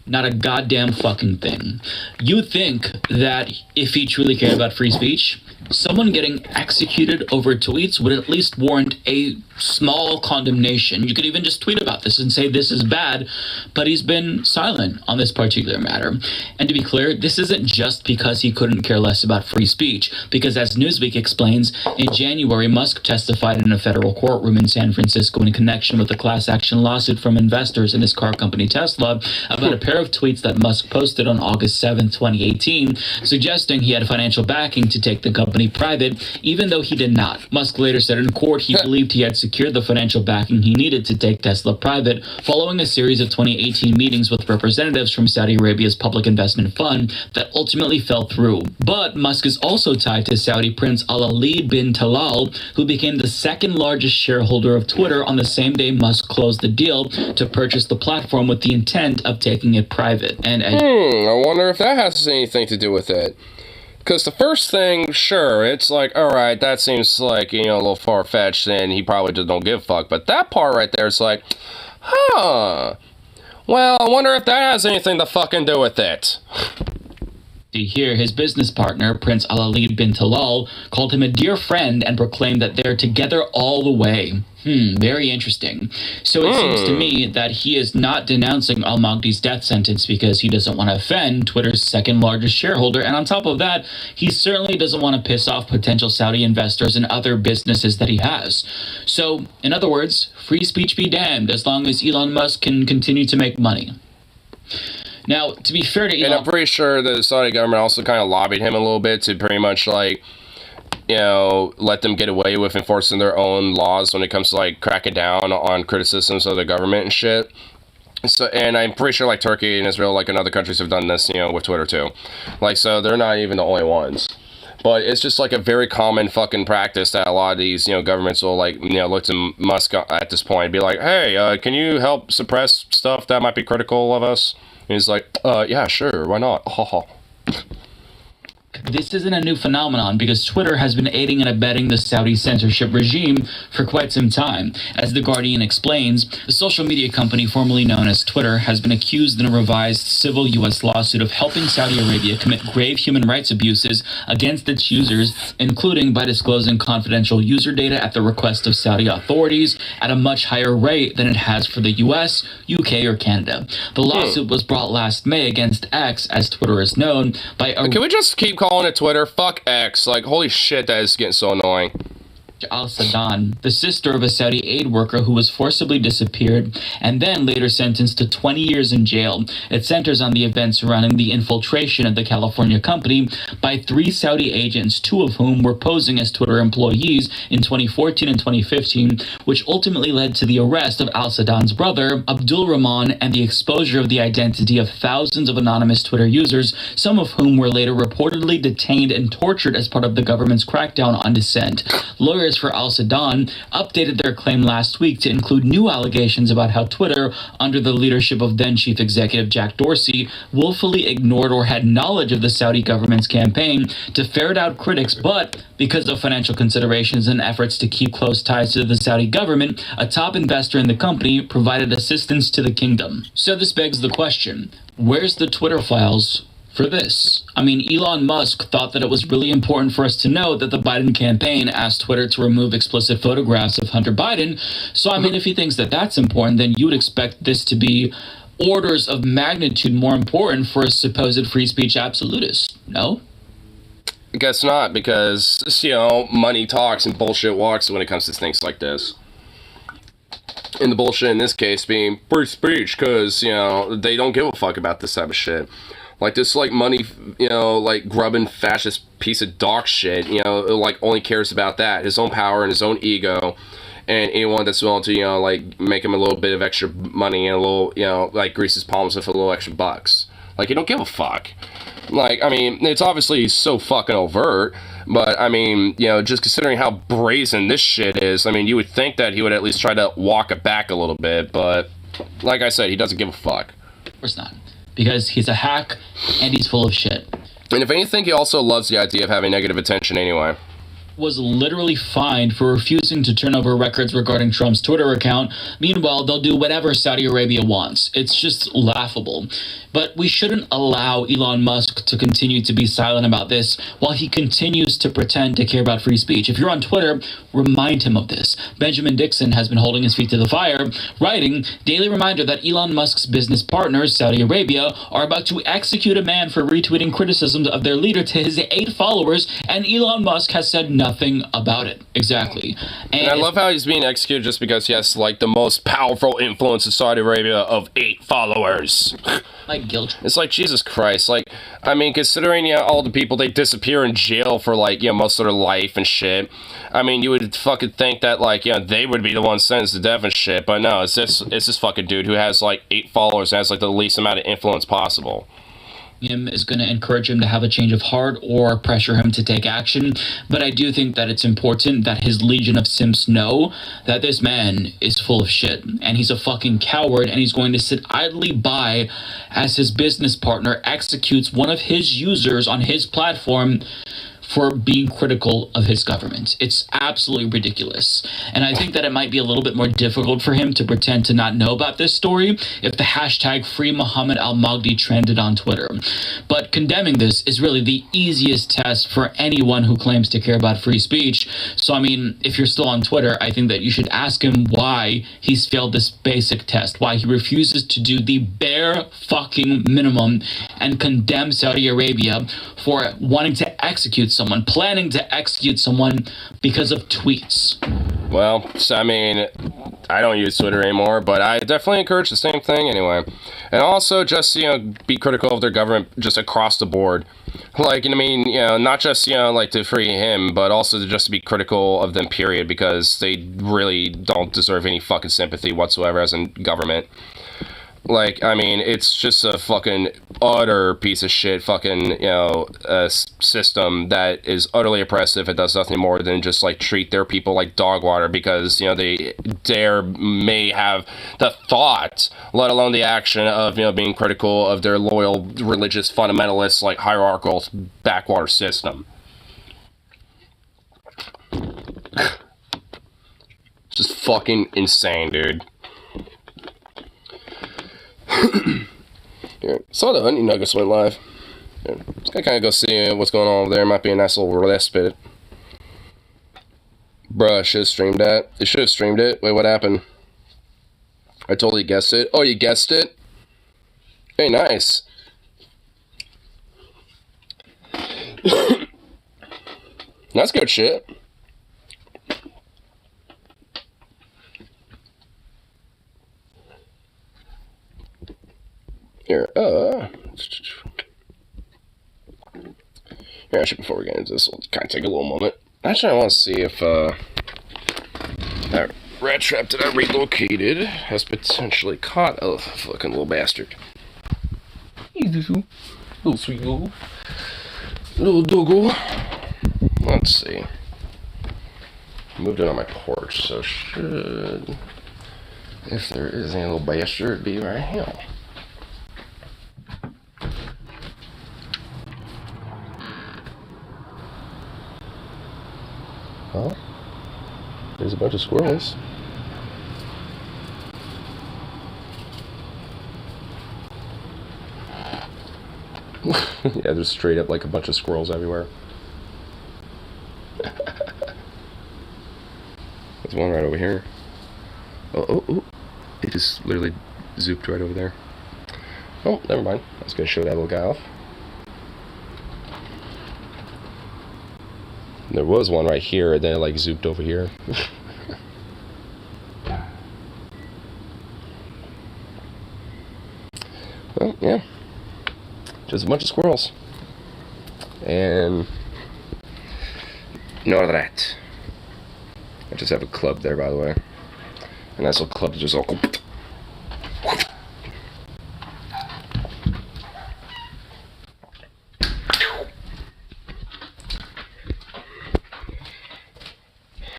Not a goddamn fucking thing. You'd think that if he truly cared about free speech, someone getting executed over tweets would at least warrant a small condemnation. You could even just tweet about this and say this is bad, but he's been silent on this particular matter. And to be clear, this isn't just because he couldn't care less about free speech, because as Newsweek explains, in January, Musk testified in a federal courtroom in San Francisco in connection with a class action lawsuit from investors in his car company Tesla about a pair of tweets that Musk posted on August 7, 2018, suggesting he had financial backing to take the company private, even though he did not. Musk later said in court he believed he had secured the financial backing he needed to take Tesla private following a series of 2018 meetings with representatives from Saudi Arabia's public investment fund that ultimately fell through. But Musk is also tied to Saudi Prince Al-Ali bin Talal, who became the second largest shareholder of Twitter on the same day Musk closed the deal to purchase the platform with the intent of taking it private. And I wonder if that has anything to do with it. Because the first thing, sure, it's like, alright, that seems like, you know, a little far-fetched, and he probably just don't give a fuck. But that part right there is like, huh. Well, I wonder if that has anything to fucking do with it. Here, his business partner, Prince Al-Ali bin Talal, called him a dear friend and proclaimed that they're together all the way. Very interesting. So it seems to me that he is not denouncing al-Magdi's death sentence because he doesn't want to offend Twitter's second largest shareholder, and on top of that, he certainly doesn't want to piss off potential Saudi investors and other businesses that he has. So, in other words, free speech be damned as long as Elon Musk can continue to make money. Now, to be fair to Elon... And I'm pretty sure the Saudi government also kind of lobbied him a little bit to pretty much, like, you know, let them get away with enforcing their own laws when it comes to, like, cracking down on criticisms of the government and shit. So, and I'm pretty sure, like, Turkey and Israel, like, and other countries have done this, you know, with Twitter, too. Like, so they're not even the only ones. But it's just, like, a very common fucking practice that a lot of these, you know, governments will, like, you know, look to Musk at this point and be like, hey, can you help suppress stuff that might be critical of us? And he's like, yeah, sure, why not? this isn't a new phenomenon because Twitter has been aiding and abetting the Saudi censorship regime for quite some time. As The Guardian explains, the social media company formerly known as Twitter has been accused in a revised civil U.S. lawsuit of helping Saudi Arabia commit grave human rights abuses against its users, including by disclosing confidential user data at the request of Saudi authorities at a much higher rate than it has for the U.S., UK, or Canada. The lawsuit was brought last May against X, as Twitter is known, by a... Can we just keep calling it Twitter? Fuck X. Like, holy shit, that is getting so annoying. Al-Sadan, the sister of a Saudi aid worker who was forcibly disappeared and then later sentenced to 20 years in jail. It centers on the events surrounding the infiltration of the California company by 3 Saudi agents, 2 of whom were posing as Twitter employees in 2014 and 2015, which ultimately led to the arrest of Al-Sadan's brother, Abdul Rahman, and the exposure of the identity of thousands of anonymous Twitter users, some of whom were later reportedly detained and tortured as part of the government's crackdown on dissent. Lawyers for Al-Sadan updated their claim last week to include new allegations about how Twitter, under the leadership of then Chief Executive Jack Dorsey, willfully ignored or had knowledge of the Saudi government's campaign to ferret out critics, but because of financial considerations and efforts to keep close ties to the Saudi government, a top investor in the company provided assistance to the kingdom. So this begs the question, where's the Twitter files for this? I mean, Elon Musk thought that it was really important for us to know that the Biden campaign asked Twitter to remove explicit photographs of Hunter Biden. So, I mean, if he thinks that that's important, then you would expect this to be orders of magnitude more important for a supposed free speech absolutist, no? I guess not, because, you know, money talks and bullshit walks when it comes to things like this. And the bullshit in this case being free speech, because, you know, they don't give a fuck about this type of shit. Like, this, like, money, you know, like, grubbing fascist piece of dog shit, you know, like, only cares about that, his own power and his own ego, and anyone that's willing to, you know, like, make him a little bit of extra money and a little, you know, like, grease his palms with a little extra bucks. Like, he don't give a fuck. Like, I mean, it's obviously so fucking overt, but, I mean, you know, just considering how brazen this shit is, I mean, you would think that he would at least try to walk it back a little bit, but, like I said, he doesn't give a fuck. Of course not. Because he's a hack, and he's full of shit. And if anything, he also loves the idea of having negative attention anyway. Was literally fined for refusing to turn over records regarding Trump's Twitter account. Meanwhile, they'll do whatever Saudi Arabia wants. It's just laughable. But we shouldn't allow Elon Musk to continue to be silent about this while he continues to pretend to care about free speech. If you're on Twitter, remind him of this. Benjamin Dixon has been holding his feet to the fire, writing, daily reminder that Elon Musk's business partners, Saudi Arabia, are about to execute a man for retweeting criticisms of their leader to his 8 followers, and Elon Musk has said nothing about it. Exactly. And I love how he's being executed just because he has, like, the most powerful influence in Saudi Arabia of 8 followers. Like guilt. It's like, Jesus Christ. Like, I mean, considering, you know, all the people they disappear in jail for, like, you know, most of their life and shit. I mean, you would fucking think that, like, you know, they would be the ones sentenced to death and shit. But no, it's this fucking dude who has, like, 8 followers and has, like, the least amount of influence possible. Him is going to encourage him to have a change of heart or pressure him to take action. But I do think that it's important that his legion of simps know that this man is full of shit and he's a fucking coward, and he's going to sit idly by as his business partner executes one of his users on his platform for being critical of his government. It's absolutely ridiculous. And I think that it might be a little bit more difficult for him to pretend to not know about this story if the hashtag Free Muhammad al-Magdi trended on Twitter. But condemning this is really the easiest test for anyone who claims to care about free speech. So, I mean, if you're still on Twitter, I think that you should ask him why he's failed this basic test, why he refuses to do the bare fucking minimum and condemn Saudi Arabia for wanting to execute someone, planning to execute someone because of tweets. Well, so, I mean, I don't use Twitter anymore, but I definitely encourage the same thing anyway. And also just, you know, be critical of their government just across the board. Like, I mean, you know, not just, you know, like to free him, but also to just be critical of them, period, because they really don't deserve any fucking sympathy whatsoever as a government. Like, I mean, it's just a fucking utter piece of shit fucking, system that is utterly oppressive. It does nothing more than just, like, treat their people like dog water because, they may have the thought, let alone the action of, being critical of their loyal religious fundamentalist, like, hierarchical backwater system. Just fucking insane, dude. Yeah, saw the Honey Nuggets went live. Yeah, just gotta kind of go see what's going on over there. Might be a nice little respite. Bruh, should have streamed that. They should have streamed it. Wait, what happened? I totally guessed it. Oh, you guessed it? Hey, nice. That's good shit. Here, actually, before we get into this, we'll kind of take a little moment. Actually, I want to see if, that rat trap that I relocated has potentially caught a fucking little bastard. Little sweet little doggo. Let's see. Moved it on my porch, so should, if there is any little bastard, it'd be right here. Oh, there's a bunch of squirrels. Yeah, there's straight up like a bunch of squirrels everywhere. There's one right over here. Oh. It just literally zooped right over there. Oh, never mind. I was going to show that little guy off. There was one right here, and then it like zooped over here. Well, yeah. Just a bunch of squirrels. And no that. I just have a club there, by the way. A nice little club to just all go.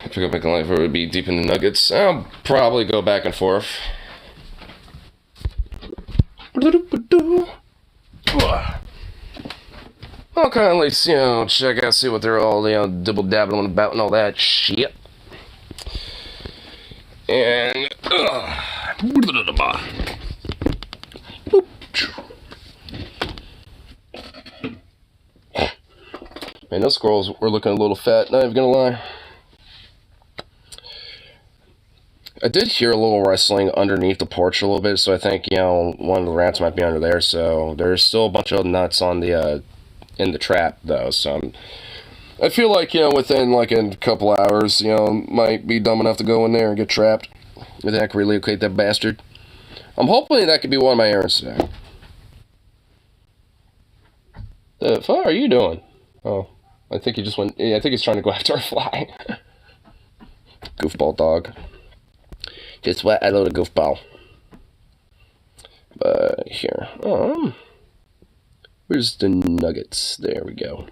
Pick up my life, it would be deep in the nuggets. I'll probably go back and forth. I'll kind of like, check out, see what they're all, dibble-dabbling about and all that shit. And, man, those squirrels were looking a little fat, not even gonna lie. I did hear a little rustling underneath the porch a little bit, so I think, one of the rats might be under there, so there's still a bunch of nuts on the, in the trap, though, so I feel like, within, like, a couple hours, might be dumb enough to go in there and get trapped. I think I can relocate that bastard. I'm hoping that could be one of my errands today. The fuck are you doing? Oh, I think he just went, I think he's trying to go after a fly. Goofball dog. Just what I load a goofball. But here, where's the nuggets? There we go.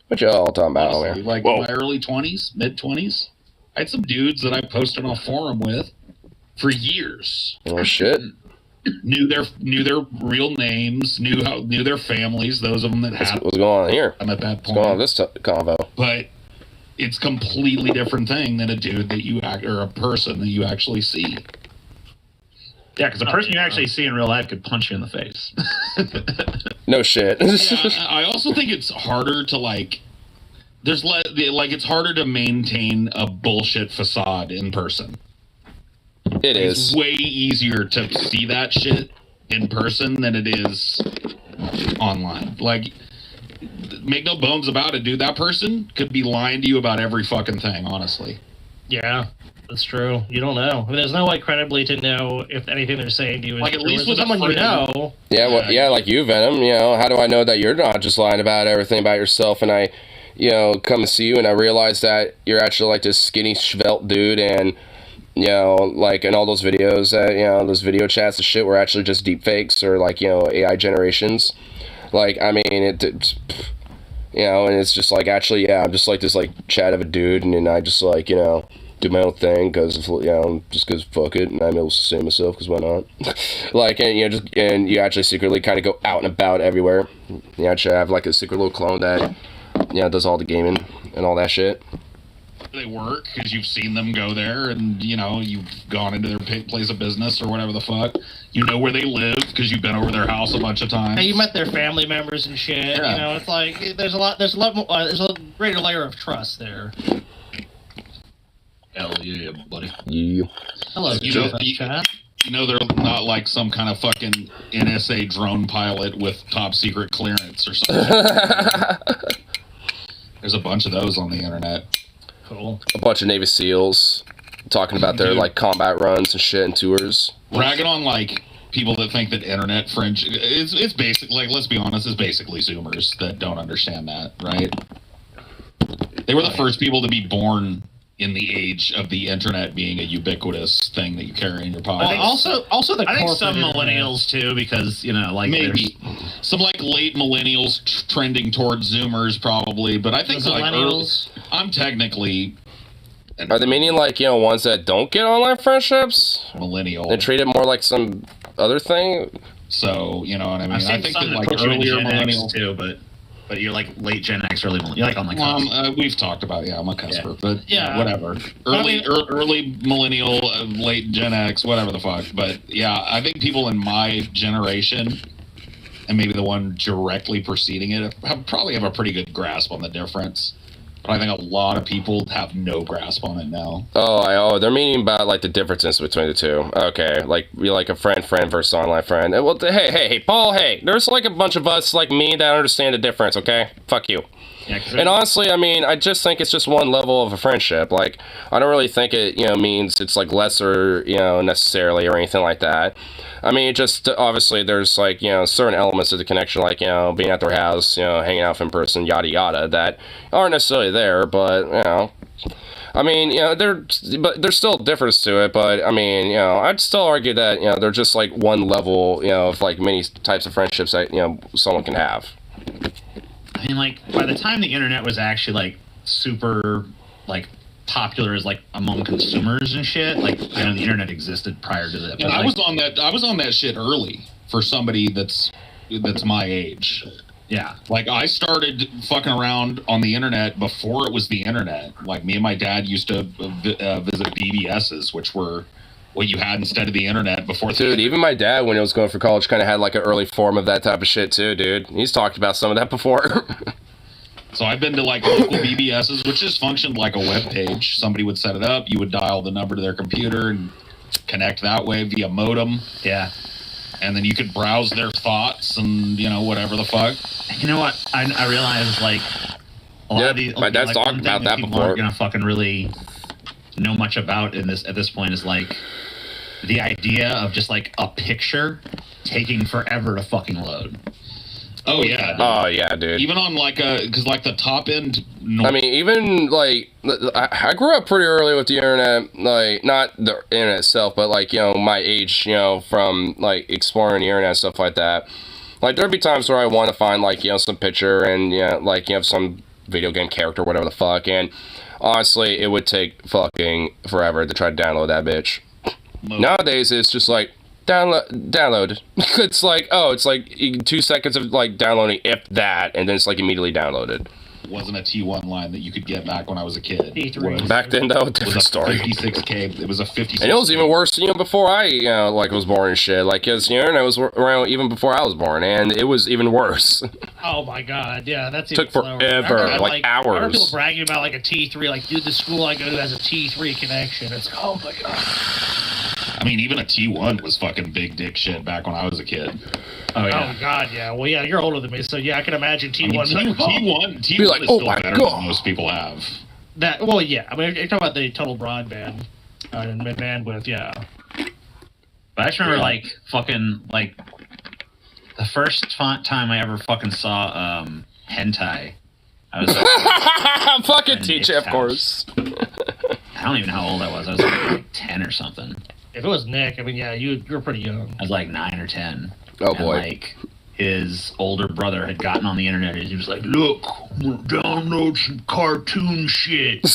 What y'all talking about over here? Like in my early 20s, mid 20s, I had some dudes that I posted on a forum with for years. Oh shit! Knew their real names, knew their families. Those of them that had. What's going on here? I'm at that point. What's going on this convo? But it's completely different thing than a dude that you or a person that you actually see. Yeah, because the person you actually see in real life could punch you in the face. No shit. Yeah, I also think it's harder to it's harder to maintain a bullshit facade in person. It's way easier to see that shit in person than it is online. Like, make no bones about it, dude. That person could be lying to you about every fucking thing, honestly. Yeah, that's true. You don't know. I mean, there's no way credibly to know if anything they're saying to you is like, at true. least with someone you know. Yeah, well, yeah, like you, Venom. How do I know that you're not just lying about everything about yourself? And I, come and see you, and I realize that you're actually like this skinny, svelte dude, and you know, like in all those videos that, you know, those video chats and shit were actually just deep fakes or like, you know, AI generations. Like, I mean, you know, and it's just like, actually, yeah, I'm just like this like chat of a dude, and then I just like, you know, do my own thing because, you know, just because fuck it, and I'm able to sustain myself because why not? Like, and you know, and you actually secretly kind of go out and about everywhere. You actually have like a secret little clone that, you know, does all the gaming and all that shit. They work because you've seen them go there, and you know you've gone into their place of business or whatever the fuck. You know where they live because you've been over their house a bunch of times. Hey, you met their family members and shit. Yeah. You know, it's like there's a lot more, there's a greater layer of trust there. Hell yeah, buddy. Yeah. Hello, you know they're not like some kind of fucking NSA drone pilot with top secret clearance or something. There's a bunch of those on the internet. Cool. A bunch of Navy SEALs talking about their like combat runs and shit and tours. Ragging on like people that think that internet fringe it's basic, like, let's be honest, it's basically Zoomers that don't understand that, right? They were the first people to be born in the age of the internet being a ubiquitous thing that you carry in your pocket. Also the I think some corporate millennials too, because you know, like maybe some like late millennials trending towards Zoomers probably, but I think The like millennials? I'm technically Are they meaning like, you know, ones that don't get online friendships? Millennial. They treat it more like some other thing? So, you know what I mean? I've seen I think some that that like put you in earlier Gen X millennials too, but you're like late Gen X, early millennial. You're like on like we've talked about it. Yeah, I'm a cusper, but Yeah. whatever. Early millennial, late Gen X, whatever the fuck. But yeah, I think people in my generation, and maybe the one directly preceding it, probably have a pretty good grasp on the difference. But I think a lot of people have no grasp on it now. Oh, they're meaning about like the differences between the two. Okay, like you're like a friend versus online friend. Well, hey, Paul, hey, there's like a bunch of us like me that understand the difference. Okay, fuck you. Yeah, and honestly, I mean, I just think it's just one level of a friendship. Like, I don't really think it, you know, means it's like lesser, you know, necessarily or anything like that. I mean, just obviously there's like, you know, certain elements of the connection, like, you know, being at their house, you know, hanging out in person, yada yada, that aren't necessarily there, but, you know, I mean, you know, there's still a difference to it, but I mean, you know, I'd still argue that, you know, they're just like one level, you know, of like many types of friendships that, you know, someone can have. I mean, like, by the time the internet was actually, like, super, like, popular as, like, among consumers and shit, like, I know the internet existed prior to that. And I was on that shit early for somebody that's my age. Yeah. Like, I started fucking around on the internet before it was the internet. Like, me and my dad used to visit BBSs, which were what you had instead of the internet before. Dude, even my dad, when he was going for college, kind of had like an early form of that type of shit too, dude. He's talked about some of that before. So I've been to like local BBSs, which just functioned like a web page. Somebody would set it up, you would dial the number to their computer and connect that way via modem. Yeah. And then you could browse their thoughts and, you know, whatever the fuck. You know what? I realize, like, a lot of these... my dad's like, talked about that people before. aren't gonna fucking really know much about at this point is, like, the idea of just, like, a picture taking forever to fucking load. Oh, yeah. Oh, yeah, dude. Even on, like, because, like, the top end... I mean, even, like, I grew up pretty early with the internet, like, not the internet itself, but, like, you know, my age, you know, from, like, exploring the internet and stuff like that. Like, there'd be times where I want to find, like, you know, some picture and, you know, like, you have some video game character, whatever the fuck, and honestly, it would take fucking forever to try to download that bitch. Nowadays, it's just like, download. It's like, oh, it's like 2 seconds of like downloading, if that, and then it's like immediately downloaded. It wasn't a T1 line that you could get back when I was a kid. Back then, though, different story. 56K. It was a 56K. And it was even worse, you know, before I, you know, like, was born and shit. Like, because the internet was around even before I was born, and it was even worse. Oh my god, yeah, that's Took even slower. forever, I remember, like I remember hours. people bragging about like a T3, like, dude, the school I go to has a T3 connection. It's oh my god. I mean, even a T1 was fucking big dick shit back when I was a kid. Oh god, yeah. Well, yeah, you're older than me, so yeah, I can imagine T1. T1 Be like, is oh still my better God. than most people have. That well, yeah. I mean, you're talking about the total broadband and bandwidth, yeah. But I just remember, like, fucking, like, the first time I ever fucking saw hentai. I was like, fucking teach it, of course. don't even know how old I was. I was like 10 or something. If it was Nick, I mean, yeah, you're pretty young. I was like 9 or 10. Oh boy. And, like, his older brother had gotten on the internet and he was like, look, I'm gonna download some cartoon shit.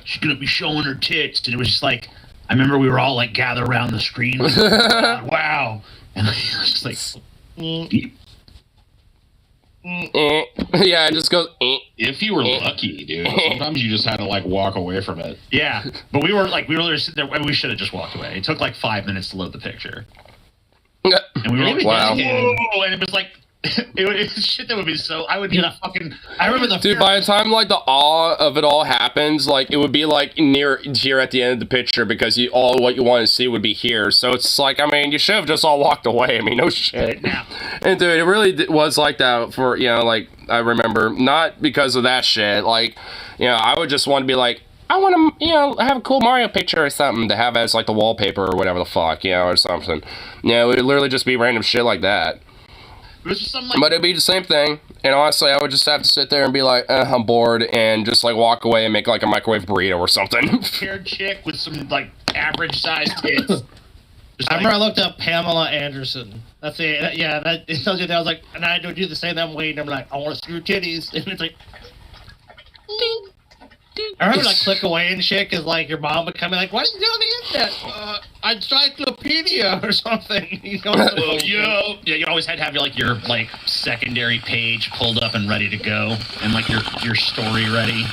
She's gonna be showing her tits. And it was just like, I remember we were all like gathered around the screen. Like, oh, God, wow. And I was just like, yeah, it just goes. If you were lucky, dude. Sometimes you just had to like walk away from it. yeah. But we were sitting there. We should have just walked away. It took like 5 minutes to load the picture. And we were like, wow. whoa, and it was like, it was shit that would be so, I would be fucking, I remember the Dude, by the time like the awe of it all happens, like it would be like near here at the end of the picture because all what you want to see would be here. So it's like, I mean, you should have just all walked away. I mean, no shit. And dude, it really was like that for, like I remember, not because of that shit. Like, I would just want to be like, I want to, have a cool Mario picture or something to have as like the wallpaper or whatever the fuck, or something. It would literally just be random shit like that. It was just something like, but it'd be the same thing, and honestly, I would just have to sit there and be like, I'm bored, and just like walk away and make like a microwave burrito or something. Haired chick with some like average sized tits. I remember I looked up Pamela Anderson. That's it. Yeah, it tells you that. I was like, and I don't do the same. I'm waiting. I'm like, I want to see your titties, and it's like, ding. I remember like click away and shit because like your mom would come in like, what are you doing on the internet? Encyclopedia or something. Yeah, you always had to have your secondary page pulled up and ready to go, and like your story ready.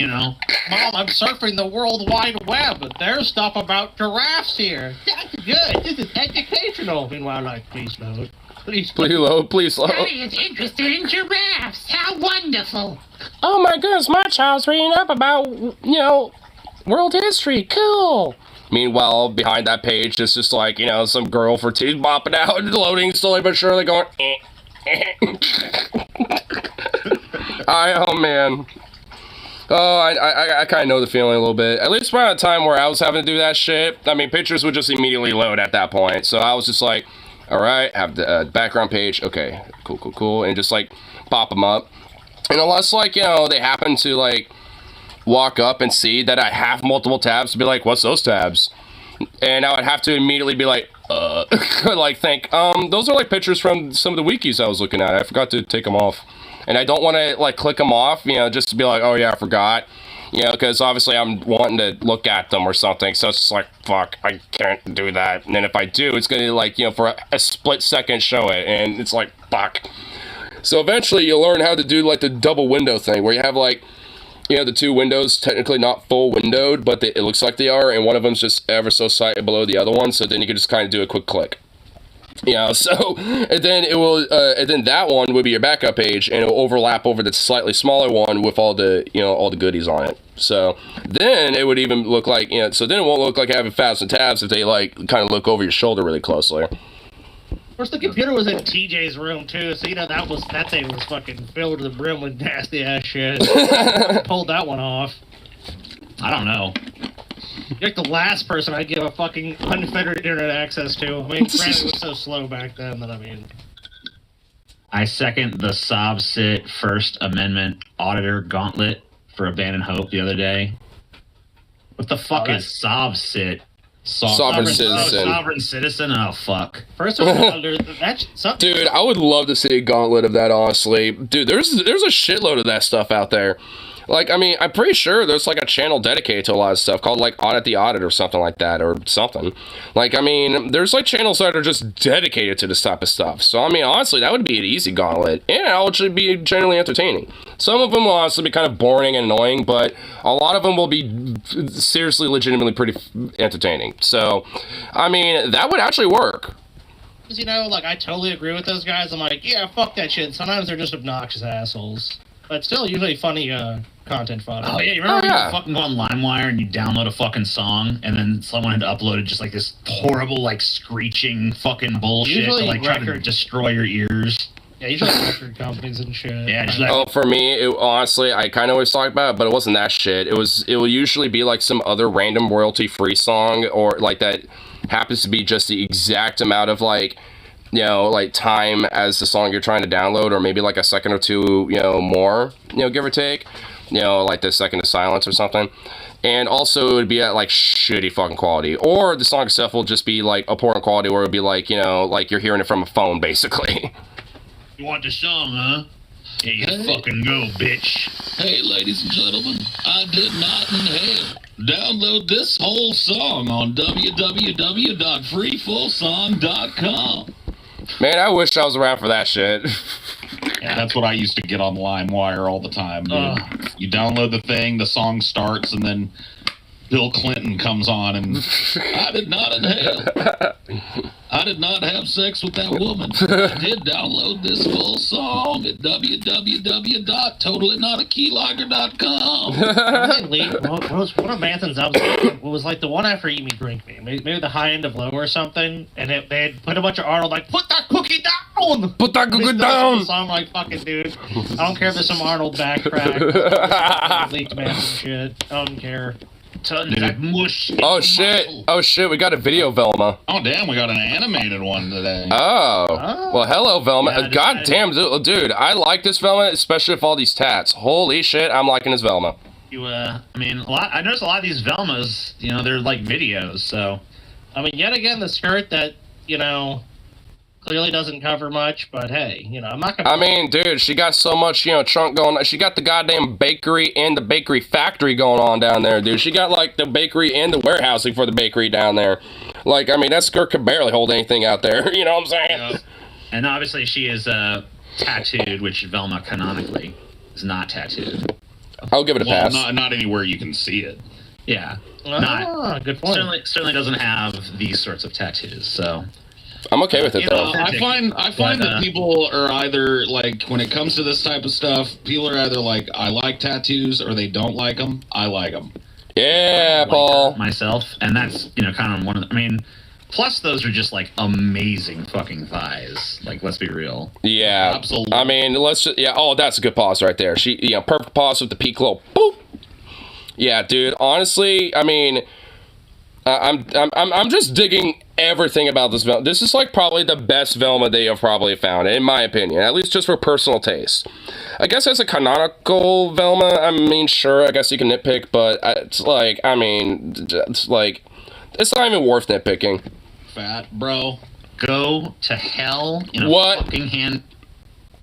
Mom, I'm surfing the World Wide Web, but there's stuff about giraffes here. That's good. This is educational. Meanwhile, like, please load. Please load. Daddy is interested in giraffes. How wonderful. Oh my goodness, my child's reading up about, world history. Cool. Meanwhile, behind that page, it's just like, some girl for teeth bopping out and loading slowly but surely going, oh man. Oh, I kind of know the feeling a little bit. At least around a time where I was having to do that shit, I mean, pictures would just immediately load at that point. So I was just like, all right, have the background page. Okay, cool. And just, like, pop them up. And unless, like, they happen to, like, walk up and see that I have multiple tabs, to be like, what's those tabs? And I would have to immediately be like, like, think, those are, like, pictures from some of the wikis I was looking at. I forgot to take them off. And I don't want to, like, click them off, just to be like, oh, yeah, I forgot. Because obviously I'm wanting to look at them or something. So it's just like, fuck, I can't do that. And then if I do, it's going to, like, for a split second show it. And it's like, fuck. So eventually you'll learn how to do, like, the double window thing. Where you have, like, the two windows technically not full windowed. But it looks like they are. And one of them's just ever so slightly below the other one. So then you can just kind of do a quick click. So, and then it will, and then that one would be your backup page, and it will overlap over the slightly smaller one with all the, all the goodies on it. So, then it would even look like, so then it won't look like having 1,000 tabs if they, like, kind of look over your shoulder really closely. Of course, the computer was in TJ's room, too, so, that thing was fucking filled to the brim with nasty-ass shit. Pulled that one off. I don't know. You're like the last person I'd give a fucking unfettered internet access to. I mean, granted, it was so slow back then that, I second the SOBSIT First Amendment Auditor Gauntlet for Abandoned Hope the other day. What the fuck is SOBSIT? Sovereign Citizen. Sovereign Citizen? Oh, fuck. First of all, that's something. Dude, I would love to see a gauntlet of that, honestly. Dude, there's a shitload of that stuff out there. Like, I mean, I'm pretty sure there's, like, a channel dedicated to a lot of stuff called, like, Audit the Audit or something like that, or something. Like, I mean, there's, like, channels that are just dedicated to this type of stuff. So, I mean, honestly, that would be an easy gauntlet, and it would actually be generally entertaining. Some of them will honestly be kind of boring and annoying, but a lot of them will be seriously, legitimately pretty entertaining. So, I mean, that would actually work. Like, I totally agree with those guys. I'm like, yeah, fuck that shit. Sometimes they're just obnoxious assholes. But still, usually funny content fodder. Oh, yeah, you remember when you fucking go on LimeWire and you download a fucking song, and then someone had uploaded just, like, this horrible, like, screeching fucking bullshit usually to, like, try to destroy your ears? Yeah, usually record companies and shit. Yeah, just like, for me, honestly, I kind of always talk about it, but it wasn't that shit. It will usually be, like, some other random royalty-free song, or, like, that happens to be just the exact amount of, like, like time as the song you're trying to download, or maybe like a second or two, more, give or take. you know, like the second to silence or something. And also it would be at like shitty fucking quality. Or the song itself will just be like a poor quality where it would be like, you know, like you're hearing it from a phone basically. You want the song, huh? Yeah, you fucking go, bitch. Hey, ladies and gentlemen, I did not inhale. Download this whole song on www.freefullsong.com. Man, I wish I was around for that shit. Yeah, that's what I used to get on LimeWire all the time, dude. You download the thing, the song starts, and then Bill Clinton comes on and I did not inhale. I did not have sex with that woman. I did download this full song at www.totallynotakeylager.com. One of Manthon's albums was like the one after Eat Me, Drink Me. Maybe the High End of Low or something. And they had put a bunch of Arnold like, put that cookie down! Put that cookie down! So I'm like, fucking dude. I don't care if there's some Arnold backtrack. Leaked Manthon shit. I don't care. Oh shit, we got a video Velma. Oh damn, we got an animated one today. Oh. Well, hello Velma. Yeah, God damn, dude, I like this Velma, especially with all these tats. Holy shit, I'm liking this Velma. I mean, I noticed a lot of these Velmas, you know, they're like videos, so. I mean, yet again, the skirt that, you know, clearly doesn't cover much, but hey, you know, I'm not gonna... I mean, dude, she got so much, you know, trunk going on. She got the goddamn bakery and the bakery factory going on down there, dude. She got, like, the bakery and the warehousing for the bakery down there. Like, I mean, that skirt could barely hold anything out there, you know what I'm saying? Yeah. And obviously she is tattooed, which Velma canonically is not tattooed. I'll give it a pass. Not anywhere you can see it. Yeah. Good point. Certainly doesn't have these sorts of tattoos, so... I'm okay with it, though. I find that people are either, like, when it comes to this type of stuff, people are either like, I like tattoos, or they don't like them. I like them. Yeah, Paul. Myself, and that's, you know, kind of one of the... I mean, plus those are just, like, amazing fucking thighs. Like, let's be real. Yeah. Absolutely. I mean, let's just... Yeah, oh, that's a good pause right there. She, you know, perfect pause with the peak little boop. Yeah, dude, honestly, I mean... I'm just digging everything about this Velma. This is like probably the best Velma they have probably found, in my opinion, at least just for personal taste. I guess as a canonical Velma, I mean, sure, I guess you can nitpick, but it's like, I mean, it's like, it's not even worth nitpicking. Fat, bro. Go to hell in a fucking hand.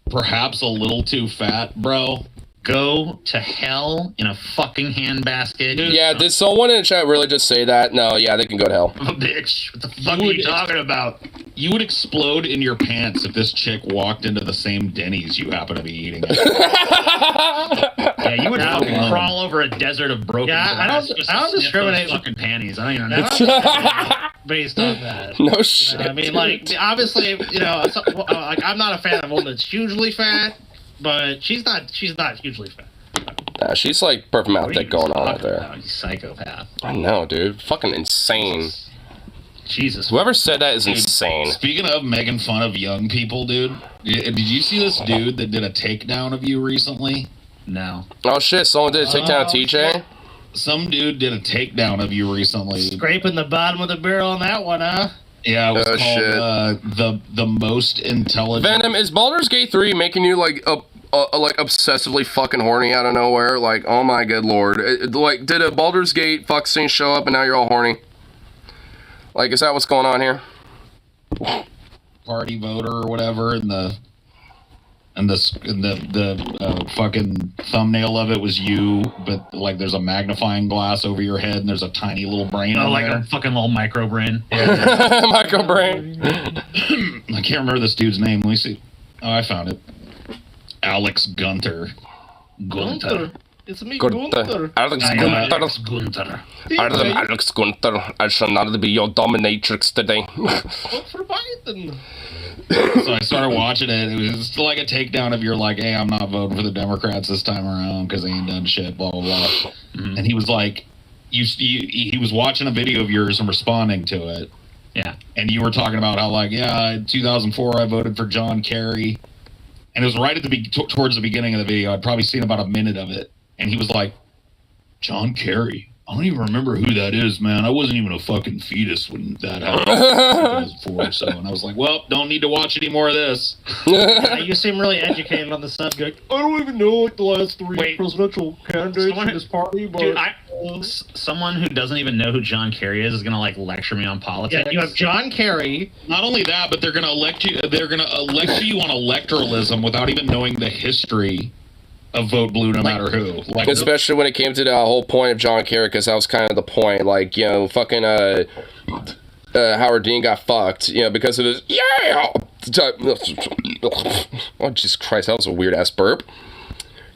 Perhaps a little too fat, bro. Go to hell in a fucking handbasket. Yeah, did someone in the chat really just say that? No, yeah, they can go to hell. Oh, bitch, what the fuck are you talking about? You would explode in your pants if this chick walked into the same Denny's you happen to be eating at. Yeah, you would fucking crawl over a desert of broken glass. I don't discriminate. Fucking panties. I don't even know. Based on that. No shit. You know, I mean, like, obviously, you know, like, I'm not a fan of a woman that's hugely fat. But she's not hugely fat. Nah, she's like perfect mouth thick going on out there. You psychopath. I know, dude. Fucking insane. Jesus. Whoever said that is insane. Speaking of making fun of young people, dude, did you see this dude that did a takedown of you recently? No. Oh shit, someone did a takedown of TJ? Some dude did a takedown of you recently. Scraping the bottom of the barrel on that one, huh? Yeah, it was called the most intelligent. Venom, is Baldur's Gate 3 making you like like obsessively fucking horny out of nowhere? Like, oh my good lord. Like, did a Baldur's Gate fuck scene show up and now you're all horny? Like, is that what's going on here? Party voter or whatever, and the fucking thumbnail of it was you, but like there's a magnifying glass over your head and there's a tiny little brain. Oh, in like there. a fucking little micro brain. Yeah. Micro brain. I can't remember this dude's name. Let me see. Oh, I found it. Alex Gunther. It's me, Gunther. Alex Gunther. Alex Gunther. I shall not be your dominatrix today. Vote for Biden. So I started watching it. It was still like a takedown of your like, hey, I'm not voting for the Democrats this time around because they ain't done shit, blah, blah, blah. Mm-hmm. And he was like, he was watching a video of yours and responding to it. Yeah. And you were talking about how like, yeah, in 2004 I voted for John Kerry. And it was right at towards the beginning of the video. I'd probably seen about a minute of it. And he was like, John Kerry, I don't even remember who that is, man. I wasn't even a fucking fetus when that happened. And I was like, well, don't need to watch any more of this. You seem really educated on the subject. I don't even know like the last three presidential candidates in this party, but Dude, someone who doesn't even know who John Kerry is gonna like lecture me on politics. Yeah, you have John Kerry. Not only that, but they're gonna elect you. They're gonna lecture you on electoralism without even knowing the history of vote blue, no matter who. Like, especially when it came to the whole point of John Kerry, because that was kind of the point. Like, you know, fucking Howard Dean got fucked, you know, because of his oh Jesus Christ, that was a weird ass burp.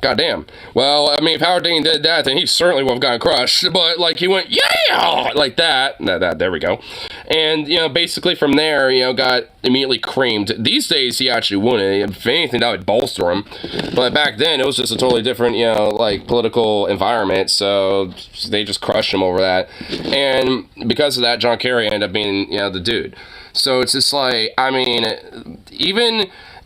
Goddamn. Well, I mean, if Howard Dean did that, then he certainly would have gotten crushed. But, like, he went, yeah! Like that. There we go. And, you know, basically from there, you know, got immediately creamed. These days, he actually wouldn't. If anything, that would bolster him. But back then, it was just a totally different, you know, like, political environment. So they just crushed him over that. And because of that, John Kerry ended up being, you know, the dude. So it's just like, I mean, even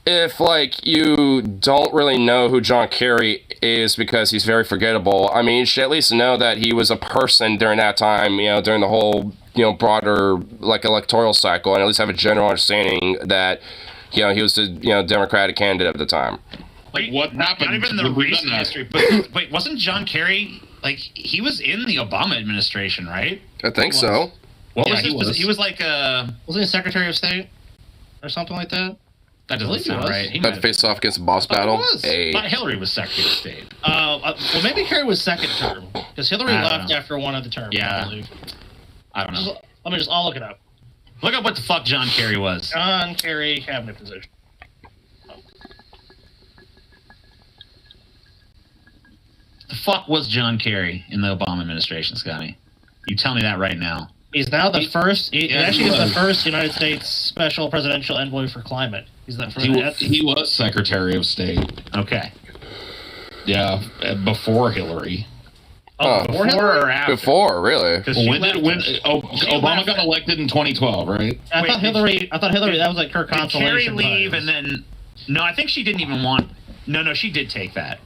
if, like, you don't really know who John Kerry is because he's very forgettable, I mean, you should at least know that he was a person during that time, you know, during the whole, you know, broader, like, electoral cycle, and at least have a general understanding that, you know, he was the, you know, Democratic candidate at the time. Wait, what happened? Not even the recent history, but wait, wasn't John Kerry, like, he was in the Obama administration, right? I think so. What was his position? He was like wasn't he Secretary of State or something like that? That doesn't sound right. He Had to face off against the boss battle. Hey. Thought Hillary was Secretary of State. Well, maybe Kerry was second term because Hillary left after one of the terms. Yeah, I believe. I don't know. I'll look it up. Look up what the fuck John Kerry was. John Kerry cabinet position. The fuck was John Kerry in the Obama administration, Scotty? You tell me that right now. He's now the first. He actually is the first United States special presidential envoy for climate. He's the first. He was Secretary of State. Okay. Yeah, before Hillary. Before or after? Before, really? Obama got elected in 2012, right? I thought Hillary. That was like her consolation. Kerry leave and then? No, I think she didn't even want. No, she did take that.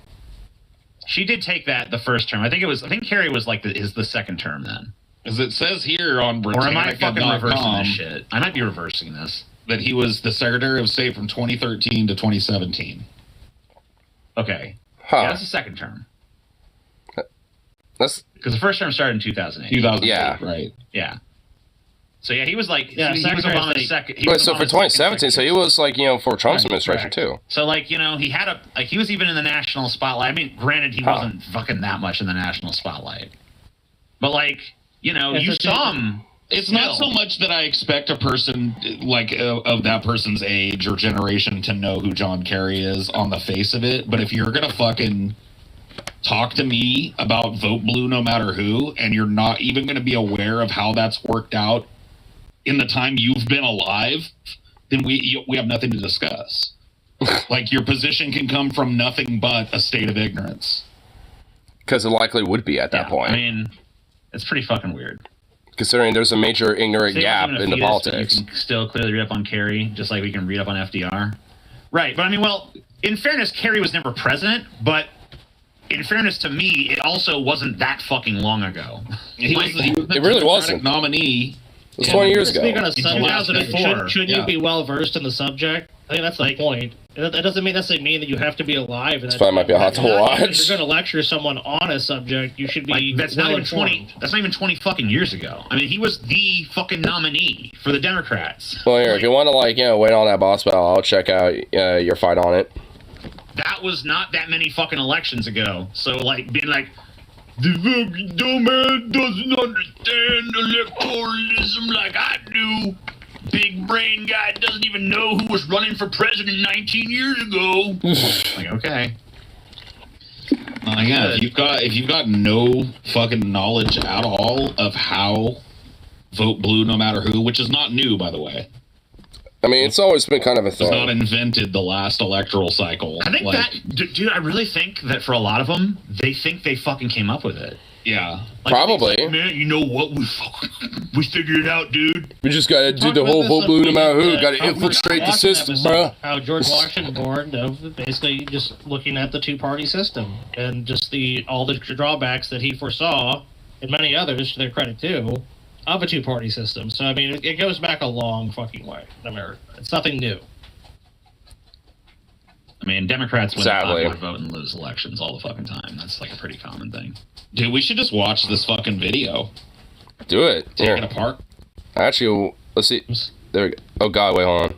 She did take that the first term. I think Kerry was like the second term then. As it says here on Britannica.com. Or am I fucking reversing this shit? I might be reversing this. That he was the Secretary of State from 2013 to 2017. Okay. Huh. Yeah, that's the second term. That's because the first term started in 2008. 2008, yeah. Right. Yeah. So yeah, he was like, he was Secretary of Obama's State. second. Wait, so for 2017, so he was like, you know, for Trump's administration too. So like, you know, he had he was even in the national spotlight. I mean, granted, he wasn't fucking that much in the national spotlight, but like, you know, you saw him. It's not so much that I expect a person like of that person's age or generation to know who John Kerry is on the face of it, but if you're gonna fucking talk to me about vote blue no matter who, and you're not even gonna be aware of how that's worked out in the time you've been alive, then we have nothing to discuss. Like, your position can come from nothing but a state of ignorance. Because it likely would be at that point. I mean, it's pretty fucking weird. Considering there's a major ignorant gap in the politics. You can still clearly read up on Kerry, just like we can read up on FDR. Right, but I mean, well, in fairness, Kerry was never president, but in fairness to me, it also wasn't that fucking long ago. He was the it really wasn't. Nominee. It was 20 years ago. Speaking on a subject, shouldn't you be well versed in the subject? I think that's the point. That doesn't necessarily mean that you have to be alive. That's why it might be hot to watch. If you're going to lecture someone on a subject, you should be that's not even 20. That's not even 20 fucking years ago. I mean, he was the fucking nominee for the Democrats. Well, here, if you want to, like, you know, wait on that boss battle, I'll check out your fight on it. That was not that many fucking elections ago. So, like, being like, the fucking dumbass doesn't understand electoralism like I do. Big brain guy doesn't even know who was running for president 19 years ago. Like, okay. Yeah, if you've got no fucking knowledge at all of how vote blue no matter who, which is not new, by the way. I mean, it's always been kind of a thing. It's not invented the last electoral cycle. I think dude, I really think that for a lot of them, they think they fucking came up with it. Yeah. Like, probably. Man, you know what? We figured it out, dude. We just gotta do the whole vote blue no matter who. Gotta infiltrate the system, bruh. How George Washington warned of basically just looking at the two-party system and just all the drawbacks that he foresaw and many others, to their credit too, of a two-party system. So, I mean, it goes back a long fucking way in America. It's nothing new. I mean, Democrats win Sadly. the popular vote and lose elections all the fucking time. That's like a pretty common thing. Dude, we should just watch this fucking video. Do it. Here. Take it apart. Actually, let's see. There we go. Oh, God, wait, hold on.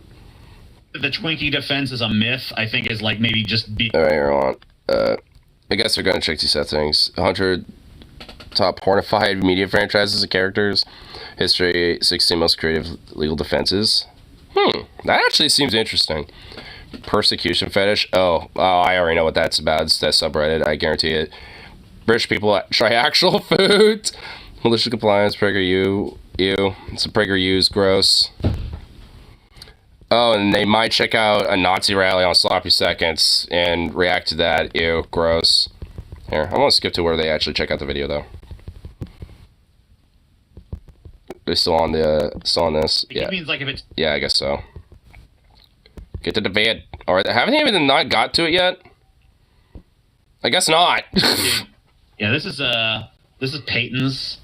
The Twinkie defense is a myth, I think, is like maybe just be. All right, here, hold on. I guess they're going to check these settings. 100 top pornified media franchises and characters. History, 16 most creative legal defenses. That actually seems interesting. Persecution fetish. Oh, I already know what that's about. It's that subreddit. I guarantee it. British people try actual food. Malicious compliance. PragerU. Ew. It's a PragerU's gross. Oh, and they might check out a Nazi rally on sloppy seconds and react to that. Ew. Gross. Here, I want to skip to where they actually check out the video though. They're still on this. Yeah. It means like if it's. Yeah, I guess so. Get to the vid. Alright, haven't even not got to it yet? I guess not. Yeah, this is Peyton's.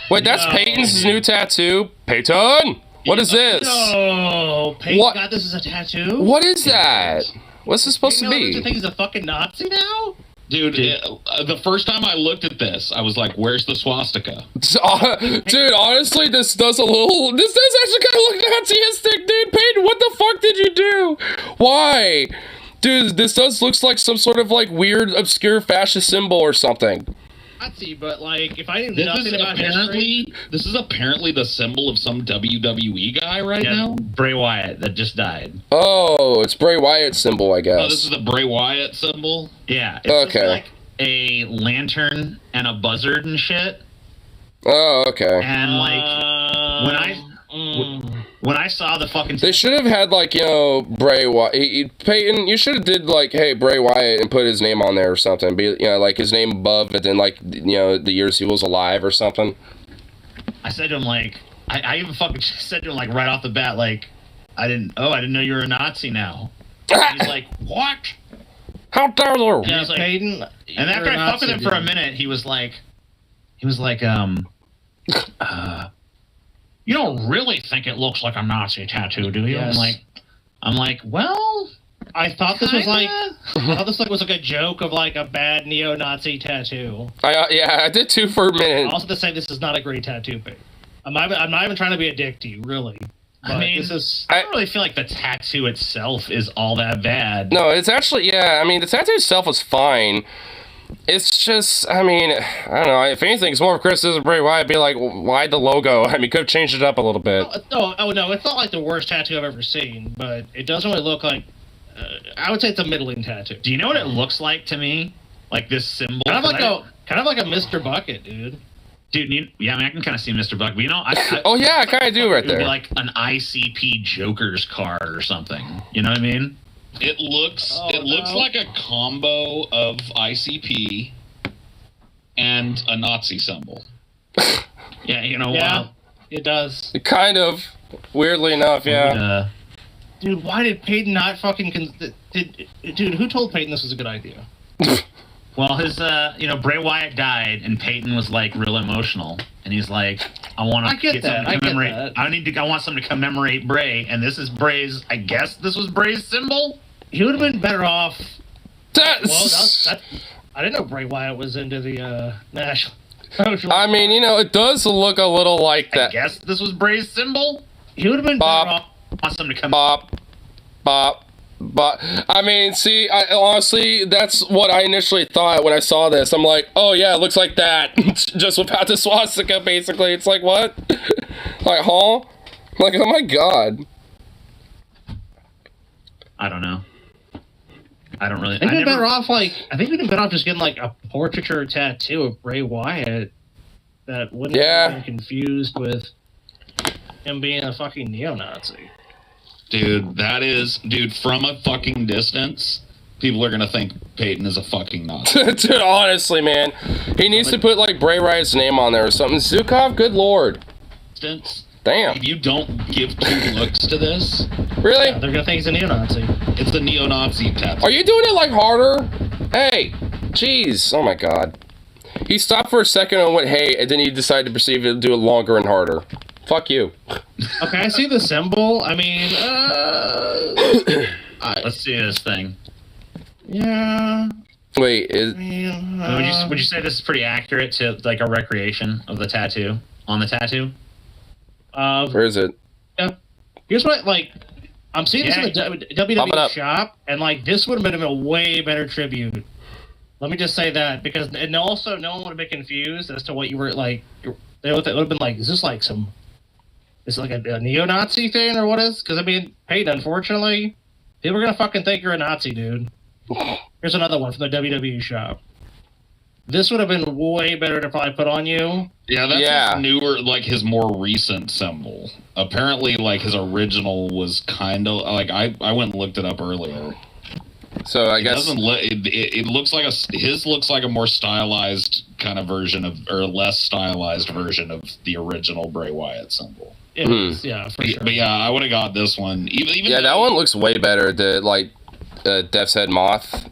Wait, that's Peyton's new tattoo? Peyton! What is this? No, Peyton What? got this as a tattoo? What is that? What's this supposed to You be? think he's a fucking Nazi now? Dude, the first time I looked at this, I was like, where's the swastika? Dude, honestly, this does actually kind of look Nazi-istic, dude. Peyton, what the fuck did you do? Why? Dude, this looks like some sort of like weird, obscure fascist symbol or something. Nazi, but like, if I didn't know nothing about This is apparently the symbol of some WWE guy right now. Bray Wyatt that just died. Oh, it's Bray Wyatt's symbol, I guess. Oh, this is the Bray Wyatt symbol? Yeah. It's Okay. like a lantern and a buzzard and shit. Oh, okay. And like when I saw the fucking They should have had like, you know, Bray Wyatt. Peyton, you should have did like, hey, Bray Wyatt, and put his name on there or something. Be, you know, like his name above, and then like, you know, the years he was alive or something. I said to him like, I even fucking said to him like right off the bat like, I didn't know you were a Nazi now. He's like, what? How dare you? And I was like, Peyton, and after I fucked with him for a minute, he was like, you don't really think it looks like a Nazi tattoo, do you? Yes. I'm like, well, I thought this was like, was like a joke of like a bad neo-Nazi tattoo. Yeah, I did too for a minute. Also to say this is not a great tattoo pic. I'm not even trying to be a dick to you, really. I mean, I don't really feel like the tattoo itself is all that bad. No, it's actually, yeah, I mean, the tattoo itself was fine. It's just, I mean, I don't know. If anything, it's more of a criticism of Bray Wyatt. Be like, why the logo? I mean, could have changed it up a little bit. No, it's not like the worst tattoo I've ever seen, but it doesn't really look like. I would say it's a middling tattoo. Do you know what it looks like to me? Like this symbol. Kind of like a Mr. Bucket, dude. Dude, yeah, I mean, I can kind of see Mr. Bucket, but you know, oh yeah, I kind of do right it would there. be like an ICP Joker's card or something. You know what I mean? It looks like a combo of ICP and a Nazi symbol. Yeah, you know. Yeah, it does. Kind of, weirdly enough, yeah. Dude, why did Peyton not fucking? Dude, who told Peyton this was a good idea? Well, his, Bray Wyatt died, and Peyton was like real emotional, and he's like, I want to get something to commemorate. I want something to commemorate Bray, and this is Bray's. I guess this was Bray's symbol. He would have been better off. I didn't know Bray Wyatt was into the national. I mean, you know, it does look a little like that. I guess this was Bray's symbol. He would have been better off. Want something to come. Bop. But I mean, see, honestly, that's what I initially thought when I saw this. I'm like, oh yeah, it looks like that, just without the swastika. Basically, it's like what? Like, huh? Like, oh my god. I don't know. I don't really. I think we'd better off just getting like a portraiture or tattoo of Bray Wyatt that wouldn't be confused with him being a fucking neo-Nazi. Dude, from a fucking distance, people are gonna think Peyton is a fucking Nazi. Dude, honestly, man. He needs to put, like, Bray Wyatt's name on there or something. Zukov, good lord. Damn. If you don't give two looks to this... Really? Yeah, they're gonna think he's a neo-Nazi. It's the neo-Nazi tattoo. Are you doing it, like, harder? Hey. Jeez. Oh, my god. He stopped for a second and went, hey, and then he decided to proceed to do it longer and harder. Fuck you. Okay, I see the symbol. I mean, let's see this thing. Yeah. Wait, would you say this is pretty accurate to like a recreation of the tattoo on the tattoo? Where is it? Yeah. Here's what, like, I'm seeing this in the WWE shop, and like this would have been a way better tribute. Let me just say that, because, and also no one would have been confused as to what you were like. They would have been like, is this like is it like a neo-Nazi thing or what is? Because I mean, Peyton, unfortunately, people are gonna fucking think you're a Nazi, dude. Here's another one from the WWE shop. This would have been way better to probably put on you. Yeah, that's his newer, like his more recent symbol. Apparently, like his original was kind of like I went and looked it up earlier. So I guess it looks like his looks like a more stylized kind of version of, or less stylized version of the original Bray Wyatt symbol. Yeah, for sure. But yeah, I would have got this one. Even that one looks way better. The like Death's Head moth.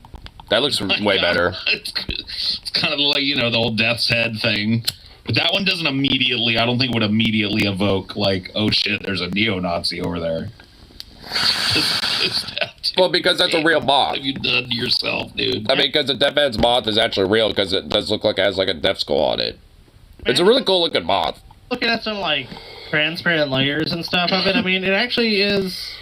That looks way better. It's kind of like, you know, the old Death's Head thing. But that one doesn't immediately, I don't think it would immediately evoke, like, oh shit, there's a neo-Nazi over there. Well, because that's a real moth. What have you done to yourself, dude? I mean, because the Death's Head's moth is actually real, because it does look like it has, like, a death skull on it. It's a really cool-looking moth. Looking at some, like, transparent layers and stuff of it, I mean, it actually is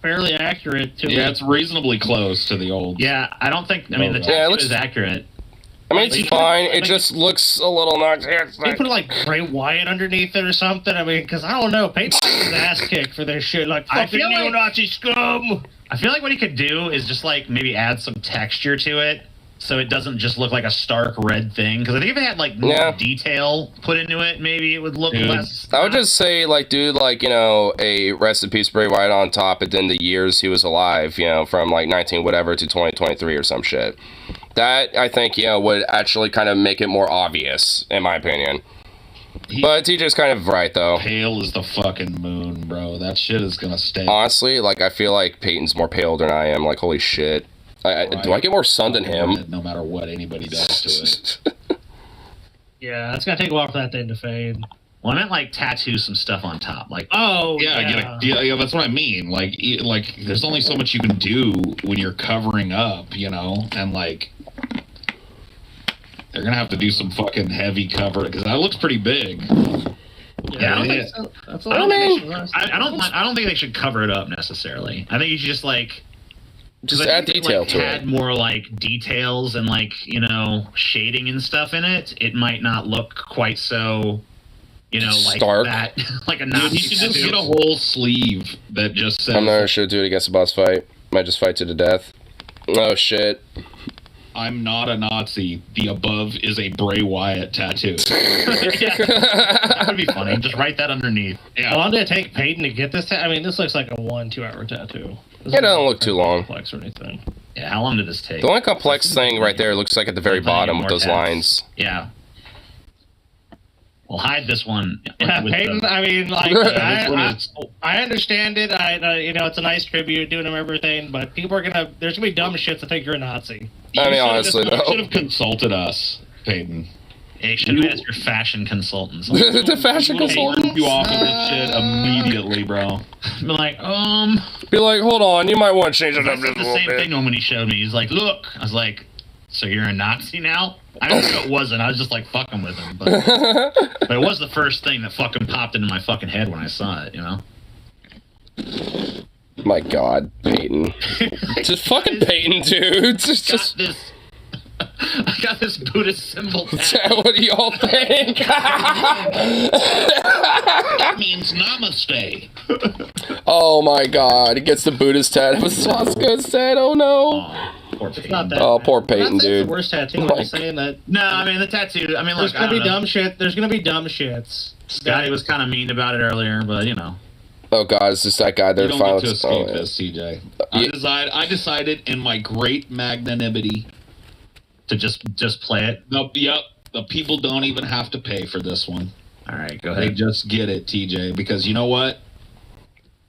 fairly accurate to Yeah, it's reasonably close to the old. Yeah, I don't think, I mean, the tattoo is accurate. I mean, it's fine. It just looks a little not. They put like Bray Wyatt underneath it or something. I mean, because I don't know, Peyton's his ass kicked for this shit. Like, fucking neo-Nazi scum. I feel like what he could do is just like maybe add some texture to it, so it doesn't just look like a stark red thing. Because I think if it had like more detail put into it, maybe it would look less. I would just say, like, dude, like, you know, a rest in peace Bray Wyatt on top, and then the years he was alive, you know, from like 19 whatever to 2023 or some shit. That, I think, you know, would actually kind of make it more obvious, in my opinion. But TJ's kind of right, though. Pale as the fucking moon, bro. That shit is gonna stay. Honestly, like, I feel like Peyton's more pale than I am. Like, holy shit. Do I get more sun than him? No matter what anybody does to it. Yeah, it's gonna take a while for that thing to fade. Well, I meant like tattoo some stuff on top, like Yeah, that's what I mean. Like, there's only so much you can do when you're covering up, you know, and like they're gonna have to do some fucking heavy cover because that looks pretty big. Yeah, I don't think so. That's a I don't think they should cover it up necessarily. I think you should just like. Just add detail to it. Add more like details and like, you know, shading and stuff in it. It might not look quite so, you know, like stark. That, like a Nazi. You should just get a whole sleeve that just says. I'm not sure to do it against a boss fight. Might just fight to the death. Oh shit. I'm not a Nazi. The above is a Bray Wyatt tattoo. That would be funny. Just write that underneath. Yeah. How long did it take Peyton to get this? I mean, this looks like a 1-2 hour tattoo. It doesn't look too long. Complex or anything. Yeah, how long did this take? The only complex thing right there looks like at the very bottom with those lines. Yeah. We'll hide this one. Yeah, Peyton, I mean, like, I understand it. You know, it's a nice tribute, doing them everything, but people are there's gonna be dumb shits that think you're a Nazi. I mean, honestly, though. You should have consulted us, Peyton. Yeah, you should have asked your fashion consultants. The fashion consultant? You off of this shit immediately, bro. Be like, Be like, hold on, you might want to change it up just a little bit. The same thing when he showed me. He's like, look. I was like, so you're a Nazi now? I don't know it wasn't. I was just like fucking with him. But it was the first thing that fucking popped into my fucking head when I saw it, you know? My God, Peyton. Just fucking Peyton, dude. Just I got this Buddhist symbol tag. What do y'all think? That means namaste. Oh my God, he gets the Buddhist tattoo with swastika said, oh no. Poor Peyton. Poor Peyton, dude. The worst tattoo. I'm saying that. No, I mean the tattoo. I mean, there's gonna be dumb shit. There's gonna be dumb shits. Scotty was kind of mean about it earlier, but you know. Oh God, it's just that guy there. You don't get to escape this, CJ. I decided in my great magnanimity to just play it. Nope. Yep. The people don't even have to pay for this one. All right, go ahead. They just get it, TJ, because you know what?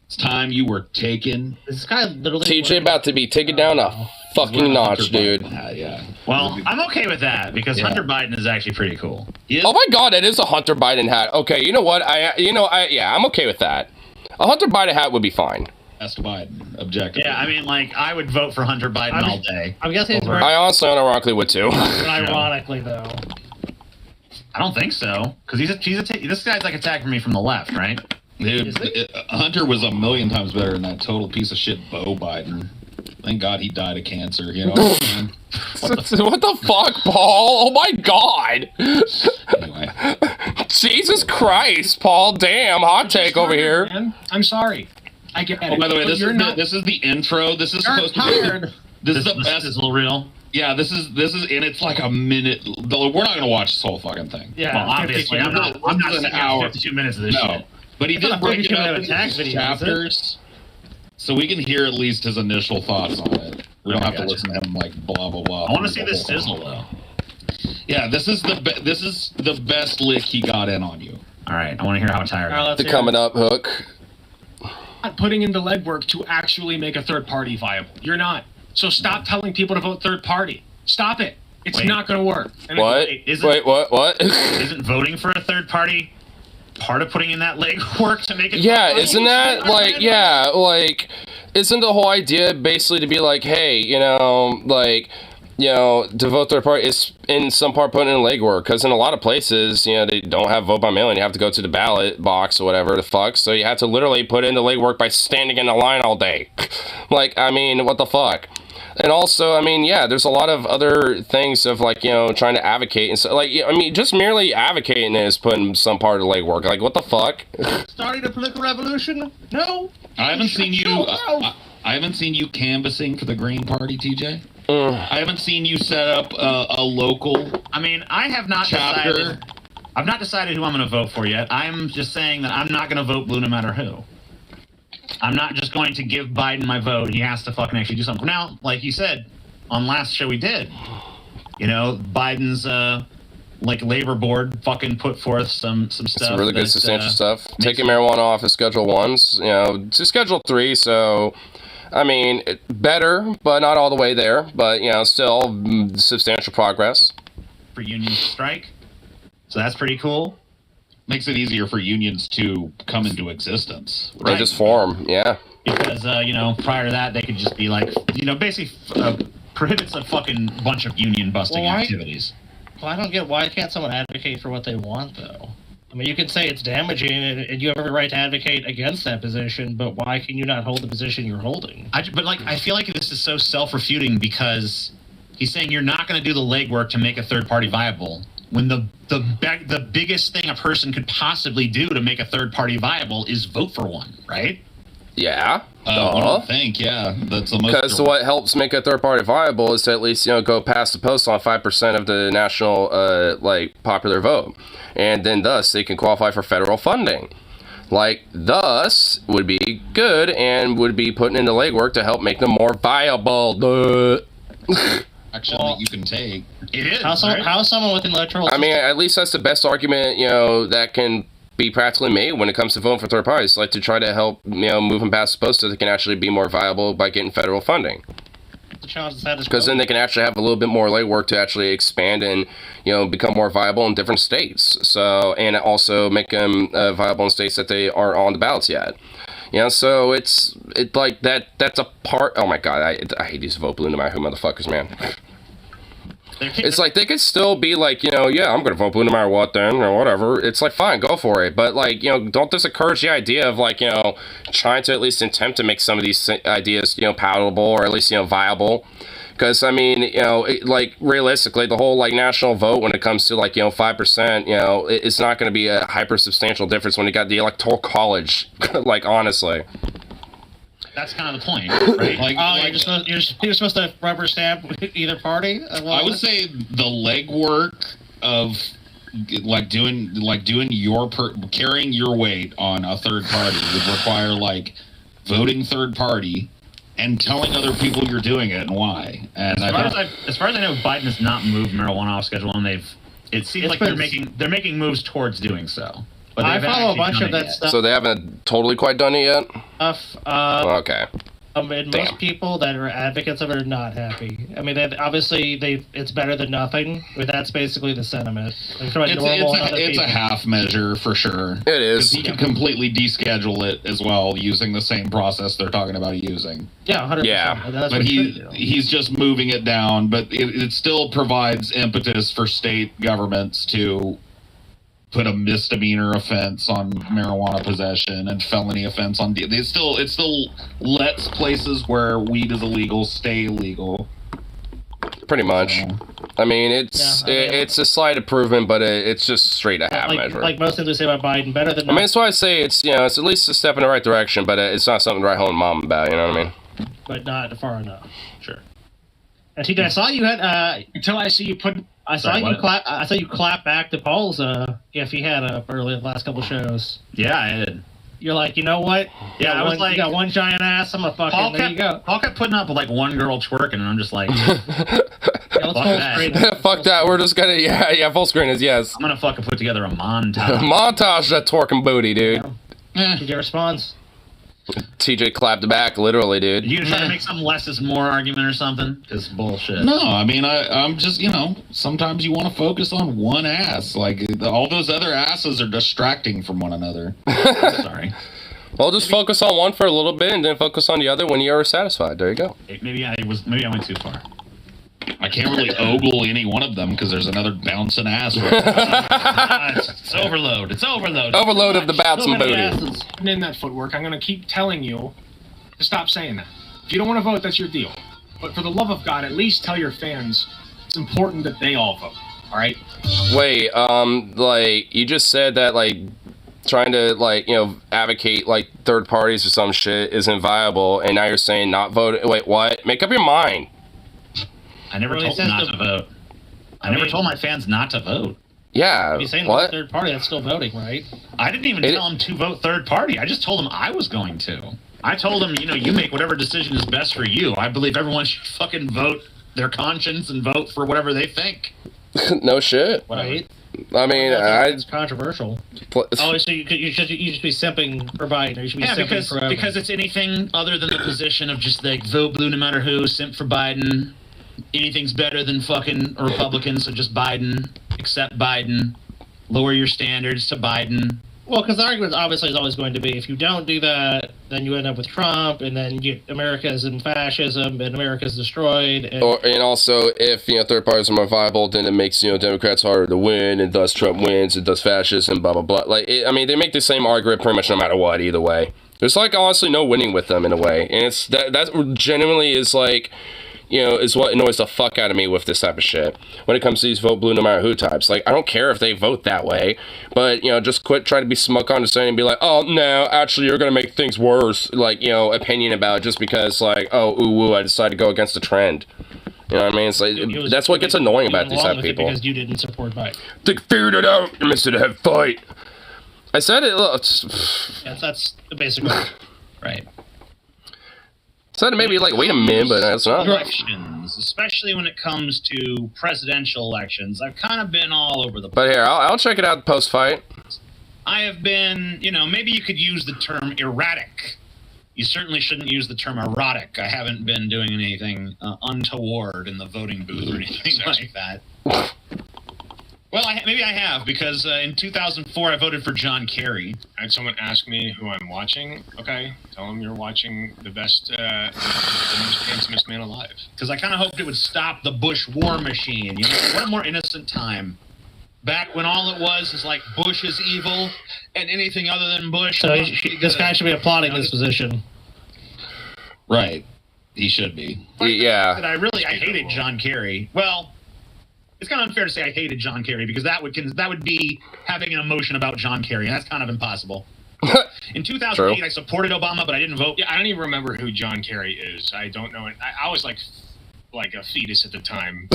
It's time you were taken. This guy literally. TJ about to be taken down a fucking notch, dude. Yeah. Well, I'm okay with that because Hunter Biden is actually pretty cool. Oh my God, it is a Hunter Biden hat. Okay, you know what? I'm okay with that. A Hunter Biden hat would be fine. Best Biden, objectively. Yeah, I mean, like, I would vote for Hunter Biden all day. I'm guessing it's I honestly unironically would too. ironically, though. I don't think so, because this guy's like attacking me from the left, right? Dude, Hunter was a million times better than that total piece of shit Beau Biden. Thank God he died of cancer. You know what I'm saying? What the fuck, Paul? Oh my God! Anyway. Jesus Christ, Paul! Damn, hot take over here. Man. I'm sorry. I get it. Oh, by the way, But this is the intro. This is supposed to be. This is the best. This is real. Yeah, this is, and it's like a minute. We're not gonna watch this whole fucking thing. Yeah, well, obviously, I'm not an hour, 52 minutes of this shit. But he did break it up into video, chapters, so we can hear at least his initial thoughts on it. We don't have to listen to him like blah blah blah. I want to see this sizzle though. Yeah, this is the best lick he got in on you. All right, I want to hear how tired. The coming up hook. Not putting in the legwork to actually make a third party viable. You're not. So stop telling people to vote third party. Stop it. It's not going to work. And What? What? Isn't voting for a third party part of putting in that legwork to make it? Yeah, isn't that like, isn't the whole idea basically to be like, hey, to vote third party is in some part putting in legwork, because in a lot of places, they don't have vote by mail and you have to go to the ballot box or whatever the fuck, so you have to literally put in the legwork by standing in the line all day. Like, I mean, what the fuck? And also, I mean, yeah, there's a lot of other things of like, trying to advocate and so, like, I mean, just merely advocating is putting some part of the legwork. Like, what the fuck? Starting a political revolution? No. I haven't seen you. I haven't seen you canvassing for the Green Party, TJ. I haven't seen you set up a local. I mean, I have not chapter. decided. I've not decided who I'm going to vote for yet. I'm just saying that I'm not going to vote blue no matter who. I'm not just going to give Biden my vote. He has to fucking actually do something. Now, like you said, on last show we did, Biden's labor board fucking put forth some stuff. Some really good substantial stuff. Taking marijuana off of Schedule 1s, to Schedule 3, so, I mean, better, but not all the way there. But, still substantial progress. For unions to strike. So that's pretty cool. Makes it easier for unions to come into existence. They just form, yeah. Because, prior to that, they could just be like, basically prohibits a fucking bunch of union busting activities. Well, I don't get why can't someone advocate for what they want, though? I mean, you can say it's damaging and you have every right to advocate against that position, but why can you not hold the position you're holding? I feel like this is so self-refuting because he's saying you're not going to do the legwork to make a third party viable. When the biggest thing a person could possibly do to make a third party viable is vote for one, right? Yeah. I don't think, yeah. That's the most. Because what helps make a third party viable is to at least, go past the post on 5% of the national, popular vote. And then thus they can qualify for federal funding. Thus would be good and would be putting in the legwork to help make them more viable. Action that you can take. It is. How is someone with an electoral I mean, at least that's the best argument, that can be practically made when it comes to voting for third parties, to try to help, move them past the post so they can actually be more viable by getting federal funding. Because then they can actually have a little bit more legwork to actually expand and, become more viable in different states. So, and also make them viable in states that they aren't on the ballots yet. So it's like that's a part. Oh my God, I hate these vote blue no matter who motherfuckers, man. It's like they could still be like, yeah, I'm gonna vote blue no matter what then or whatever. It's like fine, go for it. But don't discourage the idea of trying to at least attempt to make some of these ideas palatable or at least viable. Because I mean, realistically, the whole national vote when it comes to 5%, it's not going to be a hyper substantial difference when you got the electoral college. Honestly. That's kind of the point, right? You're supposed to rubber stamp either party. I would say the legwork of doing your carrying your weight on a third party would require voting third party and telling other people you're doing it and why. And as far as I know, Biden has not moved marijuana off Schedule 1. It seems like they're making moves towards doing so. But I follow a bunch of that stuff. So they haven't totally quite done it yet? A And most people that are advocates of it are not happy. I mean, it's better than nothing, but that's basically the sentiment. Like, it's a half measure for sure. It is. He can completely deschedule it as well using the same process they're talking about using. Yeah, 100%. Yeah. But he's just moving it down, but it still provides impetus for state governments to put a misdemeanor offense on marijuana possession and felony offense on it still lets places where weed is illegal stay illegal. Pretty much. I mean, it's a slight improvement, but it's just straight a half measure. Like most things we say about Biden, better than. I mean, that's why I say it's it's at least a step in the right direction, but it's not something to write home to mom about. You know what I mean? But not far enough. Sure. And TJ, I saw you had until I see you put. I saw you clap back to Paul's if he had early the last couple shows. Yeah, I did. You're like, you know what? Yeah, I was like, you got one giant ass. I'm gonna fucking. There you go. Paul kept putting up with like one girl twerking, and I'm just like, fuck that. We're just gonna full screen is yes. I'm gonna fucking put together a montage. Montage that twerking booty, dude. TJ responds. TJ clapped back, literally, dude. You trying to make some less is more argument or something? It's bullshit. No, I mean, I'm just, sometimes you want to focus on one ass. Like, all those other asses are distracting from one another. Sorry. Well, just focus on one for a little bit and then focus on the other when you are satisfied. There you go. Maybe I went too far. I can't really ogle any one of them because there's another bouncing ass. It's overload. It's overload. Overload of the bouncing booty. In that footwork, I'm going to keep telling you to stop saying that. If you don't want to vote, that's your deal. But for the love of God, at least tell your fans it's important that they all vote. All right? Wait, you just said that, trying to, advocate, third parties or some shit isn't viable, and now you're saying not vote. Wait, what? Make up your mind. I never told them not to vote. I never told my fans not to vote. Yeah, if you're saying what? Third party, that's still voting, right? I didn't even tell them to vote third party. I just told them I was going to. I told them, you make whatever decision is best for you. I believe everyone should fucking vote their conscience and vote for whatever they think. No shit. Right. I mean, it's controversial. So you should be simping for Biden, or you should be simping forever. Because it's anything other than the position of just vote blue no matter who, simp for Biden. Anything's better than fucking Republicans, so just Biden, accept Biden, lower your standards to Biden. Well, because the argument obviously is always going to be, if you don't do that, then you end up with Trump, and then you get America's in fascism, and America's destroyed. And also, if third parties are more viable, then it makes Democrats harder to win, and thus Trump wins, and thus fascism, blah blah blah. They make the same argument pretty much no matter what, either way. There's honestly no winning with them in a way, and it's that genuinely is is what annoys the fuck out of me with this type of shit. When it comes to these vote blue no matter who types. I don't care if they vote that way, but, just quit trying to be smug condescending and be like, oh, no, actually, you're going to make things worse. Opinion about it just because, I decided to go against the trend. You know what I mean? It's that's what gets annoying about these type of people. Because you didn't support Biden. They figured it out instead of have fight. I said it. That's the basic one. Right. So maybe wait a minute, but that's not. Elections, especially when it comes to presidential elections, I've kind of been all over the place. But here, I'll check it out post-fight. I have been, maybe you could use the term erratic. You certainly shouldn't use the term erotic. I haven't been doing anything untoward in the voting booth or anything like that. Well, maybe I have, because in 2004 I voted for John Kerry. I had someone ask me who I'm watching. Okay, tell them you're watching the best, the most handsomest man alive. Because I kind of hoped it would stop the Bush war machine. What a more innocent time. Back when all it was is Bush is evil, and anything other than Bush. So this guy should be applauding this position. Right. He should be. Yeah. I hated John Kerry. Well, it's kind of unfair to say I hated John Kerry, because that would be having an emotion about John Kerry, and that's kind of impossible. In 2008, True. I supported Obama, but I didn't vote. Yeah, I don't even remember who John Kerry is. I don't know. I was like a fetus at the time.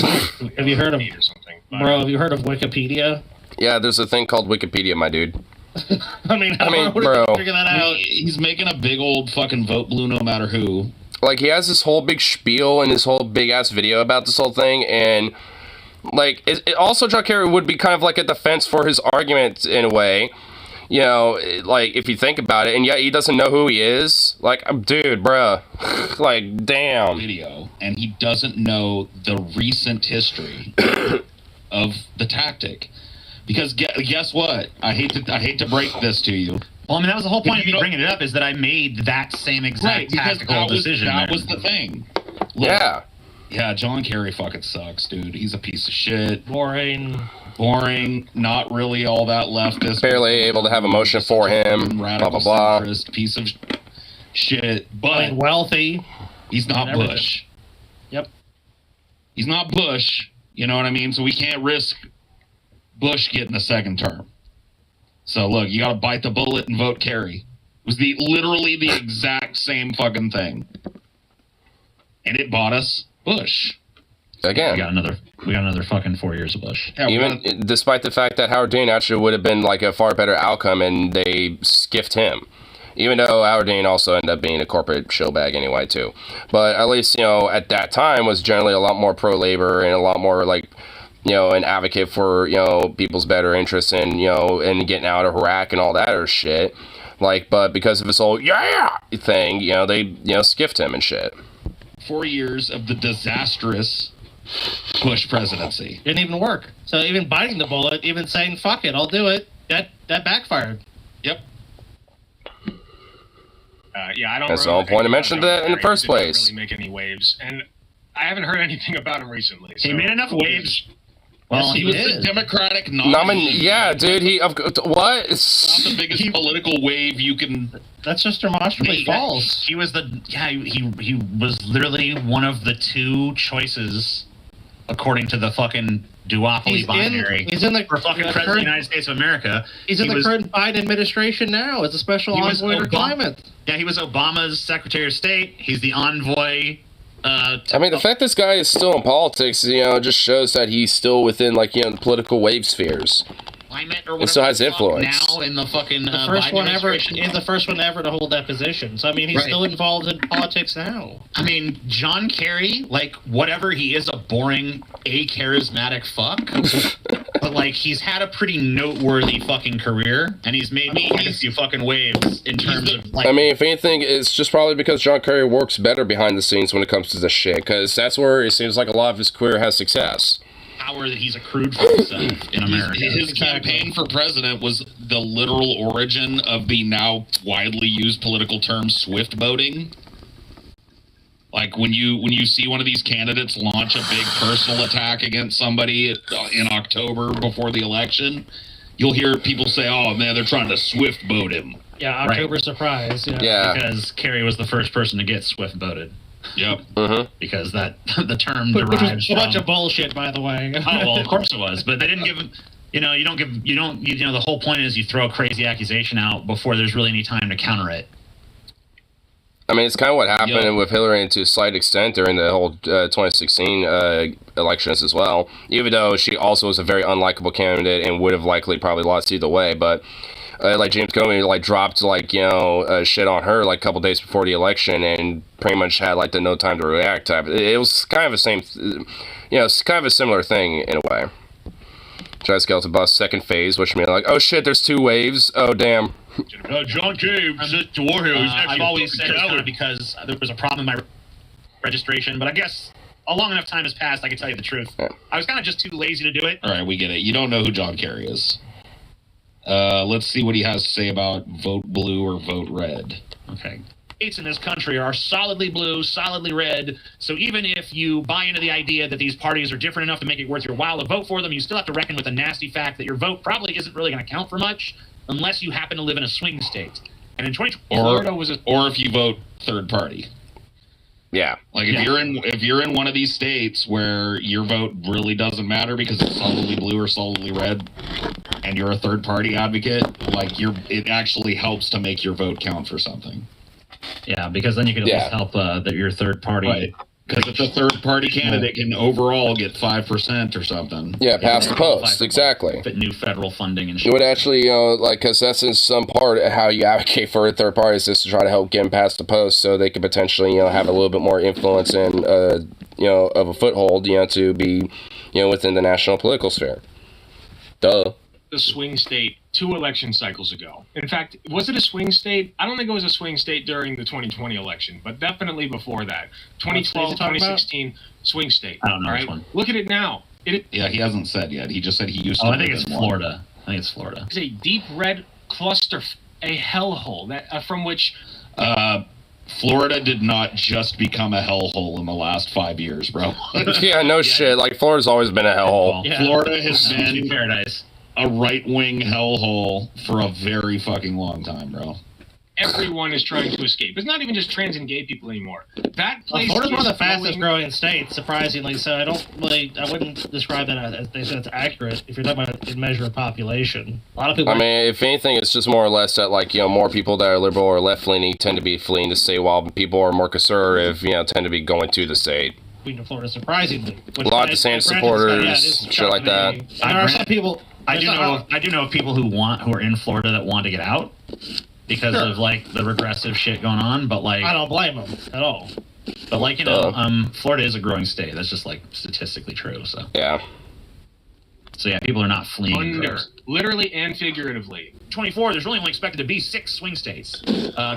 Have you heard of or something? Bro, have you heard of Wikipedia? Yeah, there's a thing called Wikipedia, my dude. I mean, bro. Figure that out. He's making a big old fucking vote blue no matter who. He has this whole big spiel and this whole big ass video about this whole thing, and also John Kerry would be kind of a defense for his argument in a way. you know, like, if you think about it, and yet he doesn't know who he is. Like, dude, bruh. Like, damn. Video, and he doesn't know the recent history of the tactic. Because guess what? I hate to break this to you. Well, I mean, that was the whole point of me bringing it up, is that I made that same exact tactical decision. That was the thing. Look, yeah, John Kerry fucking sucks, dude. He's a piece of shit. Boring, not really all that leftist. Barely able to have emotion for him, blah, blah, blah. Piece of shit, but wealthy. He's not Bush. Yep. He's not Bush, you know what I mean? So we can't risk Bush getting a second term. So look, you gotta bite the bullet and vote Kerry. It was literally the exact same fucking thing. And it bought us Bush. Again. We got another fucking 4 years of Bush. Yeah, even despite the fact that Howard Dean actually would have been like a far better outcome, and they skiffed him. Even though Howard Dean also ended up being a corporate showbag anyway too. But at least, you know, at that time was generally a lot more pro-labor and a lot more like, you know, an advocate for, you know, people's better interests and, you know, and getting out of Iraq and all that other shit. Like, but because of this whole thing, you know, they, you know, skiffed him and shit. 4 years of the disastrous Bush presidency. Didn't even work. So even biting the bullet, even saying "fuck it, I'll do it," that backfired. Yep. Yeah, I don't. That's the whole point I mentioned that in the first place. Really make any waves, and I haven't heard anything about him recently. So. He made enough waves. Well, he was the Democratic nominee. Yeah, dude. What? It's not the biggest political wave you can. That's just demonstrably false. He was he was literally one of the two choices, according to the fucking duopoly binary. He's in the fucking president of the United States of America. He's in the current Biden administration now as a special envoy for climate. Yeah, he was Obama's Secretary of State. He's the envoy. I mean, the fact this guy is still in politics, you know, just shows that he's still within, like, you know, the political wave spheres. It still has influence. Now in the fucking the first one ever. He's the first one ever to hold that position. So I mean, he's still involved in politics now. I mean, John Kerry, like, whatever he is, a boring, charismatic fuck. But like, he's had a pretty noteworthy fucking career, and he's made quite a few fucking waves in terms of like. I mean, if anything, it's just probably because John Kerry works better behind the scenes when it comes to this shit, because that's where it seems like a lot of his career has success. Power that he's accrued for himself in America. His campaign for president was the literal origin of the now widely used political term swift voting. Like when you see one of these candidates launch a big personal attack against somebody in October before the election, you'll hear people say, "Oh man, they're trying to swift vote him." Yeah, October surprise. Yeah, because Kerry was the first person to get swift voted. Yep. Because that the term Which derives was a bunch of bullshit, by the way. Oh well, of course it was, but they didn't give him. You know, the whole point is you throw a crazy accusation out before there's really any time to counter it. I mean, it's kind of what happened with Hillary, and to a slight extent during the whole 2016 elections as well. Even though she also was a very unlikable candidate and would have likely probably lost either way, but. Like James Comey, like dropped like, you know, shit on her like a couple days before the election, and pretty much had like the no time to react type. It was kind of the same, you know, it's kind of a similar thing in a way. Giant skeleton bus second phase, which means like, oh shit, there's two waves. Oh damn. John Kerry said to Warhill. I've always said it's kind of because there was a problem in my registration, but I guess a long enough time has passed. I can tell you the truth. Yeah. I was kind of just too lazy to do it. All right, we get it. You don't know who John Kerry is. Let's see what he has to say about vote blue or vote red. Okay. States in this country are solidly blue, solidly red, so even if you buy into the idea that these parties are different enough to make it worth your while to vote for them, you still have to reckon with the nasty fact that your vote probably isn't really going to count for much unless you happen to live in a swing state. And in 2020, Florida was or if you vote third party. Yeah. Like if you're in one of these states where your vote really doesn't matter because it's solidly blue or solidly red, and you're a third party advocate, like it actually helps to make your vote count for something. Yeah, because then you can at least help that your third party. Right. Because if the third party candidate can overall get 5% or something. Yeah, pass the post, exactly. New federal funding and shit. It would actually, you know, like, because that's in some part of how you advocate for a third party is just to try to help get them past the post so they could potentially, you know, have a little bit more influence and, you know, of a foothold, you know, to be, you know, within the national political sphere. Duh. The swing state 2 election cycles ago. In fact, was it a swing state? I don't think it was a swing state during the 2020 election, but definitely before that. 2012, 2016, swing state. I don't know which one. Look at it now. Yeah, he hasn't said yet. He just said he used to. I think it's Florida. It's a deep red cluster, a hellhole that from which. Florida did not just become a hellhole in the last 5 years, bro. Yeah, no shit. Like, Florida's always been a hellhole. Yeah. Florida has been paradise. A right-wing hellhole for a very fucking long time, bro. Everyone is trying to escape. It's not even just trans and gay people anymore. That place Florida's one of the is fastest growing states, surprisingly. So I wouldn't describe that as they said it's accurate. If you're talking about in measure of population, a lot of people. I mean, if anything, it's just more or less that, like, more people that are liberal or left-leaning tend to be fleeing the state, while people who are more conservative, tend to be going to the state. To Florida, surprisingly. A lot of DeSantis supporters, shit like that. There are some people. I do know of people who are in Florida that want to get out because of like the regressive shit going on, but like I don't blame them at all. But like Florida is a growing state. That's just like statistically true. So yeah. So yeah, people are not fleeing. Literally and figuratively. 24. There's really only expected to be 6 swing states.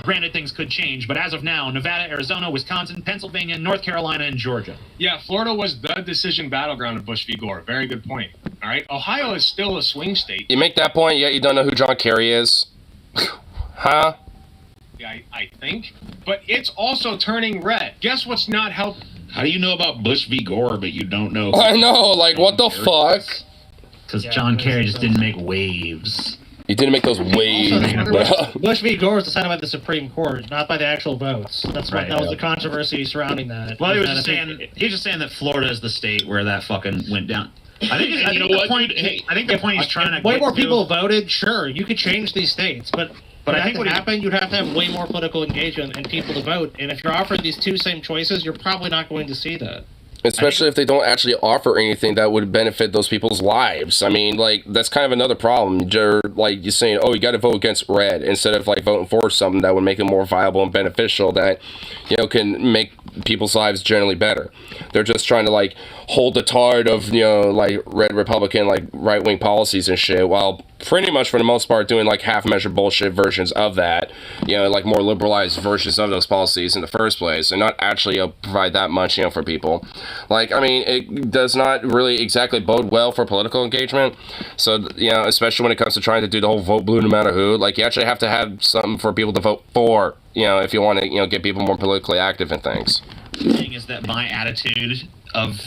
Granted, things could change, but as of now, Nevada, Arizona, Wisconsin, Pennsylvania, North Carolina, and Georgia. Yeah, Florida was the decision battleground of Bush v. Gore. Very good point. All right, Ohio is still a swing state. You make that point, yet you don't know who John Kerry is? Huh? Yeah, I think. But it's also turning red. Guess what's not helping? How do you know about Bush v. Gore, but you don't know? I know, like, what the fuck? Because John Kerry just didn't make waves. He didn't make those waves, bro. Bush v. Gore was decided by the Supreme Court, not by the actual votes. That's right. That was the controversy surrounding that. Well, he was just saying that Florida is the state where that fucking went down. I think the point he's trying to way more people voted. Sure, you could change these states, but I think what happened, you'd have to have way more political engagement and people to vote. And if you're offered these 2 same choices, you're probably not going to see that. Especially if they don't actually offer anything that would benefit those people's lives. I mean, like, that's kind of another problem. You're saying, oh, you got to vote against red instead of, like, voting for something that would make it more viable and beneficial that, can make people's lives generally better. They're just trying to, like, hold the tard of, like, red Republican, like, right-wing policies and shit, while pretty much for the most part doing, like, half-measure bullshit versions of that, like, more liberalized versions of those policies in the first place, and not actually provide that much, for people. Like, I mean, it does not really exactly bode well for political engagement. So, especially when it comes to trying to do the whole vote blue no matter who, like, you actually have to have something for people to vote for, if you want to, get people more politically active in things. The thing is that my attitude of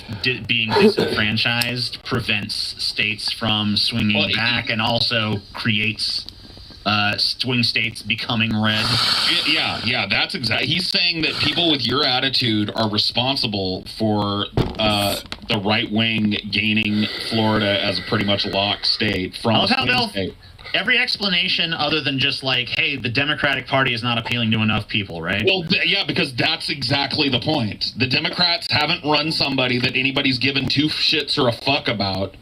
being disenfranchised prevents states from swinging back and also creates swing states becoming red. Yeah, that's exactly. He's saying that people with your attitude are responsible for the right wing gaining Florida as a pretty much locked state from a swing state. Every explanation other than just like, hey, the Democratic Party is not appealing to enough people, right? Well, yeah, because that's exactly the point. The Democrats haven't run somebody that anybody's given 2 shits or a fuck about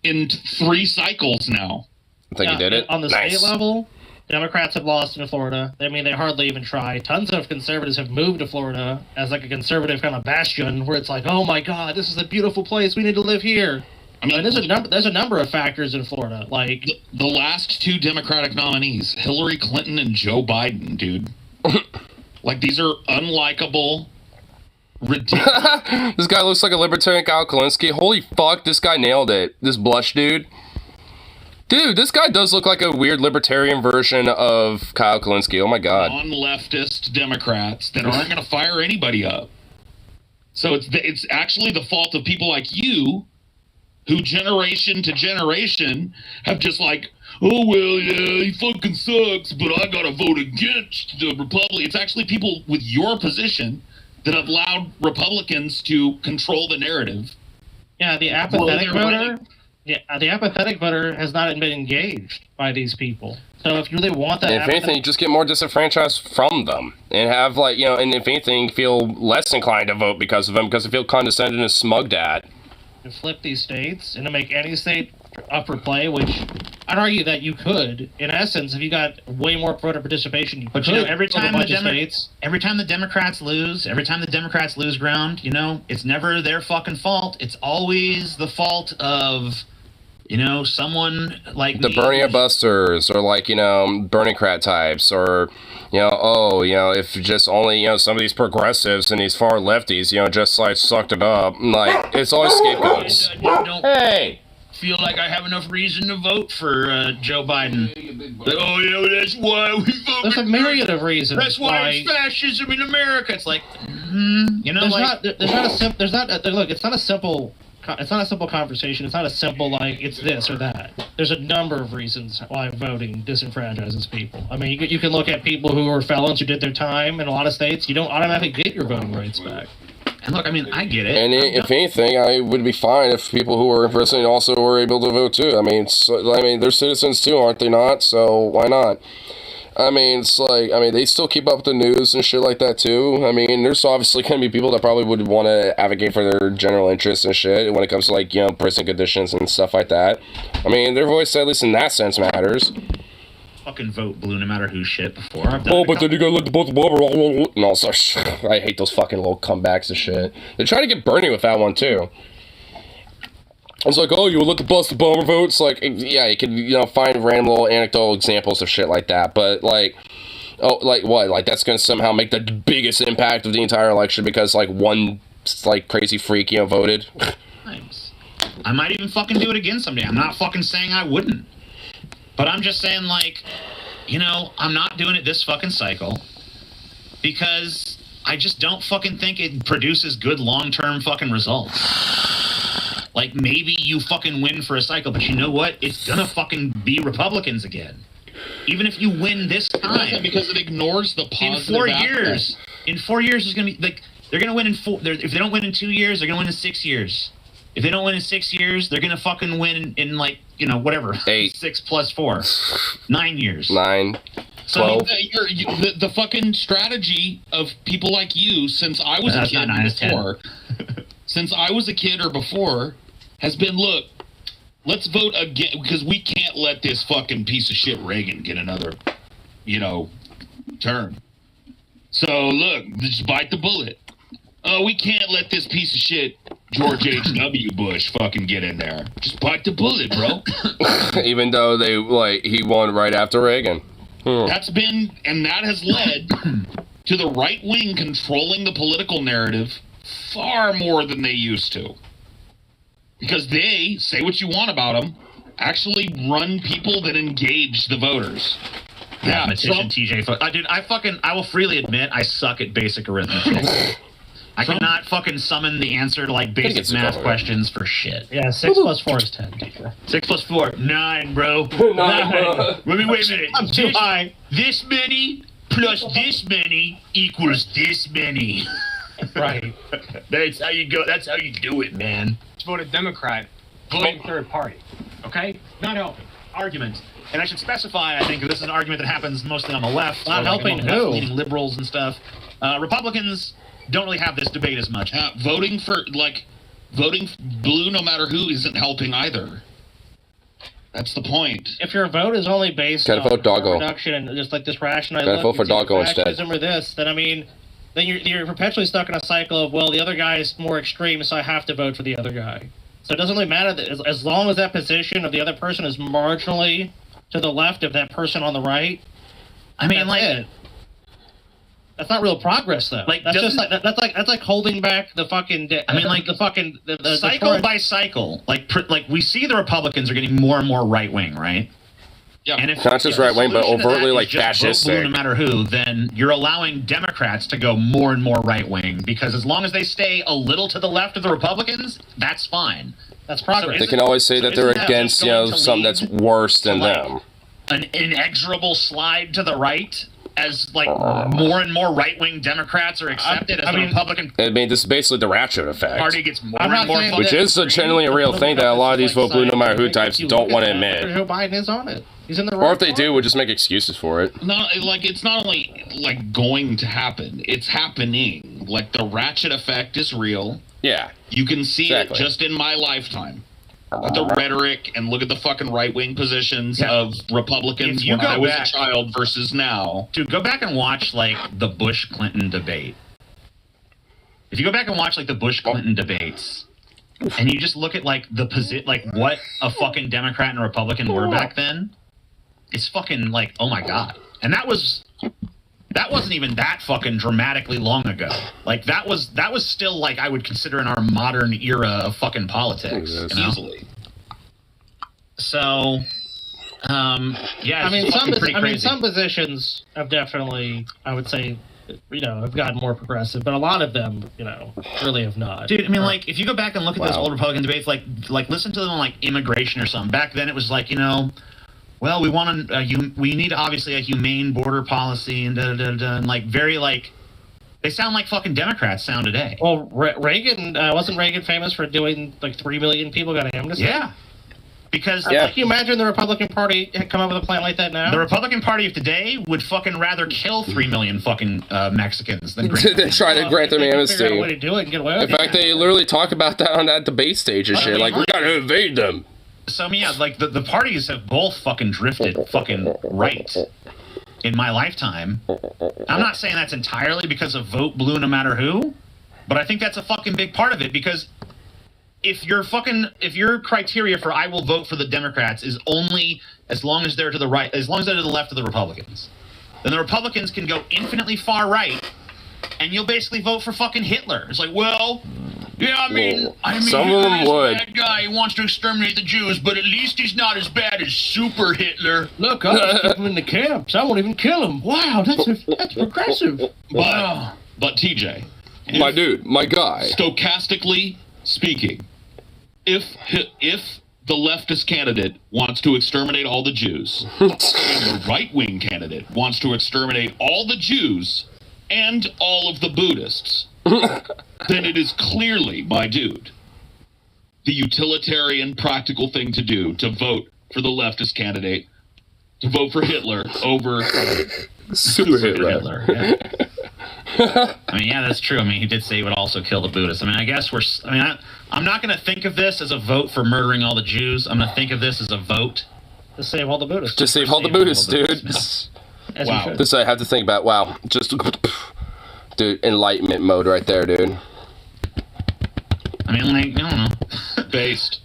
in 3 cycles now. I think you did it. On the state level, Democrats have lost in Florida. I mean, they hardly even try. Tons of conservatives have moved to Florida as like a conservative kind of bastion where it's like, oh my God, this is a beautiful place. We need to live here. I mean, there's a number of factors in Florida. Like the last 2 Democratic nominees, Hillary Clinton and Joe Biden, dude. Like, these are unlikable, ridiculous. This guy looks like a libertarian Kyle Kalinske. Holy fuck, this guy nailed it. This blush dude. Dude, this guy does look like a weird libertarian version of Kyle Kalinske. Oh my God. Non-leftist Democrats that aren't going to fire anybody up. So it's actually the fault of people like you, who generation to generation have just like, oh, well, yeah, he fucking sucks, but I gotta vote against the Republican. It's actually people with your position that have allowed Republicans to control the narrative. Yeah, the apathetic voter. Yeah, the apathetic voter has not been engaged by these people. So if you really want that, if anything, you just get more disenfranchised from them, and have and if anything, feel less inclined to vote because of them, because they feel condescended and smugged at. To flip these states and to make any state up for play, which I'd argue that you could, in essence, if you got way more voter participation. But every time the Democrats lose ground, it's never their fucking fault. It's always the fault of You know, someone like the Bernie busters, or like, you know, Bernie crat types, or, you know, oh, you know, if just only, you know, some of these progressives and these far lefties, you know, just like sucked it up. Like, it's always scapegoats. Hey! Feel like I have enough reason to vote for Joe Biden. Like, oh, you know, that's why we vote. There's a myriad of reasons. That's why it's fascism in America. It's like, you know, look, it's not a simple conversation. It's not a simple, like, it's this or that. There's a number of reasons why voting disenfranchises people. I mean, you can look at people who are felons who did their time in a lot of states. You don't automatically get your voting rights back. And look, I mean, I get it. And if anything, I would be fine if people who were in prison also were able to vote too. I mean, they're citizens too, aren't they not? So why not? I mean, it's like, I mean, they still keep up with the news and shit like that too. I mean, there's obviously going to be people that probably would want to advocate for their general interests and shit when it comes to, like, you know, prison conditions and stuff like that. I mean, their voice, at least in that sense, matters. Fucking vote blue no matter who's shit before. Oh, but then you gotta let the both and all sorts. I hate those fucking little comebacks and shit. They try to get Bernie with that one too. It's like, oh, you let the bust the bomber vote. It's like, yeah, you can, you know, find random little anecdotal examples of shit like that. But like, oh, like what? Like that's gonna somehow make the biggest impact of the entire election because like one like crazy freak, you know, voted. Nice. I might even fucking do it again someday. I'm not fucking saying I wouldn't. But I'm just saying, like, you know, I'm not doing it this fucking cycle because I just don't fucking think it produces good long-term fucking results. Like, maybe you fucking win for a cycle, but you know what? It's gonna fucking be Republicans again. Even if you win this time. Because it ignores the positive In 4 years, there's gonna be, like, they're gonna win in if they don't win in 2 years, they're gonna win in 6 years. If they don't win in 6 years, they're gonna fucking win in like, you know, whatever. 8. 6 plus 4. 9 years. 9. So, I mean, the fucking strategy of people like you, since I was a kid before, since I was a kid or before, has been, look, let's vote again, because we can't let this fucking piece of shit Reagan get another, you know, term. So, look, just bite the bullet. Oh, we can't let this piece of shit George H.W. Bush fucking get in there. Just bite the bullet, bro. Even though he won right after Reagan. That's been, and that has led to the right wing controlling the political narrative far more than they used to. Because they, say what you want about them, actually run people that engage the voters. Mathematician TJ. Dude, I will freely admit I suck at basic arithmetic. I cannot fucking summon the answer to, like, basic math questions for shit. Yeah, 6 plus 4 is 10, teacher. 6 plus 4, 9, bro. 9. Wait a minute. I'm too high. This many plus this many equals this many. Right. That's how you go. That's how you do it, man. Just voted Democrat. Voting third party. Okay? Not helping. Argument. And I should specify, I think, this is an argument that happens mostly on the left. Not helping who? Leading liberals and stuff. Republicans don't really have this debate as much. Voting blue no matter who isn't helping either. That's the point. If your vote is only based on reduction and just like this rationalization, vote for Doggo instead. Or this, then I mean, then you're perpetually stuck in a cycle of, well, the other guy is more extreme, so I have to vote for the other guy. So it doesn't really matter that as long as that position of the other person is marginally to the left of that person on the right. I mean, like. That's not real progress, though. Like, that's just like that's like holding back the fucking. I mean, like the cycle by cycle. Like we see the Republicans are getting more and more right wing, right? Yeah. And if not just right wing, but overtly like fascistic. No matter who, then you're allowing Democrats to go more and more right wing because as long as they stay a little to the left of the Republicans, that's fine. That's progress. They can always say that they're against, you know, something that's worse than them. An inexorable slide to the right. As like more and more right-wing Democrats are accepted as the Republican. I mean, this is basically the ratchet effect. Party gets more and more, which is generally a real thing that a lot of these vote blue no matter who types don't want to admit. Joe Biden is on it. He's in the or if they do, we'll just make excuses for it. No, like it's not only like going to happen; it's happening. Like the ratchet effect is real. Yeah, you can see it just in my lifetime. Look at the rhetoric and look at the fucking right-wing positions of Republicans when I was a child versus now. Dude, go back and watch, like, the Bush-Clinton debate. If you go back and watch, like, the Bush-Clinton debates, and you just look at like like what a fucking Democrat and a Republican were back then, it's fucking like, oh my god. And that wasn't even that fucking dramatically long ago. Like that was still like I would consider in our modern era of fucking politics, easily. So, yeah. I mean, some positions have definitely, I would say, have gotten more progressive, but a lot of them, really have not. Dude, I mean, like, if you go back and look at those old Republican debates, like listen to them on, like, immigration or something. Back then it was like, well, we need, obviously, a humane border policy and da-da-da-da, and, like, very, like, they sound like fucking Democrats sound today. Well, Reagan, wasn't Reagan famous for doing, like, 3 million people got amnesty? Yeah. Because can you imagine the Republican Party had come up with a plan like that now? The Republican Party of today would fucking rather kill 3 million fucking Mexicans than try to grant them amnesty. Figure out a way to do it and get away with In fact, they literally talk about that on that debate stage and shit. Like, we gotta invade them. So, I mean, yeah, like, the parties have both fucking drifted fucking right in my lifetime. I'm not saying that's entirely because of vote blue no matter who, but I think that's a fucking big part of it, because if your criteria for I will vote for the Democrats is only as long as they're to the right, as long as they're to the left of the Republicans, then the Republicans can go infinitely far right, and you'll basically vote for fucking Hitler. It's like, well, yeah, I mean, some of them would. That guy wants to exterminate the Jews, but at least he's not as bad as Super Hitler. Look, I'll just keep him in the camps. I won't even kill him. Wow, that's progressive. But TJ, my dude, my guy. Stochastically speaking, if the leftist candidate wants to exterminate all the Jews, and the right-wing candidate wants to exterminate all the Jews and all of the Buddhists, then it is clearly, my dude, the utilitarian, practical thing to do to vote for the leftist candidate, to vote for Hitler over Super Hitler. Yeah. I mean, yeah, that's true. I mean, he did say he would also kill the Buddhists. I mean, I guess I'm not going to think of this as a vote for murdering all the Jews. I'm going to think of this as a vote to save all the Buddhists. To save all the Buddhists, dude. Wow. This I have to think about. Wow. Just, dude, enlightenment mode right there, dude. I mean, like, I don't know. Based,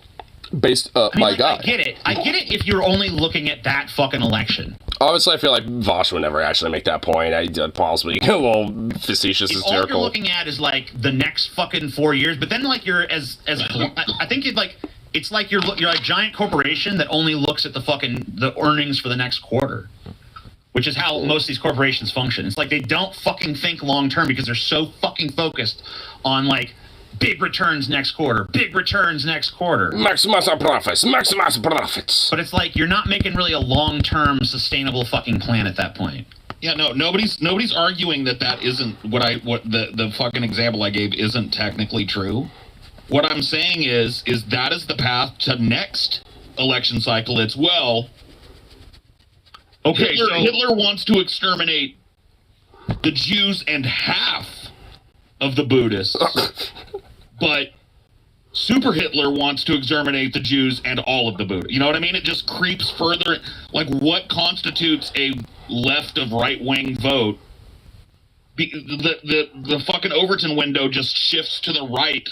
my God. I get it if you're only looking at that fucking election. Obviously, I feel like Vosh would never actually make that point. I possibly a little facetious, All hysterical. you're looking at is like the next fucking 4 years, but then like you're I think it's like you're like a giant corporation that only looks at the earnings for the next quarter, which is how most of these corporations function. It's like they don't fucking think long term because they're so fucking focused on like big returns next quarter, maximize our profits. But it's like you're not making really a long-term sustainable fucking plan at that point. Yeah, no, nobody's arguing that isn't what the fucking example I gave isn't technically true. What I'm saying is that is the path to next election cycle. It's okay, Hitler wants to exterminate the Jews and half of the Buddhists, but Super Hitler wants to exterminate the Jews and all of the Buddhists. You know what I mean? It just creeps further. Like, what constitutes a left of right-wing vote? The fucking Overton window just shifts to the right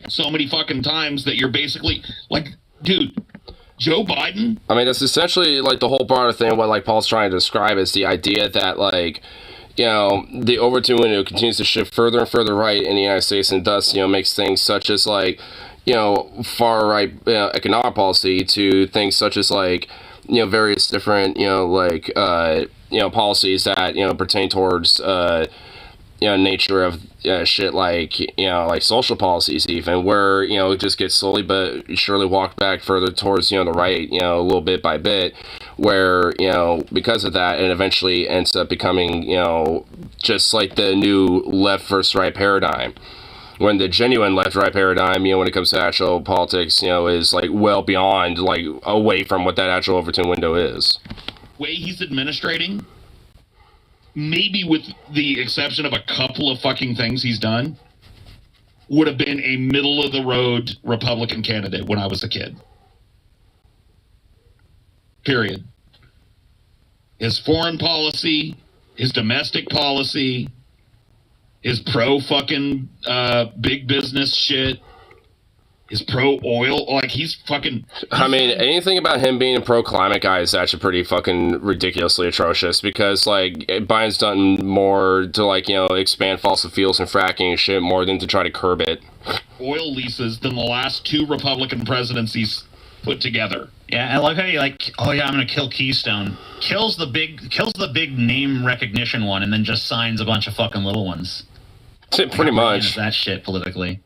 so many fucking times that you're basically like, dude, Joe Biden. I mean, that's essentially like the whole part of the thing. What like Paul's trying to describe is the idea that like, the Overton window continues to shift further and further right in the United States, and thus, makes things such as like, far right economic policy to things such as like, various different, policies that, pertain towards, nature of shit like, like social policies even, where, it just gets slowly but surely walked back further towards, the right, a little bit by bit, where, because of that, it eventually ends up becoming, just like the new left versus right paradigm. When the genuine left-right paradigm, when it comes to actual politics, is like well beyond, like away from what that actual Overton window is. Way he's administrating, maybe with the exception of a couple of fucking things he's done, would have been a middle-of-the-road Republican candidate when I was a kid. Period. His foreign policy, his domestic policy, his pro-fucking big business shit, is pro-oil. Like, he's fucking... I mean, anything about him being a pro-climate guy is actually pretty fucking ridiculously atrocious, because, like, Biden's done more to, like, you know, expand fossil fuels and fracking and shit more than to try to curb it. Oil leases than the last 2 Republican presidencies put together. Yeah, I like how you like, oh yeah, I'm gonna kill Keystone. Kills the big name recognition one, and then just signs a bunch of fucking little ones. Pretty much. That shit politically.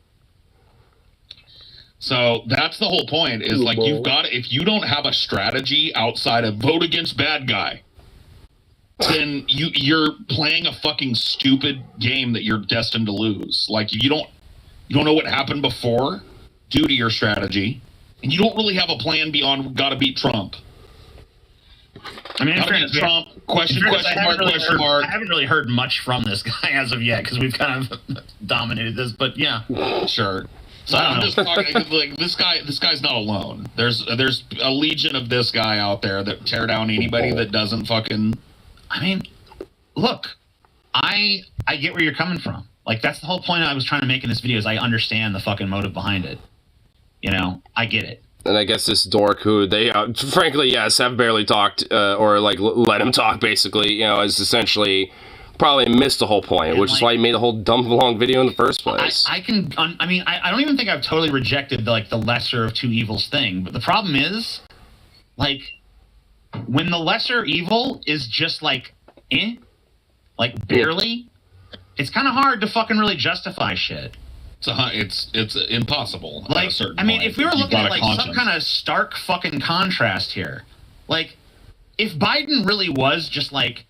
So that's the whole point, is like, you've got, if you don't have a strategy outside of vote against bad guy, then you're playing a fucking stupid game that you're destined to lose. Like, you don't know what happened before due to your strategy, and you don't really have a plan beyond gotta beat Trump. I mean, gotta beat Trump, question mark. I haven't really heard much from this guy as of yet, because we've kind of dominated this, but yeah. Sure. So I'm just talking, like, this guy's not alone. There's a legion of this guy out there that tear down anybody that doesn't fucking... I mean, look, I get where you're coming from. Like, that's the whole point I was trying to make in this video, is I understand the fucking motive behind it. You know, I get it. And I guess this dork who they, frankly, yes, have barely talked, or, like, let him talk, basically, you know, is essentially... probably missed the whole point, and which is why he made a whole dumb long video in the first place. I don't even think I've totally rejected the lesser of two evils thing, but the problem is, like, when the lesser evil is just like barely, it's kind of hard to fucking really justify shit. It's impossible. Like, I mean, if we were looking at like some kind of stark fucking contrast here, like, if Biden really was just like,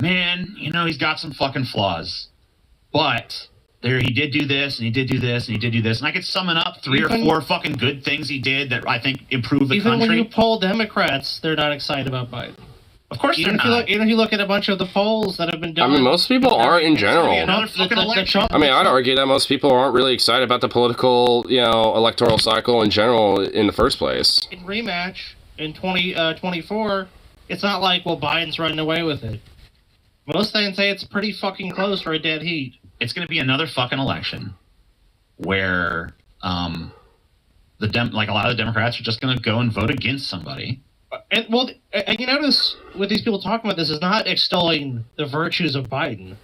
man, you know, he's got some fucking flaws, but he did do this, and he did do this, and he did do this, and I could summon up 3 or 4 fucking good things he did that I think improved the country. Even when you poll Democrats, they're not excited about Biden. Of course they're not. Even if you look at a bunch of the polls that have been done. I mean, most people aren't in general. I mean, I'd argue that most people aren't really excited about the political, you know, electoral cycle in general in the first place. In rematch in 2024, it's not like, well, Biden's running away with it. Most things say it's pretty fucking close for a dead heat. It's going to be another fucking election where a lot of the Democrats are just going to go and vote against somebody. And you notice with these people talking about this is not extolling the virtues of Biden.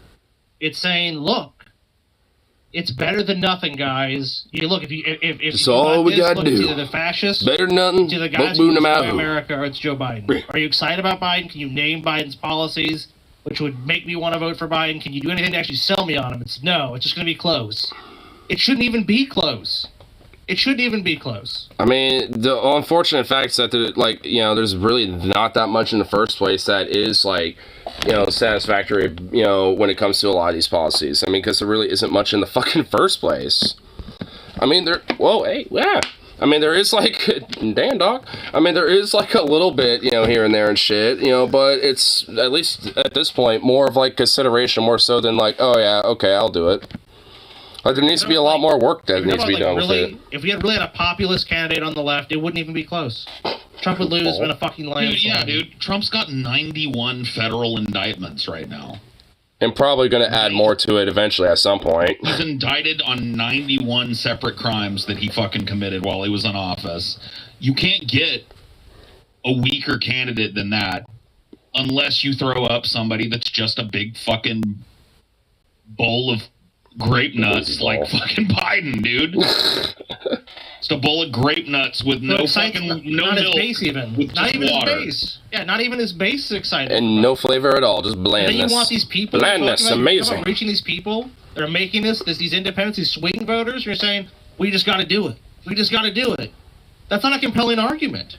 It's saying, look, it's better than nothing, guys. You look, if that's all we got to do. It's either the fascists, better than nothing. To the guys who destroy America, or it's Joe Biden. Are you excited about Biden? Can you name Biden's policies, which would make me want to vote for Biden? Can you do anything to actually sell me on him? It's no. It's just going to be close. It shouldn't even be close. It shouldn't even be close. I mean, the unfortunate fact is that, there's really not that much in the first place that is, like, you know, satisfactory, you know, when it comes to a lot of these policies. I mean, because there really isn't much in the fucking first place. I mean, I mean, there is, like, damn, dog. I mean, there is, like, a little bit, you know, here and there and shit, you know, but it's, at least at this point, more of, like, consideration, more so than, like, oh, yeah, okay, I'll do it. Like, there needs to be a lot more work that needs to be done with it. If we had really had a populist candidate on the left, it wouldn't even be close. Trump would lose in a fucking landslide. Dude, Trump's got 91 federal indictments right now. And probably going to add more to it eventually at some point. He's indicted on 91 separate crimes that he fucking committed while he was in office. You can't get a weaker candidate than that unless you throw up somebody that's just a big fucking bowl of grape nuts like fucking Biden, dude. Just a bowl of grape nuts with no fucking not milk, his base even. with Not just even water. his base. Yeah, not even his base is excited. And no flavor at all, just And blandness. then you want these people Blandness, amazing. reaching these people that are making these independents, these swing voters. You're saying we just got to do it. We just got to do it. That's not a compelling argument.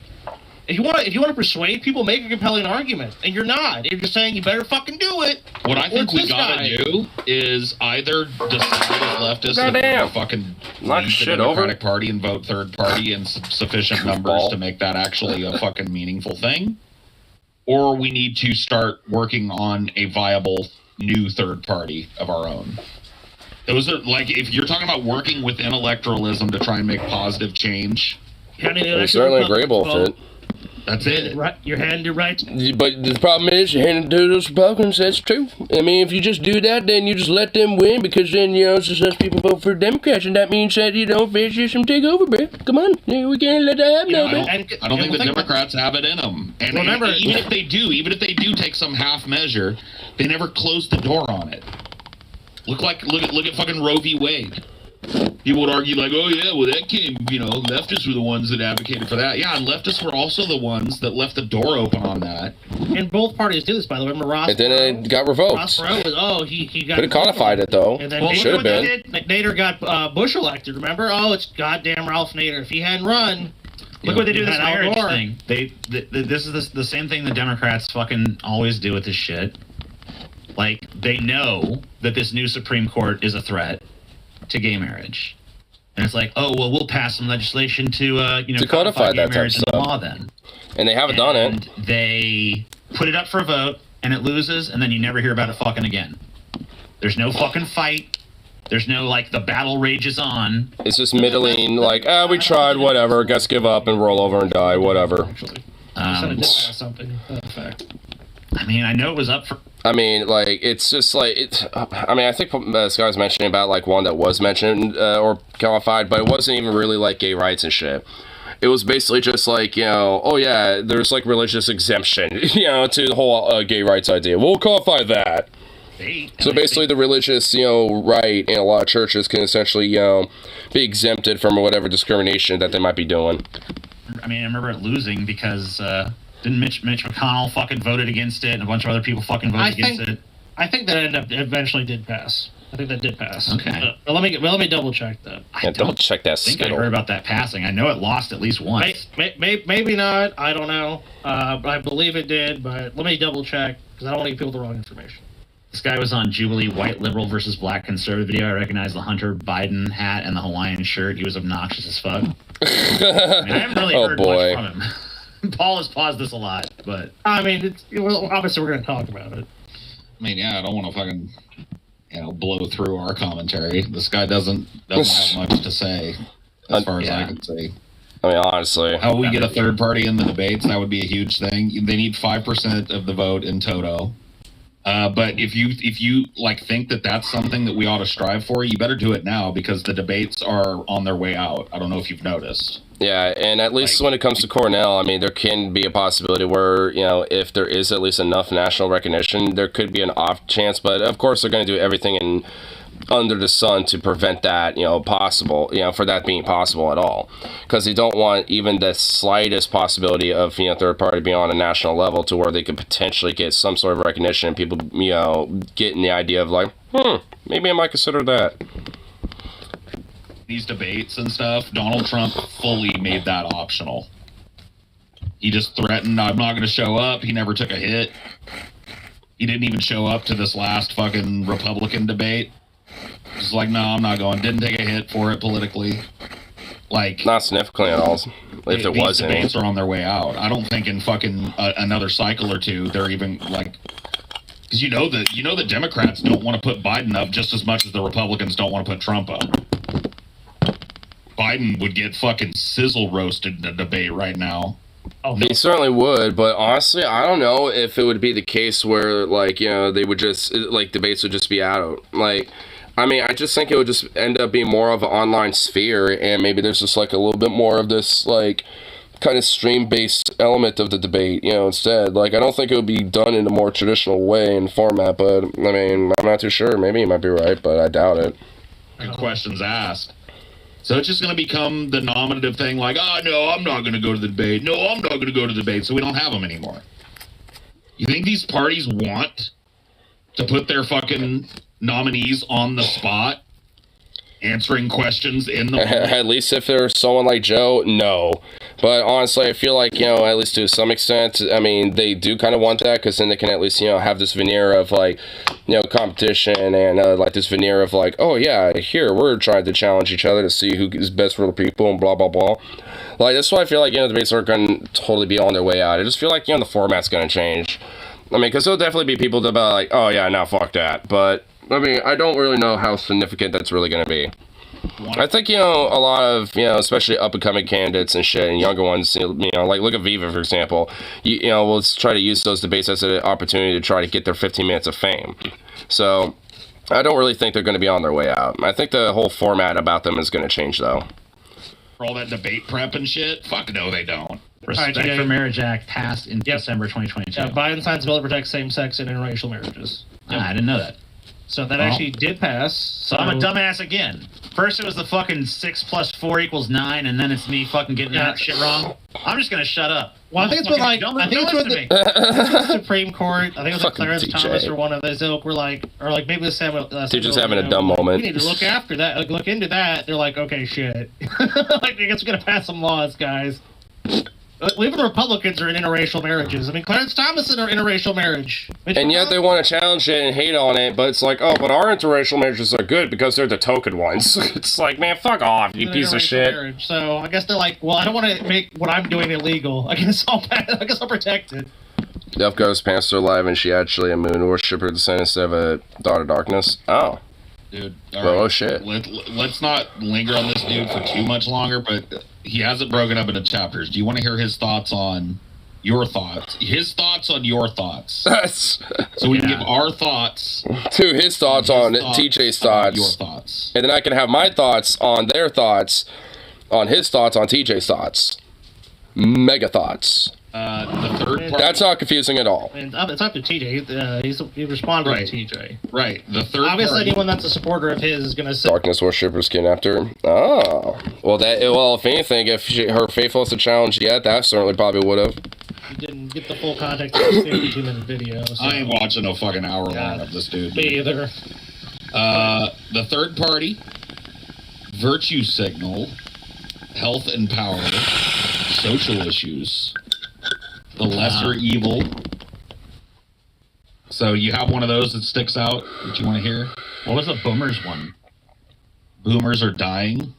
If you want to persuade people, make a compelling argument, and you're not. You're just saying you better fucking do it. What I think we gotta do is either decide as leftists that we're gonna fucking leave the Democratic Party and vote third party in sufficient numbers to make that actually a fucking meaningful thing, or we need to start working on a viable new third party of our own. Those are, like, if you're talking about working within electoralism to try and make positive change, I'm certainly agreeable with it. That's it. Right, you're handing it right. But the problem is, you're handing it to those Republicans, that's true. I mean, if you just do that, then you just let them win, because then, it's just less people vote for Democrats, and that means that, fascism take over, bro. Come on, we can't let that happen now, bro. I don't think the Democrats have it in them. And remember, even if they do take some half measure, they never close the door on it. Look at fucking Roe v. Wade. People would argue like, oh yeah, well that came, leftists were the ones that advocated for that. Yeah, and leftists were also the ones that left the door open on that. And both parties do this, by the way. Remember Ross? And then it got revoked. Ross Perot was, he got... Could have codified it, though. And then should have been. Nader got Bush elected, remember? Oh, it's goddamn Ralph Nader. If he hadn't run... Look what they do to this marriage Gore. thing. This is the same thing the Democrats fucking always do with this shit. Like, they know that this new Supreme Court is a threat to gay marriage. And it's like, oh, well, we'll pass some legislation to codify gay that marriage in the stuff. law then. And they haven't done it. They put it up for a vote, and it loses, and then you never hear about it fucking again. There's no fucking fight. There's no, the battle rages on. It's just middling, we tried, whatever, guess give up and roll over and die, whatever. Something, fact. I mean, I know it was up for... I mean, it's just, I think this guy was mentioning about, one that was mentioned or qualified, but it wasn't even really, gay rights and shit. It was basically just oh yeah, there's, religious exemption, to the whole gay rights idea. We'll qualify that. So basically the religious, right in a lot of churches can essentially, be exempted from whatever discrimination that they might be doing. I mean, I remember it losing because... didn't Mitch McConnell fucking voted against it, and a bunch of other people fucking voted against it? I think that eventually did pass. I think that did pass. Okay. Let me double check that. Yeah, double check that. I think I heard about that passing. I know it lost at least once. Maybe not. I don't know. But I believe it did. But let me double check because I don't want to give people the wrong information. This guy was on Jubilee White Liberal versus Black Conservative video. I recognize the Hunter Biden hat and the Hawaiian shirt. He was obnoxious as fuck. I haven't really heard much from him. Paul has paused this a lot, but... I mean, obviously we're going to talk about it. I mean, yeah, I don't want to fucking, blow through our commentary. This guy doesn't have much to say, as far as I can see. I mean, honestly. How we get a third party in the debates, that would be a huge thing. They need 5% of the vote in toto. But if you think that that's something that we ought to strive for, you better do it now, because the debates are on their way out. I don't know if you've noticed. Yeah, and at least when it comes to Cornell, I mean, there can be a possibility where, if there is at least enough national recognition, there could be an off chance. But of course, they're going to do everything under the sun to prevent that, possible, for that being possible at all. Because they don't want even the slightest possibility of, third party being on a national level to where they could potentially get some sort of recognition and people, getting the idea of maybe I might consider that. These debates and stuff, Donald Trump fully made that optional. He just threatened, I'm not going to show up. He never took a hit. He didn't even show up to this last fucking Republican debate. Just no, I'm not going. Didn't take a hit for it politically. Not significantly at all. If it wasn't. These debates are on their way out. I don't think in fucking another cycle or two they're even because the Democrats don't want to put Biden up just as much as the Republicans don't want to put Trump up. Biden would get fucking sizzle roasted in a debate right now. Oh, they certainly would, but honestly, I don't know if it would be the case where, they would just, debates would just be out. I mean, I just think it would just end up being more of an online sphere, and maybe there's just, a little bit more of this, kind of stream-based element of the debate, instead. I don't think it would be done in a more traditional way and format, but, I mean, I'm not too sure. Maybe you might be right, but I doubt it. Good questions asked. So it's just going to become the nominative thing, no, I'm not going to go to the debate. No, I'm not going to go to the debate, so we don't have them anymore. You think these parties want to put their fucking nominees on the spot, answering questions in the moment? At least if there's someone like Joe, no. But honestly, I feel at least to some extent, I mean, they do kind of want that, because then they can at least, have this veneer of, competition and, this veneer of, oh, yeah, here, we're trying to challenge each other to see who is best for the people and blah, blah, blah. That's why I feel the debates are going to totally be on their way out. I just feel the format's going to change. I mean, because there'll definitely be people that be oh, yeah, now fuck that. But, I mean, I don't really know how significant that's really going to be. I think, you know, a lot of, you know, especially up-and-coming candidates and shit, and younger ones, you know, like, look at Viva, for example. You know, let's try to use those debates as an opportunity to try to get their 15 minutes of fame. So, I don't really think they're going to be on their way out. I think the whole format about them is going to change, though. For all that debate prep and shit? Fuck no, they don't. Respect for Marriage Act passed in December 2022. Yeah, Biden signs a bill to protect same-sex and interracial marriages. I didn't know that. So that actually did pass. So I'm a dumbass again. First it was the fucking 6 + 4 = 9, and then it's me fucking getting that shit wrong. I'm just gonna shut up. Well, I think it's with like, I think it's with the Supreme Court. I think it was like Fucking Clarence TJ. Thomas or one of those ilk were like, or like maybe the Samuel. Teacher's having a dumb moment. We need to look after that, like, look into that. They're like, okay, shit. Like, I guess we're gonna pass some laws, guys. Even Republicans are in interracial marriages. I mean, Clarence Thomas is in an interracial marriage. And yet they want to challenge it and hate on it, but it's like, oh, but our interracial marriages are good because they're the token ones. It's like, man, fuck off, you piece of shit. Marriage. So I guess they're like, well, I don't want to make what I'm doing illegal. I guess I'll protect it. Death Ghost passed her alive, and she actually a moon worshiper descent instead of a daughter of darkness. Oh. Dude, oh shit. Let's not linger on this dude for too much longer, but he has it broken up into chapters. Do you want to hear his thoughts on your thoughts? His thoughts on your thoughts. So we can give our thoughts to his thoughts on TJ's thoughts. Your thoughts. And then I can have my thoughts on their thoughts, on his thoughts on TJ's thoughts. Mega thoughts. The third part. That's not confusing at all. And it's up to TJ. He responded Right. to TJ. Right. The third Obviously, party. anyone that's a supporter of his is going to say. Darkness worshippers kidnapped her. Oh. Well, if anything, if her faithful to challenge yet, that certainly probably would have. You didn't get the full context of the 52-minute video. So. I ain't watching a fucking hour long of this dude. Me either. The third party, virtue signal, health and power, social issues, the lesser evil. So you have one of those that sticks out that you want to hear? What was the boomers one? Boomers are dying.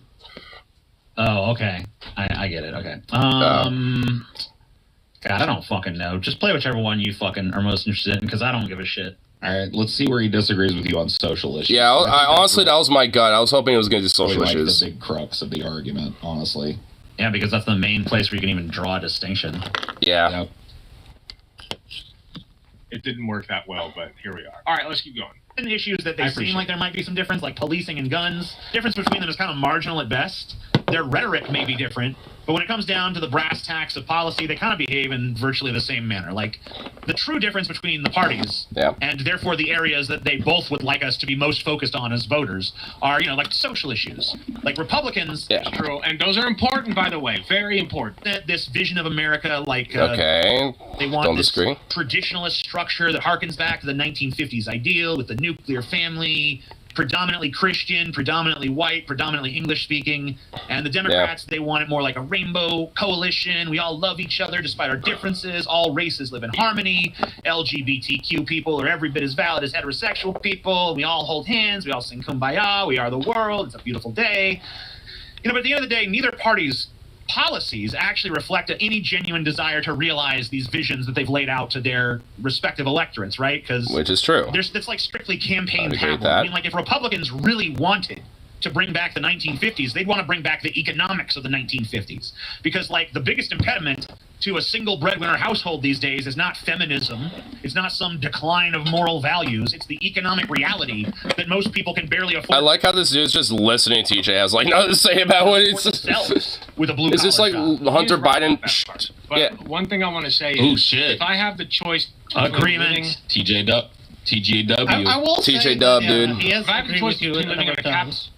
Oh, okay. I get it. Okay. God, I don't fucking know. Just play whichever one you fucking are most interested in, because I don't give a shit. All right, let's see where he disagrees with you on social issues. Yeah, I honestly, that was my gut. I was hoping it was going to do social Like issues. the big crux of the argument, honestly. Yeah, because that's the main place where you can even draw a distinction. Yeah. It didn't work that well, but here we are. All right, let's keep going. And the issues that they seem like there might be some difference, like policing and guns. Difference between them is kind of marginal at best. Their rhetoric may be different, but when it comes down to the brass tacks of policy, they kind of behave in virtually the same manner. Like, the true difference between the parties, and therefore the areas that they both would like us to be most focused on as voters, are, you know, like social issues. Like Republicans... Yeah. True, and those are important, by the way. Very important. This vision of America, like... Okay. They want Don't this disagree. traditionalist structure that harkens back to the 1950s ideal with the nuclear family, predominantly Christian, predominantly white, predominantly English-speaking. And the Democrats, they want it more like a rainbow coalition. We all love each other despite our differences. All races live in harmony. LGBTQ people are every bit as valid as heterosexual people. We all hold hands. We all sing Kumbaya. We are the world. It's a beautiful day. You know, but at the end of the day, neither party's policies actually reflect any genuine desire to realize these visions that they've laid out to their respective electorates, right? Which is true. That's like strictly campaign I'd agree with babble. I that. mean, like, if Republicans really wanted to bring back the 1950s, they'd want to bring back the economics of the 1950s. Because, like, the biggest impediment to a single breadwinner household these days is not feminism. It's not some decline of moral values. It's the economic reality that most people can barely afford. I like how this dude's just listening to TJ has like nothing to say about what it's with a blue. Is this like Hunter Biden? But one thing I want to say Oh, is, shit. if I have the choice... Agreement. TJW. I will say TJ Dub, that, dude. If I have the choice you between living in a times.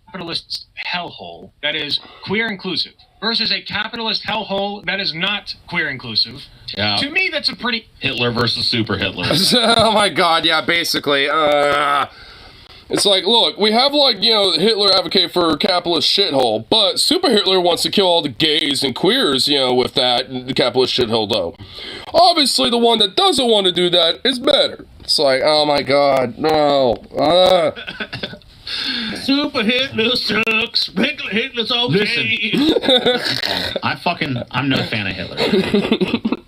capitalist hellhole that is queer inclusive versus a capitalist hellhole that is not queer inclusive, Yeah. to me that's a pretty... Hitler versus Super Hitler. Oh my god, yeah, basically. It's like, look, we have, like, you know, Hitler advocate for a capitalist shithole, but Super Hitler wants to kill all the gays and queers, you know, with that capitalist shithole, though. Obviously, the one that doesn't want to do that is better. It's like, oh my god, no. Super Hitler sucks. Regular Hitler's okay. I'm no fan of Hitler.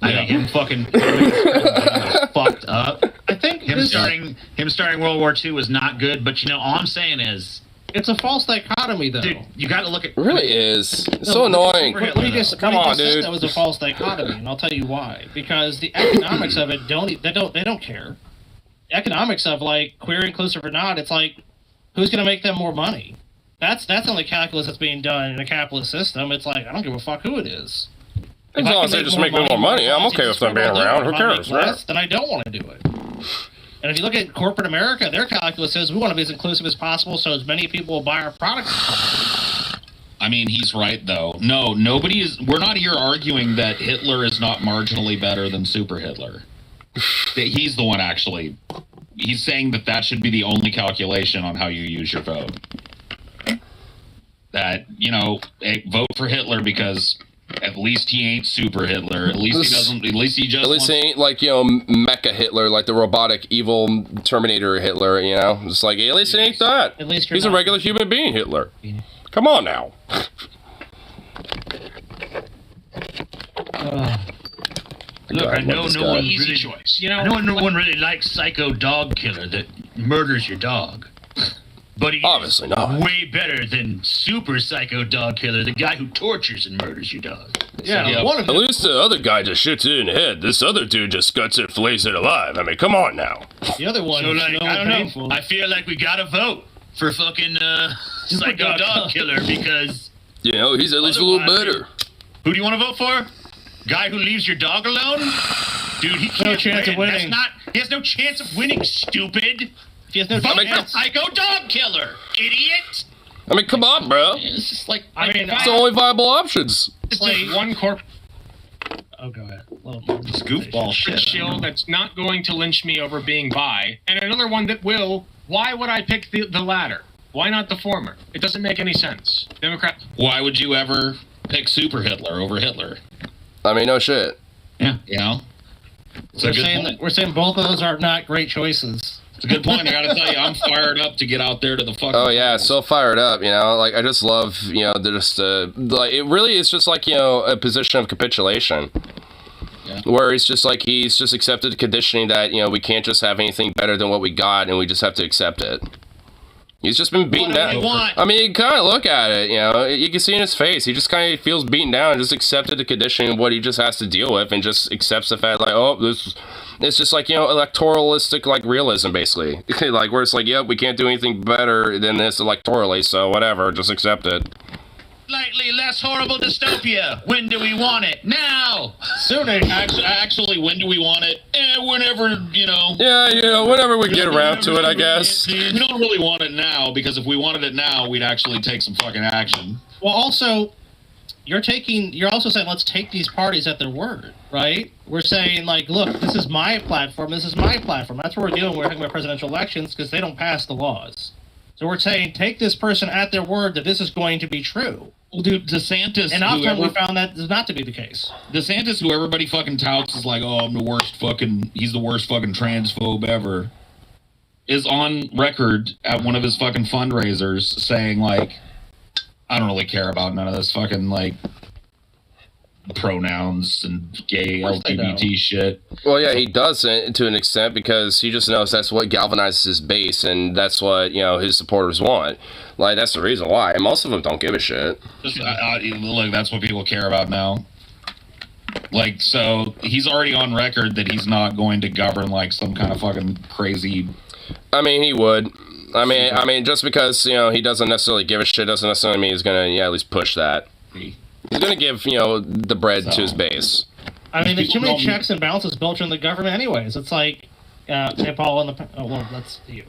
I think him fucking fucked up. I think him starting World War II was not good, but you know, all I'm saying is It's a false dichotomy, though. Dude, you got to look at. It really is. It's so annoying. Come on, dude. That was a false dichotomy, and I'll tell you why. Because the economics of it they don't care. The economics of like queer, inclusive or not, it's like who's going to make them more money. That's the only calculus that's being done in a capitalist system. It's like I don't give a fuck who it is. As long as they just make me more money, I'm okay with them being around. Who cares, right? Then I don't want to do it. And if you look at corporate America, their calculus says we want to be as inclusive as possible so as many people will buy our products. I mean, he's right, though. No, nobody is... We're not here arguing that Hitler is not marginally better than Super Hitler. That he's the one, actually. He's saying that should be the only calculation on how you use your vote. That, vote for Hitler because... At least he ain't Super Hitler. At least he doesn't. At least he just. At least he ain't like Mecha Hitler, like the robotic evil Terminator Hitler. Just like at least it ain't that. At least he's a regular human being Hitler. Come on now. Look, I know no one really choice. I know no one really likes Psycho Dog Killer that murders your dog. But he's obviously not way better than Super Psycho Dog Killer, the guy who tortures and murders your dog. At least the other guy just shoots it in the head. This other dude just guts it, fillets it alive. I mean, come on now. The other one. So, I don't know. I feel like we gotta vote for fucking Psycho Dog Killer because. He's at least a little better. Who do you want to vote for? Guy who leaves your dog alone? Dude, he can't no chance win. of winning. He has no chance of winning, stupid. He has no vote for Psycho Dog Killer, idiot. I mean, come on, bro. It's just like it's the only viable options. It's like one corp. Oh, go ahead. It's goofball shit. Shield that's not going to lynch me over being bi, and another one that will. Why would I pick the latter? Why not the former? It doesn't make any sense. Democrat. Why would you ever pick Super Hitler over Hitler? I mean, no shit. Yeah. We're saying both of those are not great choices. It's a good point. I gotta tell you, I'm fired up to get out there to the fucking. Oh yeah, so fired up. Like I just love, like it really is just like a position of capitulation, where it's just like he's just accepted the conditioning that we can't just have anything better than what we got, and we just have to accept it. He's just been beaten down. I mean, you kind of look at it, you can see in his face. He just kind of feels beaten down and just accepted the conditioning of what he just has to deal with and just accepts the fact like, it's just like, electoralistic, like, realism, basically. Like, where it's like, yep, we can't do anything better than this electorally, so whatever, just accept it. Slightly less horrible dystopia. When do we want it? Now! Sooner. Actually, when do we want it? Whenever, Yeah, whenever we get around to it, I guess. We don't really want it now, because if we wanted it now, we'd actually take some fucking action. Well, also, you're also saying let's take these parties at their word, right? We're saying, like, look, this is my platform, That's what we're doing. We're talking about presidential elections, because they don't pass the laws. So we're saying, take this person at their word that this is going to be true. Well, dude, DeSantis... And often we found that not to be the case. DeSantis, who everybody fucking touts, is like, he's the worst fucking transphobe ever, is on record at one of his fucking fundraisers saying, like, I don't really care about none of this fucking, like, pronouns and gay LGBT shit. Well, yeah, he does to an extent because he just knows that's what galvanizes his base and that's what, his supporters want. Like, that's the reason why. And most of them don't give a shit. Look, that's what people care about now. Like, so he's already on record that he's not going to govern like some kind of fucking crazy... I mean, he would. I mean, just because, he doesn't necessarily give a shit doesn't necessarily mean he's going to, at least push that. He's going to give, the bread to his base. I mean, there's too many checks and balances built in the government anyways. It's like, Paul and that's you.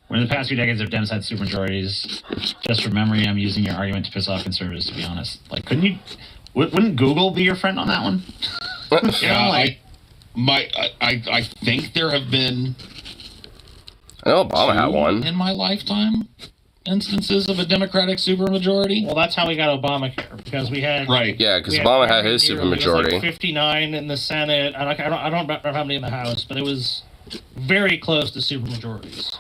When in the past few decades of Dems had supermajorities, just from memory, I'm using your argument to piss off conservatives, to be honest. Like, wouldn't Google be your friend on that one? I think there have been... I know Obama had one. In my lifetime, instances of a Democratic supermajority. Well, that's how we got Obamacare, because we had... Right. Yeah, because Obama had his supermajority. Like 59 in the Senate. I don't remember how many in the House, but it was very close to supermajorities.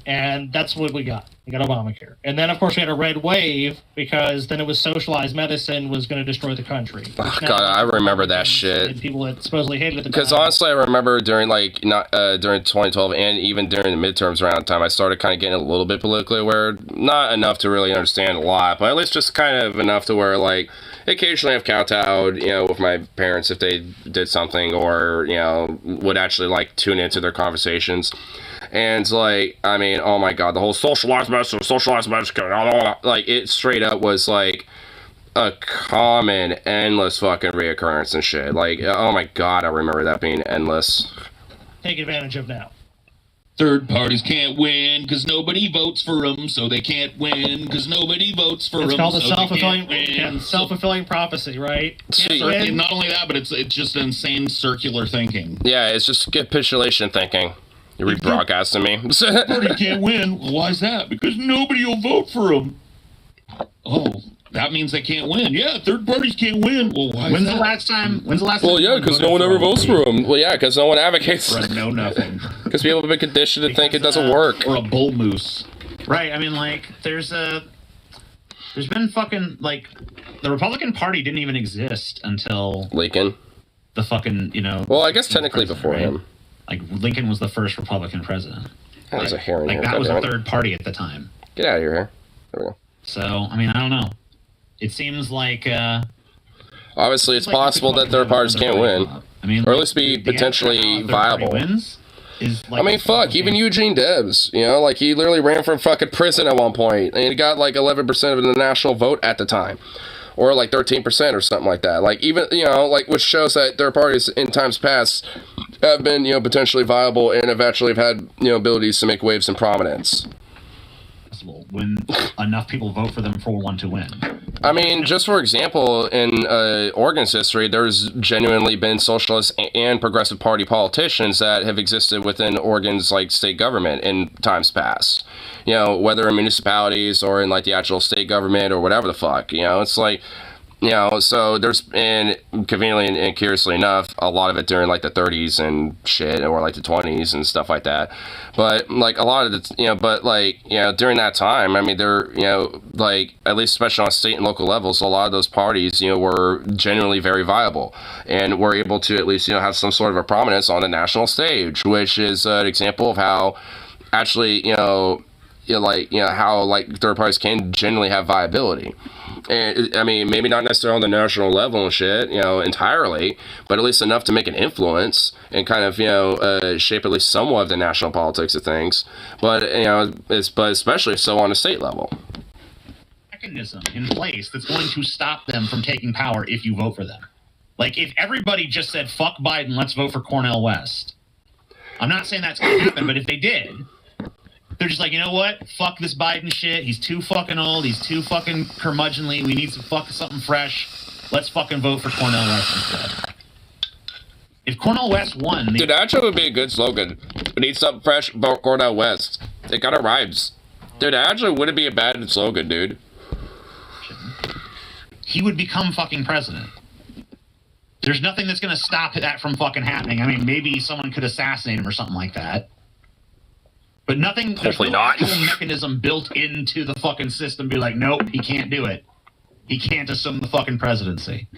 And that's what we got. We got Obamacare. And then, of course, we had a red wave because then it was socialized medicine was going to destroy the country. Oh, God, I remember that shit. And people that supposedly hated it. Because honestly, I remember during during 2012 and even during the midterms around time, I started kind of getting a little bit politically aware. Not enough to really understand a lot, but at least just kind of enough to where, like, occasionally I've kowtowed, with my parents if they did something, or, would actually, like, tune into their conversations. And, like, I mean, oh my God, the whole socialized medicine, like, it straight up was, like, a common, endless fucking reoccurrence and shit. Like, oh my God, I remember that being endless. Take advantage of now. Third parties can't win because nobody votes for them, so they can't win because nobody votes for them. It's called a so self-fulfilling prophecy, right? Not only that, but it's just insane circular thinking. Yeah, it's just capitulation thinking. You're rebroadcasting me. Third party can't win. Why is that? Because nobody will vote for them. Oh, that means they can't win. Yeah, third parties can't win. Well, why? When's the last time? Well, yeah, because no one ever votes for them. Well, yeah, because no one advocates. No, nothing. Because people have been conditioned to think it doesn't work. Or a bull moose. Right. I mean, like, there's been fucking, like, the Republican Party didn't even exist until Lincoln. The fucking, Well, I guess technically before him. Like, Lincoln was the first Republican president. That was a hearing. Like, that was a third party at the time. Get out of here. There we go. So, I mean, I don't know. It seems like, obviously, it's possible that third parties can't win. I mean, or at least be potentially viable. I mean, fuck, even Eugene Debs, like, he literally ran from fucking prison at one point, and he got, like, 11% of the national vote at the time. Or, like, 13% or something like that. Like, even, like, which shows that third parties in times past have been, potentially viable and have actually had, abilities to make waves in prominence. When enough people vote for them for one to win. I mean, just for example, in Oregon's history, there's genuinely been socialist and progressive party politicians that have existed within Oregon's, like, state government in times past. Whether in municipalities or in, like, the actual state government or whatever the fuck. It's like, so there's, and conveniently and curiously enough, a lot of it during, like, the 30s and shit, or, like, the 20s and stuff like that. But, like, a lot of the, but, like, during that time, I mean, there, like, at least especially on state and local levels, a lot of those parties, were genuinely very viable and were able to at least, have some sort of a prominence on the national stage, which is an example of how actually, how, like, third parties can generally have viability. And, I mean, maybe not necessarily on the national level and shit, entirely, but at least enough to make an influence and kind of, shape at least somewhat of the national politics of things. But, but especially so on a state level. Mechanism in place that's going to stop them from taking power if you vote for them. Like, if everybody just said, fuck Biden, let's vote for Cornel West. I'm not saying that's going to happen, but if they did, they're just like, you know what? Fuck this Biden shit. He's too fucking old. He's too fucking curmudgeonly. We need something fresh. Let's fucking vote for Cornel West instead. If Cornel West won... Dude, that actually would be a good slogan. We need something fresh, vote Cornel West. It kind of rhymes. Dude, that actually wouldn't be a bad slogan, dude. He would become fucking president. There's nothing that's going to stop that from fucking happening. I mean, maybe someone could assassinate him or something like that. But nothing, hopefully not. There's no mechanism built into the fucking system be like, nope, he can't do it. He can't assume the fucking presidency.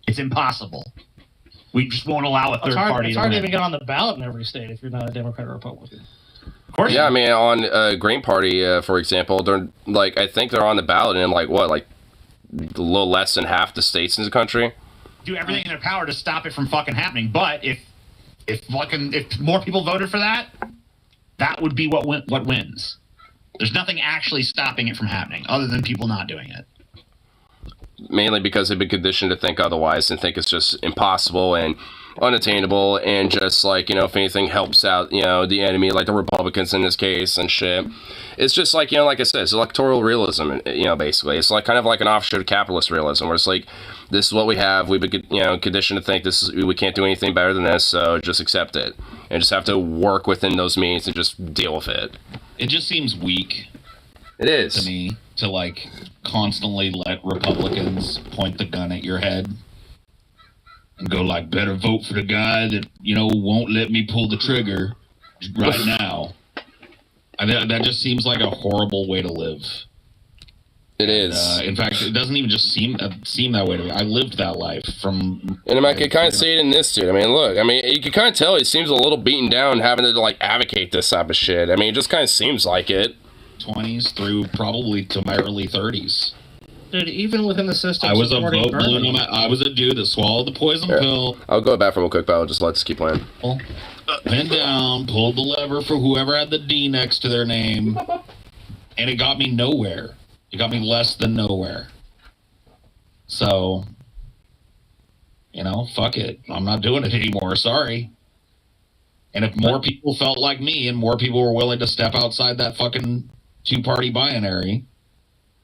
It's impossible. We just won't allow a third party It's to hard to win. even get on the ballot in every state if you're not a Democrat or Republican. Of course. Yeah, I mean, on Green Party, for example, they're, like, I think they're on the ballot in, like, what, like, a little less than half the states in the country? Do everything in their power to stop it from fucking happening. But if more people voted for that, that would be what wins. There's nothing actually stopping it from happening other than people not doing it. Mainly because they've been conditioned to think otherwise and think it's just impossible and unattainable, and just, like, if anything helps out, the enemy, like the Republicans in this case and shit. It's just like, like I said, it's electoral realism, basically. It's like kind of like an offshoot of capitalist realism, where it's like, this is what we have. We've been, conditioned to think we can't do anything better than this, so just accept it. And just have to work within those means and just deal with it. It just seems weak. It is. To me, to, like, constantly let Republicans point the gun at your head and go, like, better vote for the guy that, won't let me pull the trigger right now. That just seems like a horrible way to live. It is. In fact, it doesn't even just seem that way to me. I lived that life from. And I can kind of see it in this dude. I mean, look. I mean, you can kind of tell he seems a little beaten down, having to like advocate this type of shit. I mean, it just kind of seems like it. 20s through probably to my early 30s. Dude, even within the system, I was a vote balloon. I was a dude that swallowed the poison pill. I'll go back from real quick, but I'll just let's keep playing. Up and down, pulled the lever for whoever had the D next to their name, and it got me nowhere. It got me less than nowhere. So, fuck it. I'm not doing it anymore. Sorry. And if more people felt like me and more people were willing to step outside that fucking two-party binary,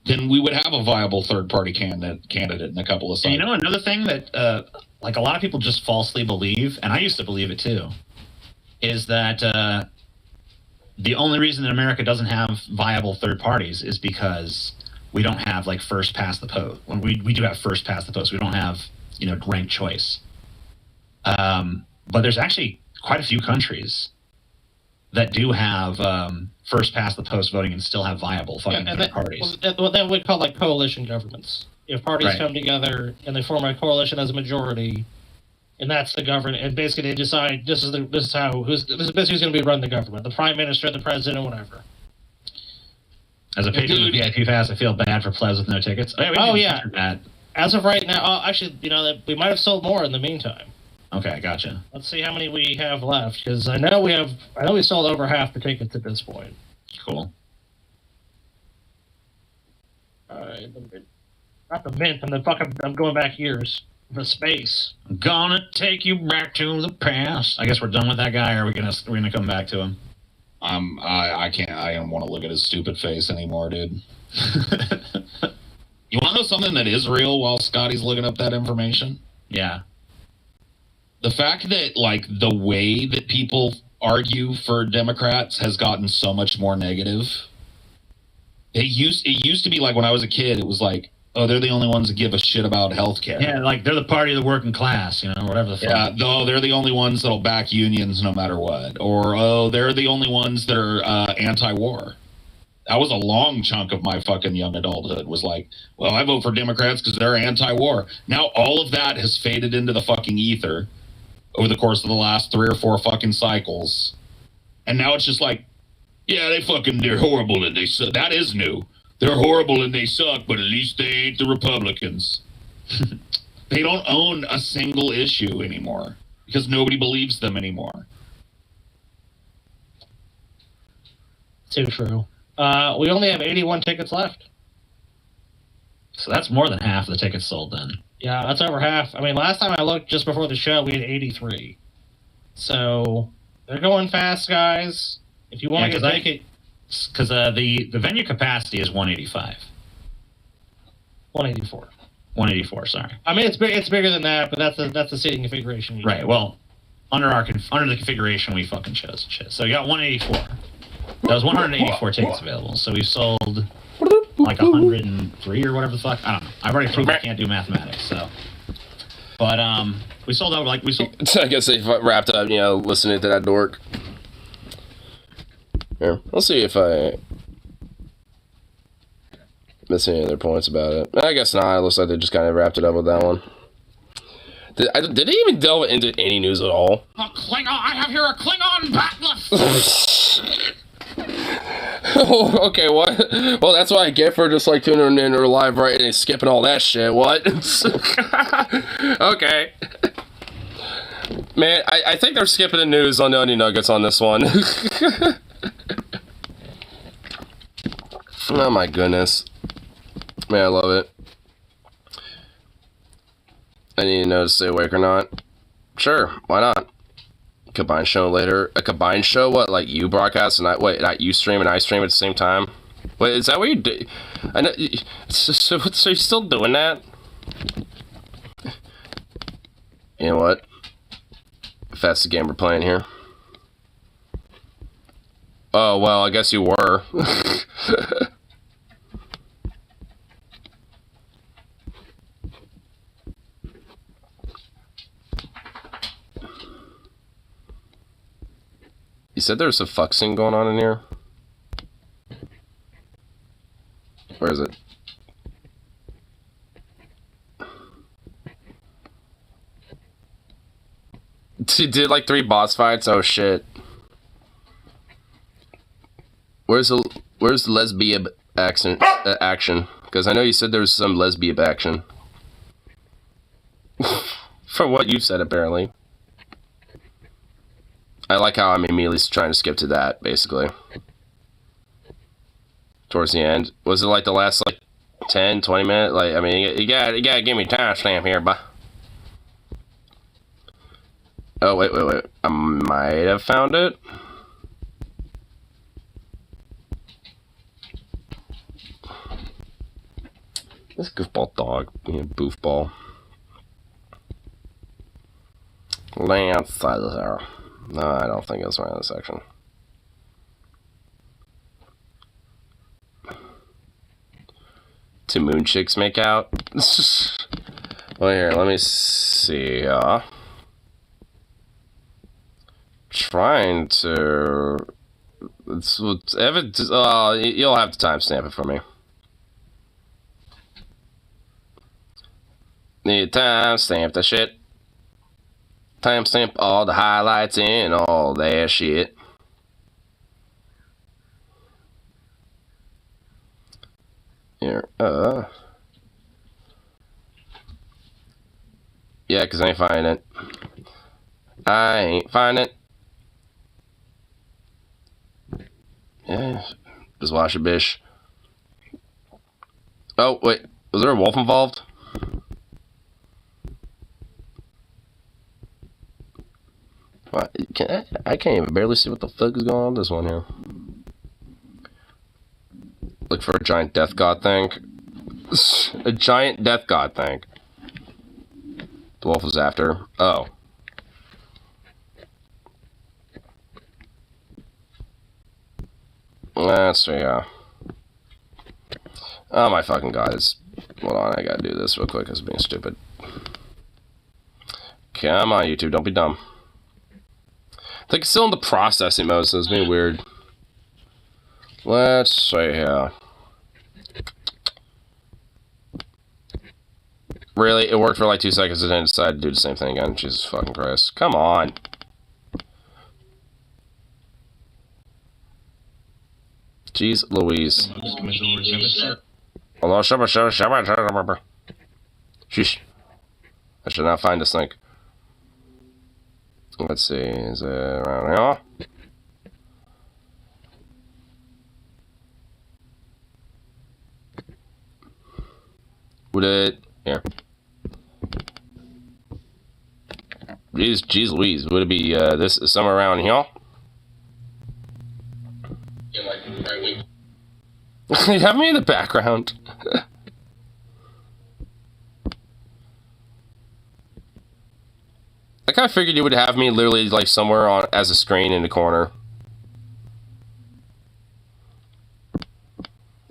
then we would have a viable third-party candidate in a couple of sides. And another thing that like a lot of people just falsely believe, and I used to believe it too, is that the only reason that America doesn't have viable third parties is because we don't have like first past the post. When we do have first past the post, we don't have ranked choice. But there's actually quite a few countries that do have first past the post voting and still have viable fucking third parties. What they would call like coalition governments. If parties come together and they form a coalition as a majority, and that's the government, and basically they decide this is basically who's going to be running the government, the prime minister, the president, whatever. As a patron of the VIP Pass, I feel bad for plebs with no tickets. Yeah. As of right now, actually, we might have sold more in the meantime. Okay, gotcha. Let's see how many we have left, because I know we sold over half the tickets at this point. Cool. Alright, not the mint. I'm going back years. The space. I'm gonna take you back to the past. I guess we're done with that guy, or are we gonna come back to him? I can't. I don't want to look at his stupid face anymore, dude. You want to know something that is real while Scotty's looking up that information? Yeah. The fact that, like, the way that people argue for Democrats has gotten so much more negative. It used to be like when I was a kid, it was like, oh, they're the only ones that give a shit about healthcare. Yeah, like they're the party of the working class, whatever the fuck. Yeah, no, they're the only ones that'll back unions no matter what. Or, oh, they're the only ones that are anti-war. That was a long chunk of my fucking young adulthood, was like, well, I vote for Democrats because they're anti-war. Now all of that has faded into the fucking ether over the course of the last 3 or 4 fucking cycles. And now it's just like, yeah, they're horrible and they suck. That is new. They're horrible and they suck, but at least they ain't the Republicans. They don't own a single issue anymore because nobody believes them anymore. Too true. We only have 81 tickets left. So that's more than half of the tickets sold then. Yeah, that's over half. I mean, last time I looked just before the show, we had 83. So they're going fast, guys. If you want to get ticket, because the venue capacity is 185. 184. 184. Sorry. I mean, it's bigger than that, but that's the seating configuration. Right. Well, under the configuration we fucking chose shit. So you got 184. There was 184 tickets available. So we sold like 103 or whatever the fuck. I don't know. I've already proved I can't do mathematics. So, but we sold out like we sold. I guess they wrapped up, listening to that dork. Here, let's see if I miss any other points about it. I guess not. It looks like they just kind of wrapped it up with that one. Did they even delve into any news at all? Klingon! I have here a Klingon backlist! Oh, okay, what? Well, that's what I get for just like tuning in or live right and skipping all that shit. What? Okay. Man, I think they're skipping the news on the Onion Nuggets on this one. Oh my goodness. Man, I love it. I need to know to stay awake or not. Sure, why not? Combined show later. A combined show? What, like you broadcast and not you stream and I stream at the same time? Wait, is that what you do? I know. So you're still doing that? You know what? If that's the game we're playing here. Oh, well, I guess you were. You said there's a fuck scene going on in here? Where is it? He did like 3 boss fights. Oh shit. Where's the lesbian action? Because I know you said there was some lesbian action. From what you said, apparently. I like how I'm immediately trying to skip to that, basically. Towards the end. Was it like the last like 10, 20 minutes? Like, I mean, you gotta give me a timestamp here, but. Oh, wait. I might have found it. This goofball dog being a boofball. Lance side of there. No, I don't think it's right in this section. Two moon chicks make out. Well, here, let me see. Trying to. You'll have to timestamp it for me. Need to timestamp the shit. Timestamp all the highlights and all that shit. Here, yeah, because I ain't finding it. I ain't finding it. Yeah, just wash a bish. Oh, wait, was there a wolf involved? What? I can't even barely see what the fuck is going on with this one here. Look for a giant death god thing. A giant death god thing. The wolf was after. Oh. Let's see, oh my fucking god, hold on, I gotta do this real quick, it's being stupid. Come on, YouTube, don't be dumb. I think it's still in the processing mode, so it's being weird. Let's see here. Really? It worked for like 2 seconds and then decided to do the same thing again. Jesus fucking Christ. Come on. Jeez Louise. Hello, Sheesh. I should not find this thing. Let's see, is it around here? Would it... Here. Jeez Louise, would it be this somewhere around here? You have me in the background. I kind of figured you would have me literally like somewhere on as a screen in the corner.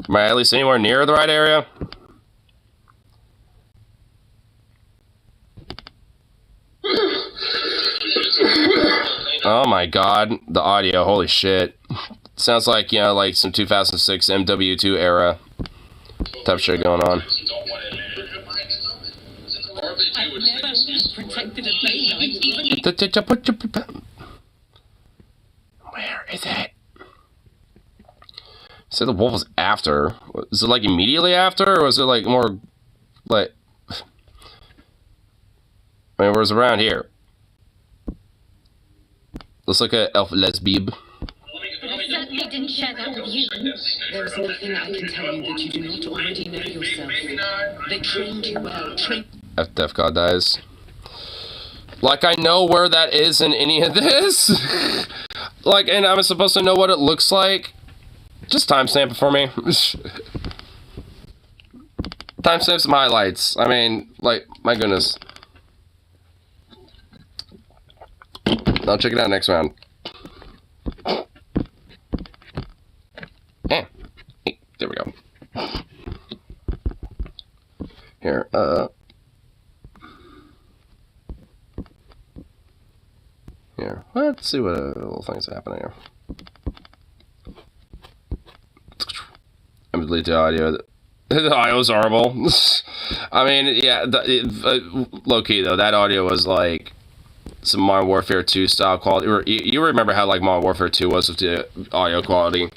Am I at least anywhere near the right area? Oh my god, the audio, holy shit. Sounds like, you know, like some 2006 MW2 era type shit going on. Where is it? So the wolf was after. Is it like immediately after, or was it like more like? I mean, where's around here? Looks like a elf lesbian. I certainly didn't share that with you. There is nothing I can tell you that you do not already know yourself. They trained you well. If Death God dies. Like I know where that is in any of this. Like, and I'm supposed to know what it looks like. Just timestamp it for me. Timestamp some highlights. I mean, like, my goodness. I'll check it out next round. Yeah. There we go. Here, here. Let's see what little things are happening here. I'm gonna delete the audio. The audio was horrible. I mean, yeah, low key though, that audio was like some Modern Warfare 2 style quality. You remember how like Modern Warfare 2 was with the audio quality?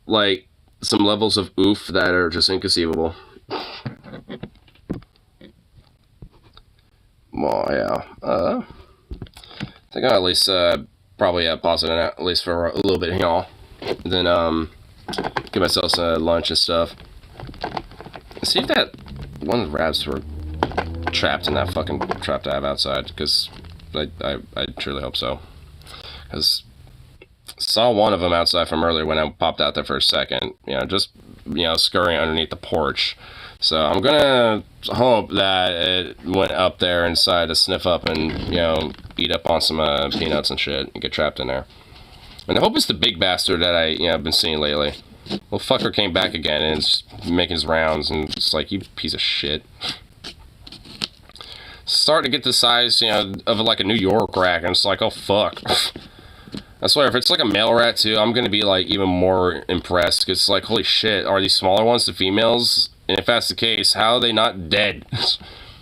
Like some levels of oof that are just inconceivable. Well, yeah. I think I'll at least probably pause it at least for a little bit here. Then get myself some lunch and stuff. See if that one of the rats were trapped in that fucking trap I have outside, because I truly hope so. Because saw one of them outside from earlier when I popped out there for a second, just scurrying underneath the porch. So I'm gonna hope that it went up there inside to sniff up and eat up on some peanuts and shit and get trapped in there. And I hope it's the big bastard that I've been seeing lately. Well, fucker came back again and is making his rounds, and it's like, you piece of shit. Starting to get the size, of like a New York rat, and it's like, oh fuck. I swear, if it's like a male rat too, I'm gonna be like even more impressed, because it's like, holy shit, are these smaller ones the females? And if that's the case, how are they not dead?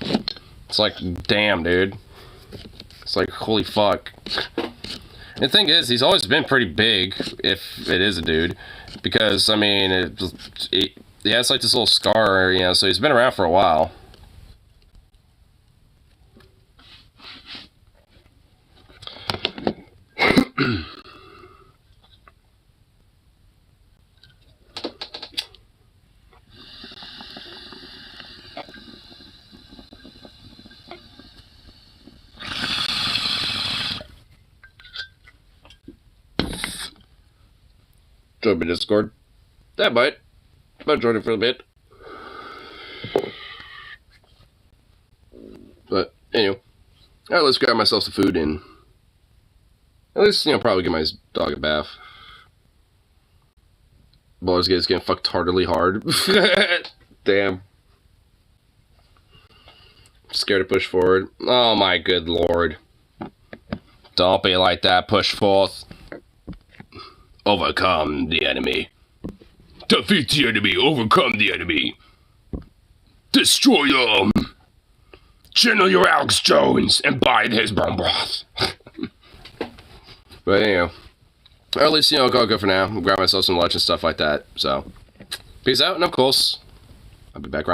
It's like, damn, dude. It's like, holy fuck. The thing is, he's always been pretty big, if it is a dude, because, I mean, he has like this little scar, so he's been around for a while. Join my Discord. That might. I'll join it for a bit. But, anyway. Alright, let's grab myself some food and at least, probably give my dog a bath. Baldur's Gate is getting fucked heartily hard. Damn. Scared to push forward. Oh my good lord. Don't be like that. Push forth. Overcome the enemy. Defeat the enemy. Overcome the enemy. Destroy them. Channel your Alex Jones and bite his bone broth. But anyhow, or at least, I'll go for now. I'll grab myself some lunch and stuff like that. So, peace out, and of course, I'll be back around.